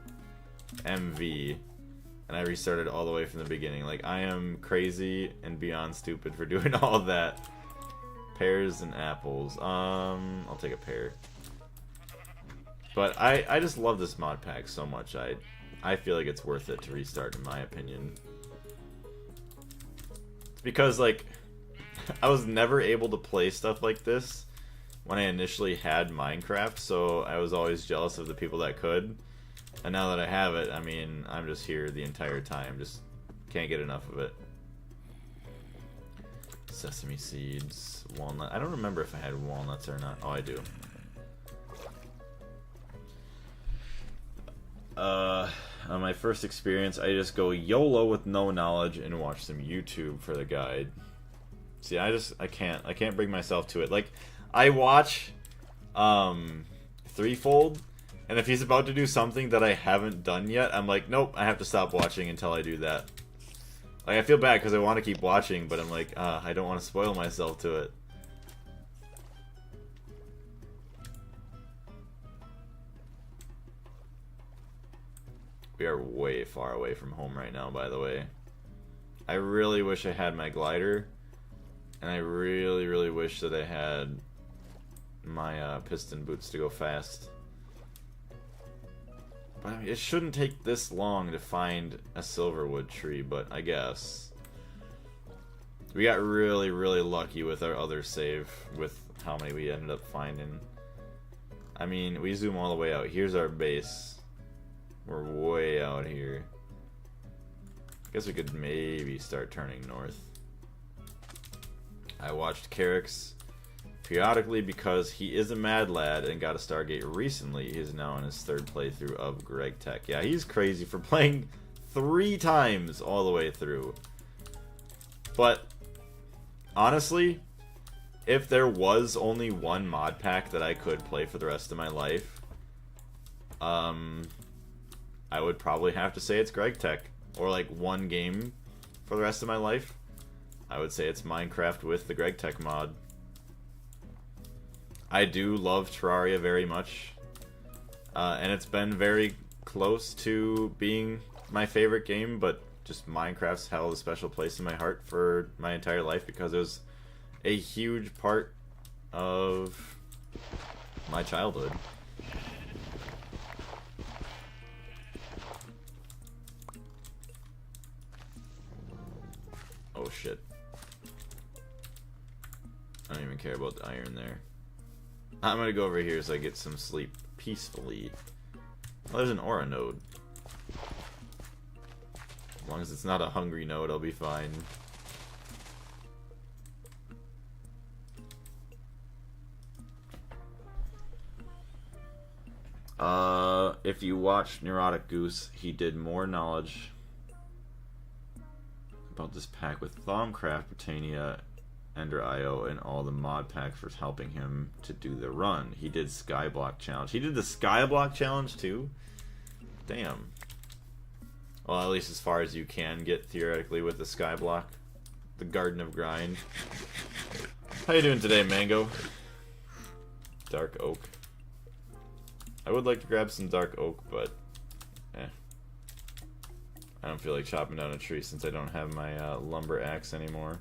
and I restarted all the way from the beginning. Like, I am crazy and beyond stupid for doing all of that. Pears and apples. I'll take a pear. But I just love this mod pack so much. I feel like it's worth it to restart, in my opinion. Because, like, I was never able to play stuff like this when I initially had Minecraft, so I was always jealous of the people that could. And now that I have it, I mean, I'm just here the entire time. Just can't get enough of it. Sesame seeds, walnut. I don't remember if I had walnuts or not. Oh, I do. On my first experience, I just go YOLO with no knowledge and watch some YouTube for the guide. See, I can't bring myself to it. Like, I watch Threefold, and if he's about to do something that I haven't done yet, I'm like, nope, I have to stop watching until I do that. Like, I feel bad because I want to keep watching, but I'm like, I don't want to spoil myself to it. We are way far away from home right now, by the way. I really wish I had my glider, and I really, really wish that I had my piston boots to go fast. But I mean, it shouldn't take this long to find a silverwood tree, but I guess. We got really, really lucky with our other save, with how many we ended up finding. I mean, we zoom all the way out. Here's our base. We're way out here. I guess we could maybe start turning north. I watched Carrick's periodically because he is a mad lad and got a Stargate recently. He is now in his third playthrough of Gregtech. Yeah, he's crazy for playing 3 times all the way through. But honestly, if there was only one mod pack that I could play for the rest of my life, I would probably have to say it's Gregtech. Or like one game for the rest of my life, I would say it's Minecraft with the Gregtech mod. I do love Terraria very much, and it's been very close to being my favorite game, but just Minecraft's held a special place in my heart for my entire life because it was a huge part of my childhood. Oh shit. I don't even care about the iron there. I'm gonna go over here so I get some sleep peacefully. Oh, there's an aura node. As long as it's not a hungry node, I'll be fine. If you watch Neurotic Goose, he did more knowledge about this pack with Thaumcraft, Britannia, Ender IO, and all the mod packs for helping him to do the run. He did Skyblock Challenge. He did the Skyblock Challenge too? Damn. Well, at least as far as you can get theoretically with the Skyblock. The Garden of Grind. How you doing today, Mango? Dark Oak. I would like to grab some dark oak, but I don't feel like chopping down a tree since I don't have my lumber axe anymore.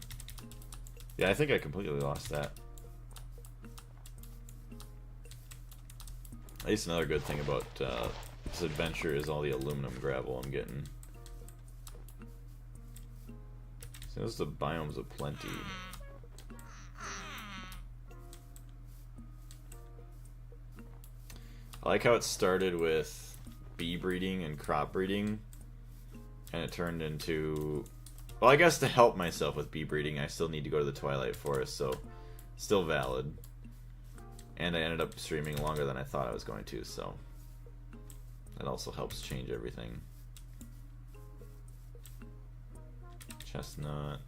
Yeah, I think I completely lost that. At least another good thing about this adventure is all the aluminum gravel I'm getting. So those are the biomes of plenty. I like how it started with bee breeding and crop breeding, and it turned into... Well, I guess to help myself with bee breeding, I still need to go to the Twilight Forest, so still valid. And I ended up streaming longer than I thought I was going to, so that also helps change everything. Chestnut.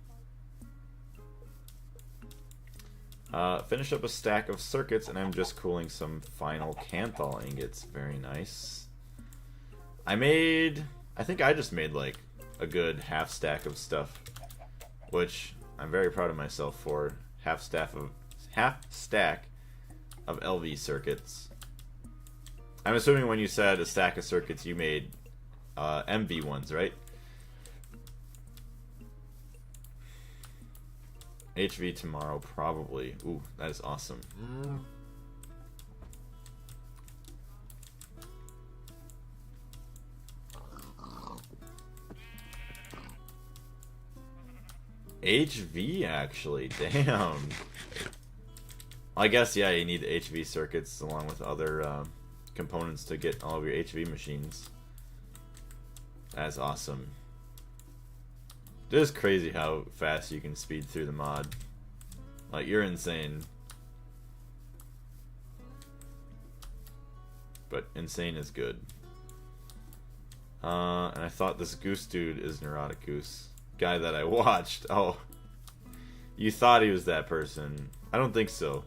Finished up a stack of circuits, and I'm just cooling some final Canthal ingots. Very nice. I think I just made like a good half stack of stuff, which I'm very proud of myself for. Half stack of LV circuits. I'm assuming when you said a stack of circuits, you made MV ones, right? HV tomorrow, probably. Ooh, that is awesome. HV, actually. Damn. I guess, yeah, you need HV circuits along with other components to get all of your HV machines. That's awesome. It is crazy how fast you can speed through the mod. Like, you're insane. But insane is good. And I thought this Goose dude is Neurotic Goose. Guy that I watched. Oh. You thought he was that person. I don't think so.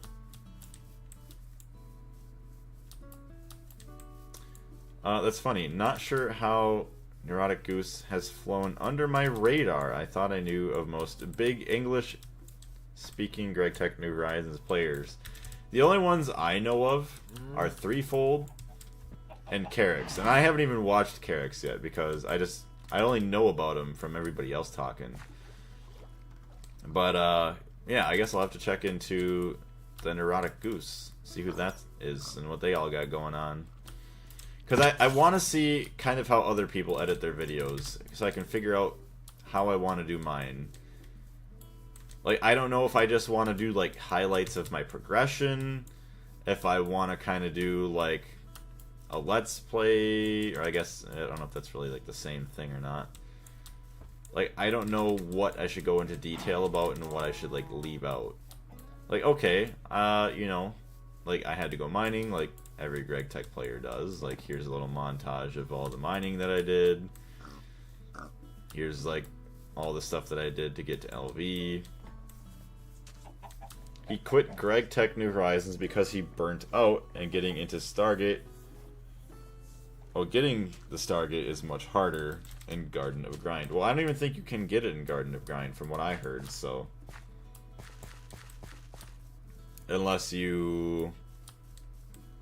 That's funny. Not sure how Neurotic Goose has flown under my radar. I thought I knew of most big English-speaking Gregtech New Horizons players. The only ones I know of are Threefold and Carrix, and I haven't even watched Carrix yet because I only know about him from everybody else talking. But yeah, I guess I'll have to check into the Neurotic Goose, see who that is and what they all got going on. Because I want to see kind of how other people edit their videos, so I can figure out how I want to do mine. Like, I don't know if I just want to do, like, highlights of my progression, if I want to kind of do, like, a Let's Play, or I guess, I don't know if that's really, like, the same thing or not. Like, I don't know what I should go into detail about and what I should, like, leave out. Like, okay, you know, like, I had to go mining, like, every Gregtech player does. Like, here's a little montage of all the mining that I did. Here's, like, all the stuff that I did to get to LV. He quit Gregtech New Horizons because he burnt out and getting into Stargate. Well, getting the Stargate is much harder in Garden of Grind. Well, I don't even think you can get it in Garden of Grind from what I heard, so... Unless you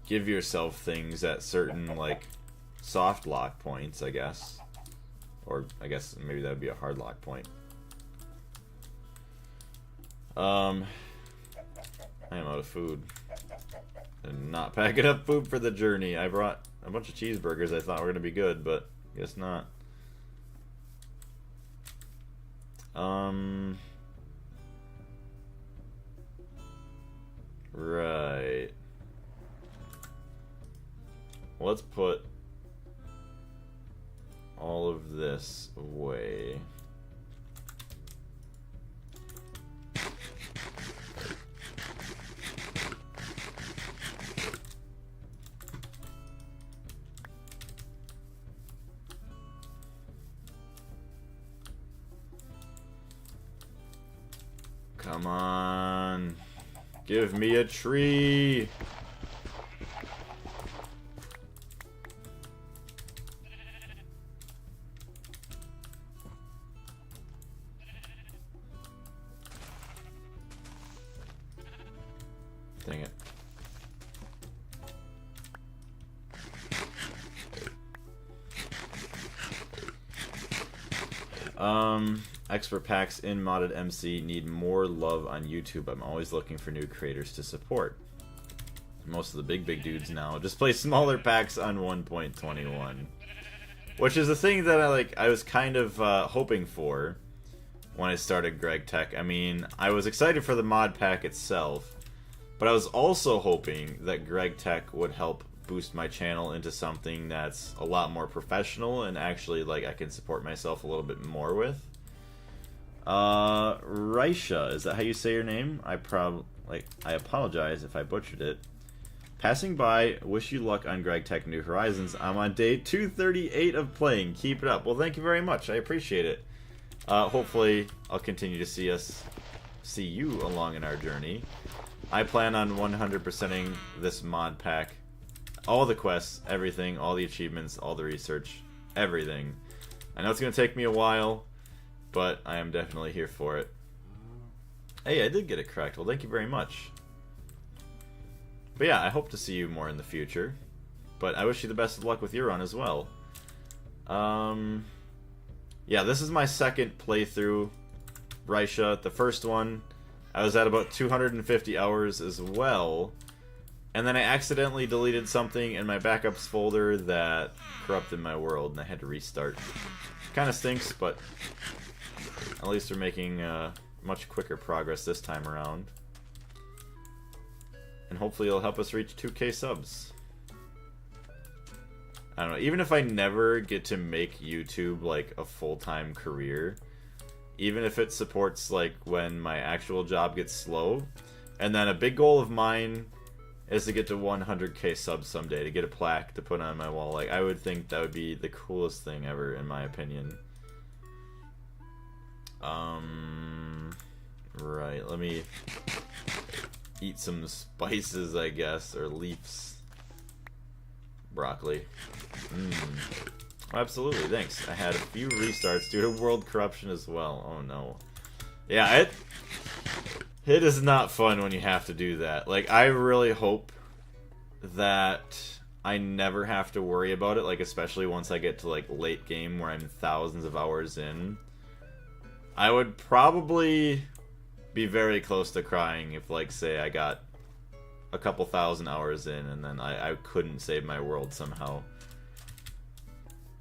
give yourself things at certain, like, soft lock points, I guess. Or, I guess, maybe that would be a hard lock point. I am out of food. And not packing up food for the journey. I brought a bunch of cheeseburgers I thought were going to be good, but guess not. let's put all of this away. Come on. Give me a tree. Dang it. Expert packs in modded MC need more love on YouTube. I'm always looking for new creators to support. Most of the big dudes now just play smaller packs on 1.21, which is the thing that I was kind of hoping for when I started Gregtech. I mean, I was excited for the mod pack itself, but I was also hoping that Gregtech would help boost my channel into something that's a lot more professional and actually like I can support myself a little bit more with. Raisha, is that how you say your name? I apologize if I butchered it. Passing by, wish you luck on Gregtech New Horizons. I'm on day 238 of playing. Keep it up. Well, thank you very much. I appreciate it. Hopefully, I'll continue to see you along in our journey. I plan on 100%ing this mod pack. All the quests, everything, all the achievements, all the research, everything. I know it's going to take me a while, but I am definitely here for it. Hey, I did get it correct. Well, thank you very much. But yeah, I hope to see you more in the future. But I wish you the best of luck with your run as well. Yeah, this is my second playthrough, Raisha. The first one, I was at about 250 hours as well. And then I accidentally deleted something in my backups folder that corrupted my world, and I had to restart. Kind of stinks, but at least we're making much quicker progress this time around. And hopefully it'll help us reach 2K subs. I don't know, even if I never get to make YouTube like a full-time career, even if it supports like when my actual job gets slow, and then a big goal of mine is to get to 100K subs someday, to get a plaque to put on my wall. Like, I would think that would be the coolest thing ever, in my opinion. Right, let me eat some spices, I guess, or leaves. Broccoli. Absolutely, thanks. I had a few restarts due to world corruption as well. Oh no. Yeah, it is not fun when you have to do that. Like, I really hope that I never have to worry about it, like, especially once I get to, like, late game where I'm thousands of hours in. I would probably be very close to crying if, like, say I got a couple thousand hours in and then I couldn't save my world somehow.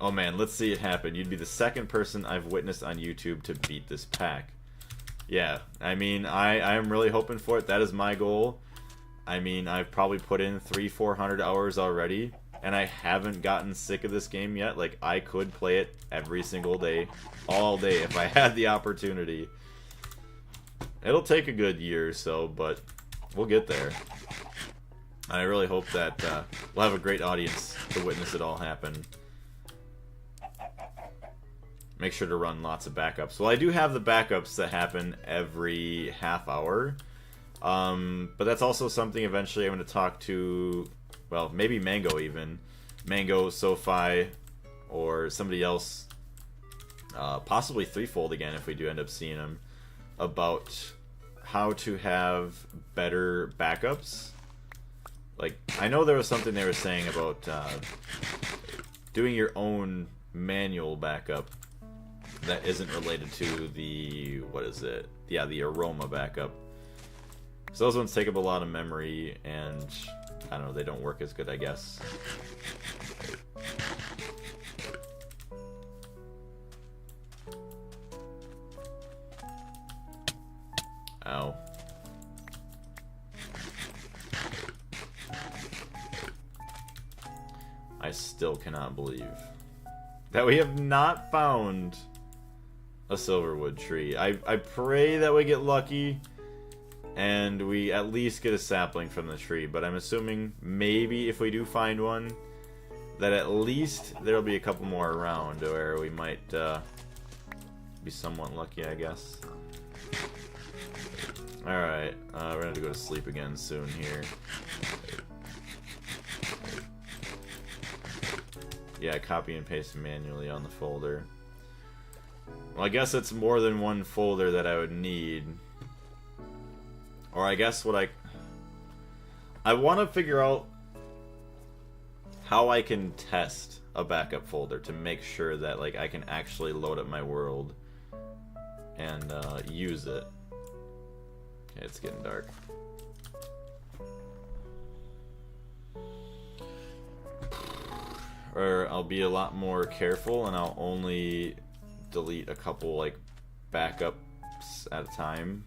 Oh man, let's see it happen. You'd be the second person I've witnessed on YouTube to beat this pack. Yeah, I mean, I am really hoping for it. That is my goal. I mean, I've probably put in 300-400 hours already, and I haven't gotten sick of this game yet. Like, I could play it every single day, all day, if I had the opportunity. It'll take a good year or so, but we'll get there. I really hope that we'll have a great audience to witness it all happen. Make sure to run lots of backups. Well, I do have the backups that happen every half hour. But that's also something eventually I'm going to talk to, well, maybe Mango even. Mango, SoFi, or somebody else. Possibly Threefold again if we do end up seeing him. About how to have better backups. Like, I know there was something they were saying about doing your own manual backup that isn't related to the, what is it? Yeah, the aroma backup. So those ones take up a lot of memory, and I don't know, they don't work as good, I guess. Ow. still cannot believe that we have not found a silverwood tree. I pray that we get lucky and we at least get a sapling from the tree, but I'm assuming maybe if we do find one, that at least there'll be a couple more around where we might be somewhat lucky, I guess. Alright, we're gonna have to go to sleep again soon here. Yeah, copy and paste manually on the folder. Well, I guess it's more than one folder that I would need. Or I guess what I want to figure out how I can test a backup folder to make sure that like I can actually load up my world and use it. Okay, it's getting dark. Or I'll be a lot more careful and I'll only delete a couple like backups at a time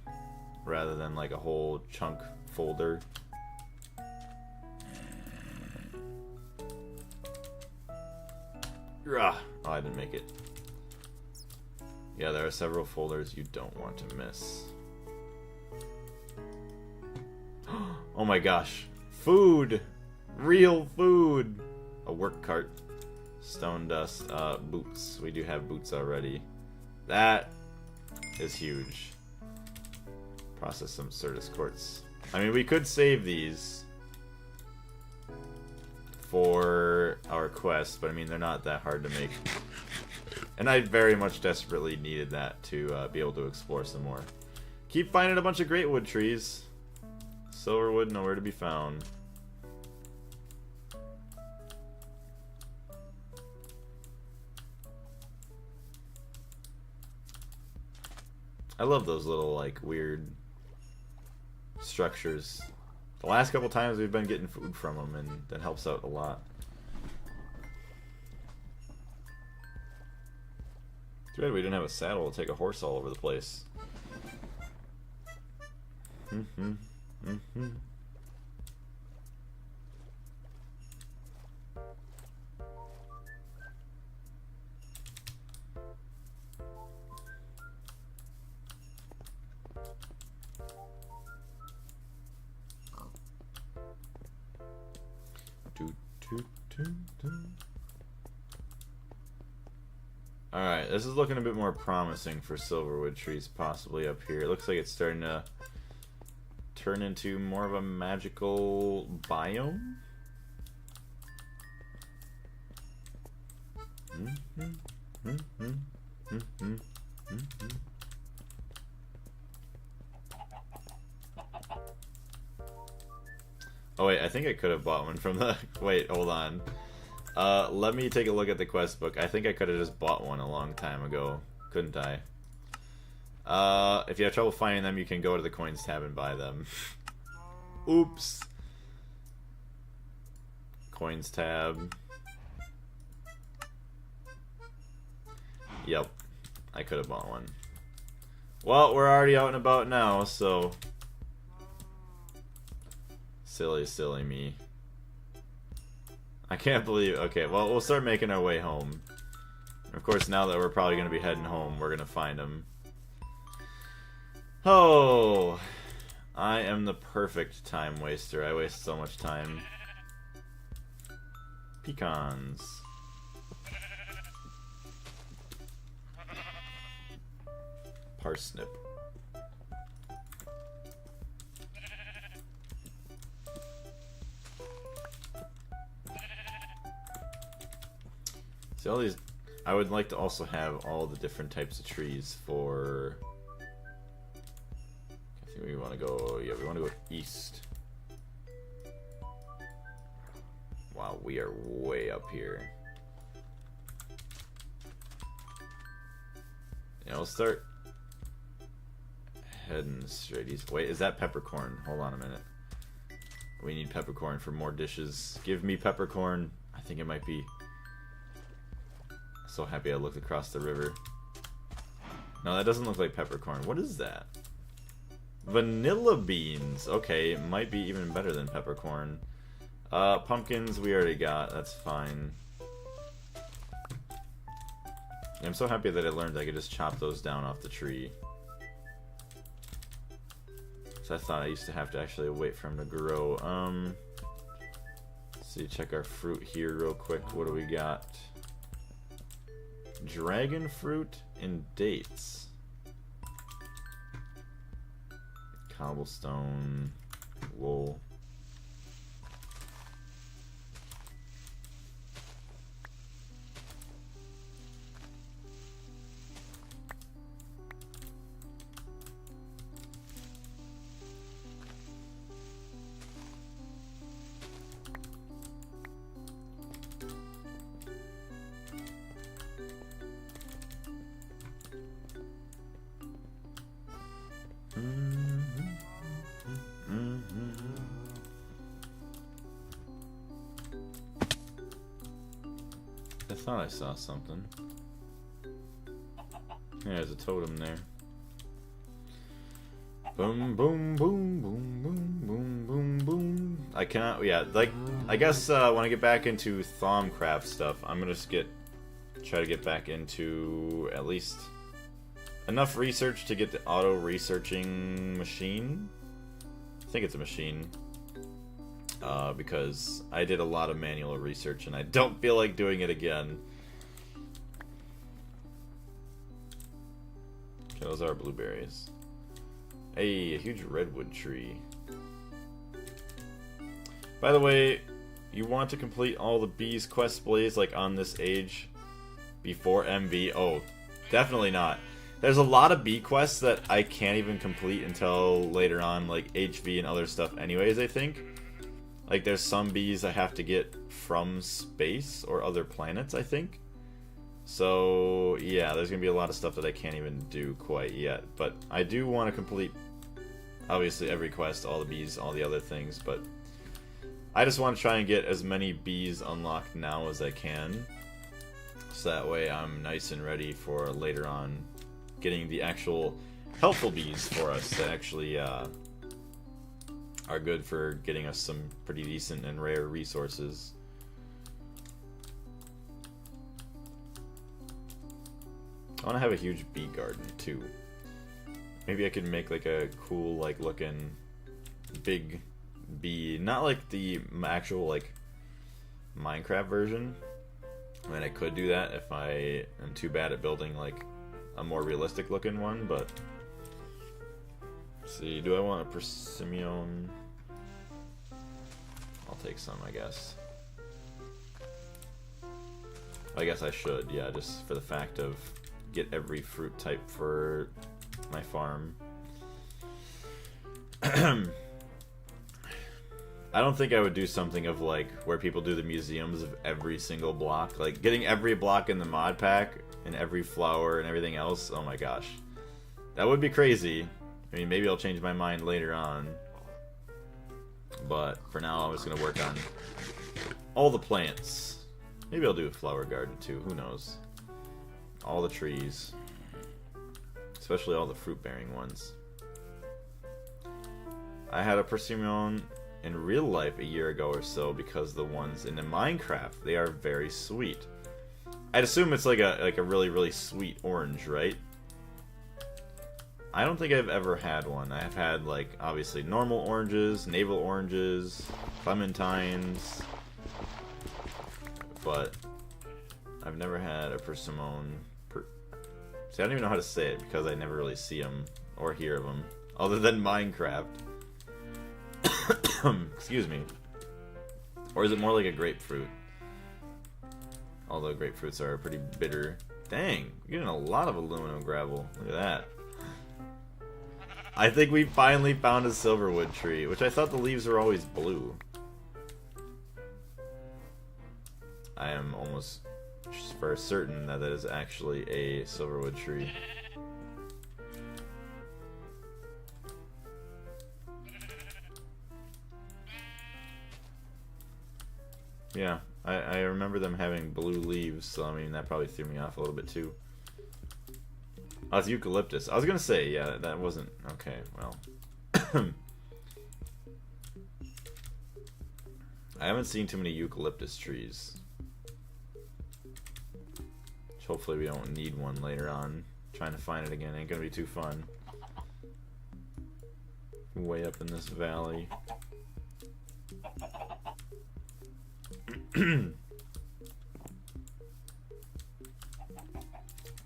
rather than like a whole chunk folder. Oh, I didn't make it. Yeah, there are several folders you don't want to miss. Oh my gosh. Food! Real food! A work cart. Stone dust. Boots. We do have boots already. That is huge. Process some Certus quartz. I mean, we could save these for our quest, but I mean, they're not that hard to make. And I very much desperately needed that to be able to explore some more. Keep finding a bunch of great wood trees. Silverwood nowhere to be found. I love those little like weird structures. The last couple times we've been getting food from them, and that helps out a lot. Too bad we didn't have a saddle to take a horse all over the place. Alright, this is looking a bit more promising for silverwood trees possibly up here. It looks like it's starting to turn into more of a magical biome. Oh wait, I think I could have bought one from the... Wait, hold on. Let me take a look at the quest book. I think I could have just bought one a long time ago. Couldn't I? If you have trouble finding them, you can go to the coins tab and buy them. Oops. Coins tab. Yep. I could have bought one. Well, we're already out and about now, so... Silly me. I can't believe... Okay, well, we'll start making our way home. Of course, now that we're probably going to be heading home, we're going to find them. Oh, I am the perfect time waster. I waste so much time. Pecans. Parsnip. See, all these... I would like to also have all the different types of trees for... I think we want to go... Yeah, we want to go east. Wow, we are way up here. Yeah, we'll start heading straight east. Wait, is that peppercorn? Hold on a minute. We need peppercorn for more dishes. Give me peppercorn. I think it might be... So happy I looked across the river. No, that doesn't look like peppercorn. What is that? Vanilla beans. Okay, it might be even better than peppercorn. Pumpkins we already got. That's fine. I'm so happy that I learned I could just chop those down off the tree. So I thought I used to have to actually wait for them to grow. Let's see, check our fruit here real quick. What do we got? Dragon fruit and dates. Cobblestone. Wool. I thought I saw something. Yeah, there's a totem there. Boom, boom, boom, boom, boom, boom, boom, boom. I cannot, yeah, like, I guess when I get back into Thaumcraft stuff, I'm gonna just try to get back into at least enough research to get the auto-researching machine. I think it's a machine. Because I did a lot of manual research and I don't feel like doing it again. Okay, those are blueberries. Hey, a huge redwood tree. By the way, you want to complete all the bees quest blaze like on this age before MV? Oh, definitely not. There's a lot of bee quests that I can't even complete until later on, like HV and other stuff anyways, I think. Like, there's some bees I have to get from space or other planets, I think. So, yeah, there's going to be a lot of stuff that I can't even do quite yet. But I do want to complete, obviously, every quest, all the bees, all the other things. But I just want to try and get as many bees unlocked now as I can. So that way I'm nice and ready for later on getting the actual helpful bees for us that actually are good for getting us some pretty decent and rare resources. I want to have a huge bee garden too. Maybe I could make like a cool, like, looking big bee, not like the actual like Minecraft version. I mean, I could do that if I am too bad at building like a more realistic looking one, but let's see, do I want a persimmon? I'll take some, I guess. I guess I should, yeah, just for the fact of get every fruit type for my farm. I don't think I would do something of like where people do the museums of every single block, like getting every block in the mod pack and every flower and everything else. Oh my gosh, that would be crazy. I mean, maybe I'll change my mind later on, but for now I'm just gonna work on all the plants. Maybe I'll do a flower garden too, who knows. All the trees, especially all the fruit bearing ones. I had a persimmon in real life a year ago or so, because the ones in the Minecraft, they are very sweet. I'd assume it's like a really, really sweet orange, right? I don't think I've ever had one. I've had, like, obviously normal oranges, navel oranges, clementines, but I've never had a persimmon. See, I don't even know how to say it because I never really see them or hear of them, other than Minecraft. Excuse me. Or is it more like a grapefruit? Although grapefruits are pretty bitter. Dang, we're getting a lot of aluminum gravel. Look at that. I think we finally found a silverwood tree, which I thought the leaves were always blue. I am almost for certain that that is actually a silverwood tree. Yeah, I remember them having blue leaves, so I mean that probably threw me off a little bit too. Oh, it's eucalyptus. I was gonna say, yeah, that wasn't okay. Well, I haven't seen too many eucalyptus trees. Hopefully we don't need one later on. Trying to find it again ain't gonna be too fun. Way up in this valley.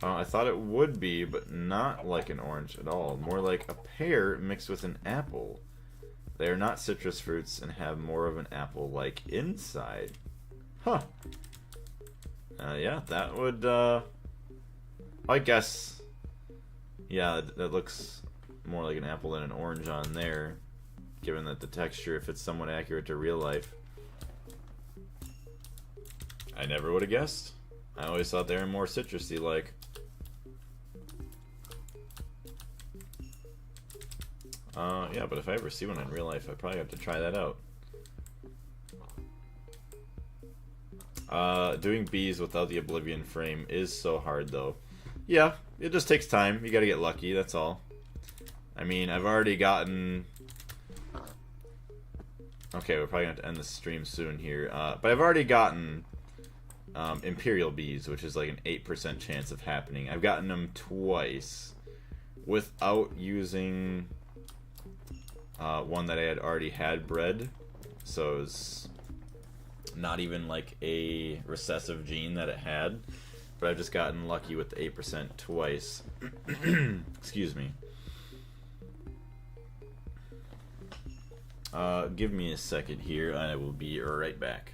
I thought it would be, but not like an orange at all. More like a pear mixed with an apple. They are not citrus fruits and have more of an apple-like inside. Huh. Yeah, that would, I guess, yeah, that looks more like an apple than an orange on there, given that the texture, if it's somewhat accurate to real life. I never would have guessed. I always thought they were more citrusy-like. Yeah, but if I ever see one in real life, I probably have to try that out. Doing bees without the Oblivion frame is so hard, though. Yeah, it just takes time. You gotta get lucky, that's all. I mean, I've already gotten... Okay, we're probably going to have to end the stream soon here. But I've already gotten Imperial bees, which is like an 8% chance of happening. I've gotten them twice without using one that I had already had bred. So it was not even like a recessive gene that it had. But I've just gotten lucky with the 8% twice. Excuse me. Give me a second here, I will be right back.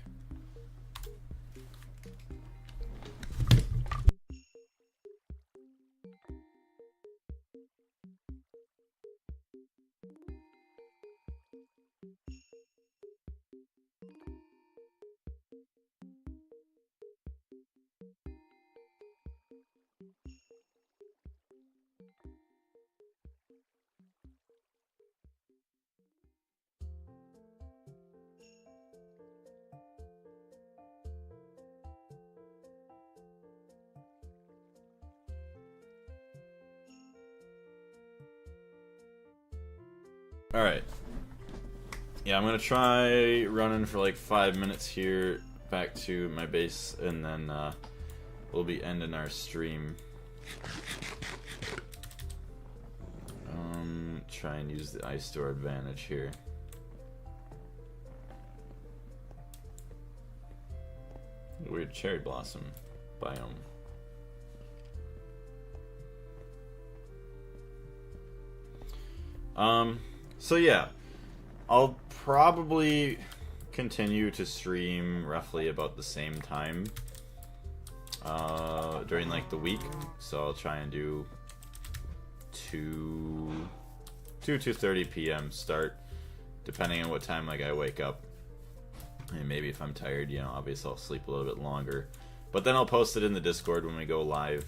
Alright. Yeah, I'm gonna try running for like 5 minutes here back to my base, and then we'll be ending our stream. Try and use the ice store advantage here. Weird cherry blossom biome. So yeah, I'll probably continue to stream roughly about the same time during like the week. So I'll try and do 2:30 p.m. start, depending on what time like I wake up. And maybe if I'm tired, you know, obviously I'll sleep a little bit longer. But then I'll post it in the Discord when we go live.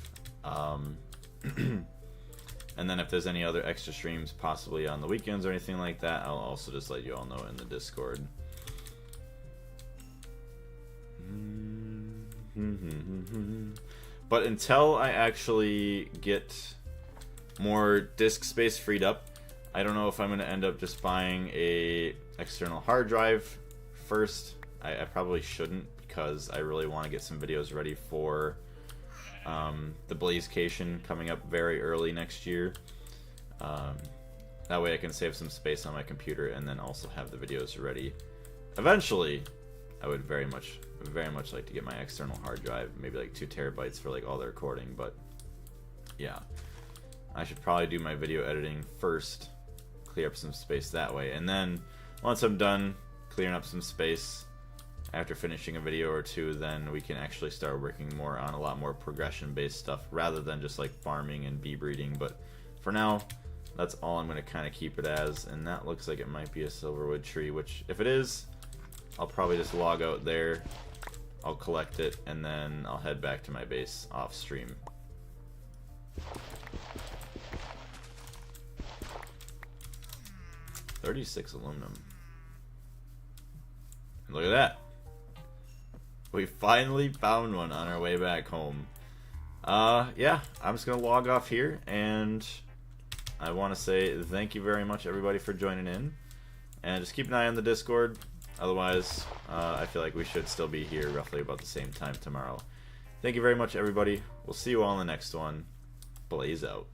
And then if there's any other extra streams possibly on the weekends or anything like that, I'll also just let you all know in the Discord. But until I actually get more disk space freed up, I don't know if I'm going to end up just buying a external hard drive first. I probably shouldn't, because I really want to get some videos ready for the Blazecation coming up very early next year. That way I can save some space on my computer and then also have the videos ready. Eventually, I would very much like to get my external hard drive, maybe like 2 terabytes for like all the recording, but yeah. I should probably do my video editing first, clear up some space that way, and then once I'm done clearing up some space, after finishing a video or two, then we can actually start working more on a lot more progression-based stuff rather than just like farming and bee breeding. But for now, that's all I'm going to kind of keep it as, and that looks like it might be a silverwood tree, which if it is, I'll probably just log out there, I'll collect it, and then I'll head back to my base off stream. $36 aluminum. And look at that. We finally found one on our way back home. Yeah, I'm just gonna log off here, and I want to say thank you very much everybody for joining in, and just keep an eye on the Discord. Otherwise, I feel like we should still be here roughly about the same time tomorrow. Thank you very much, everybody. We'll see you all in the next one. Blaze out.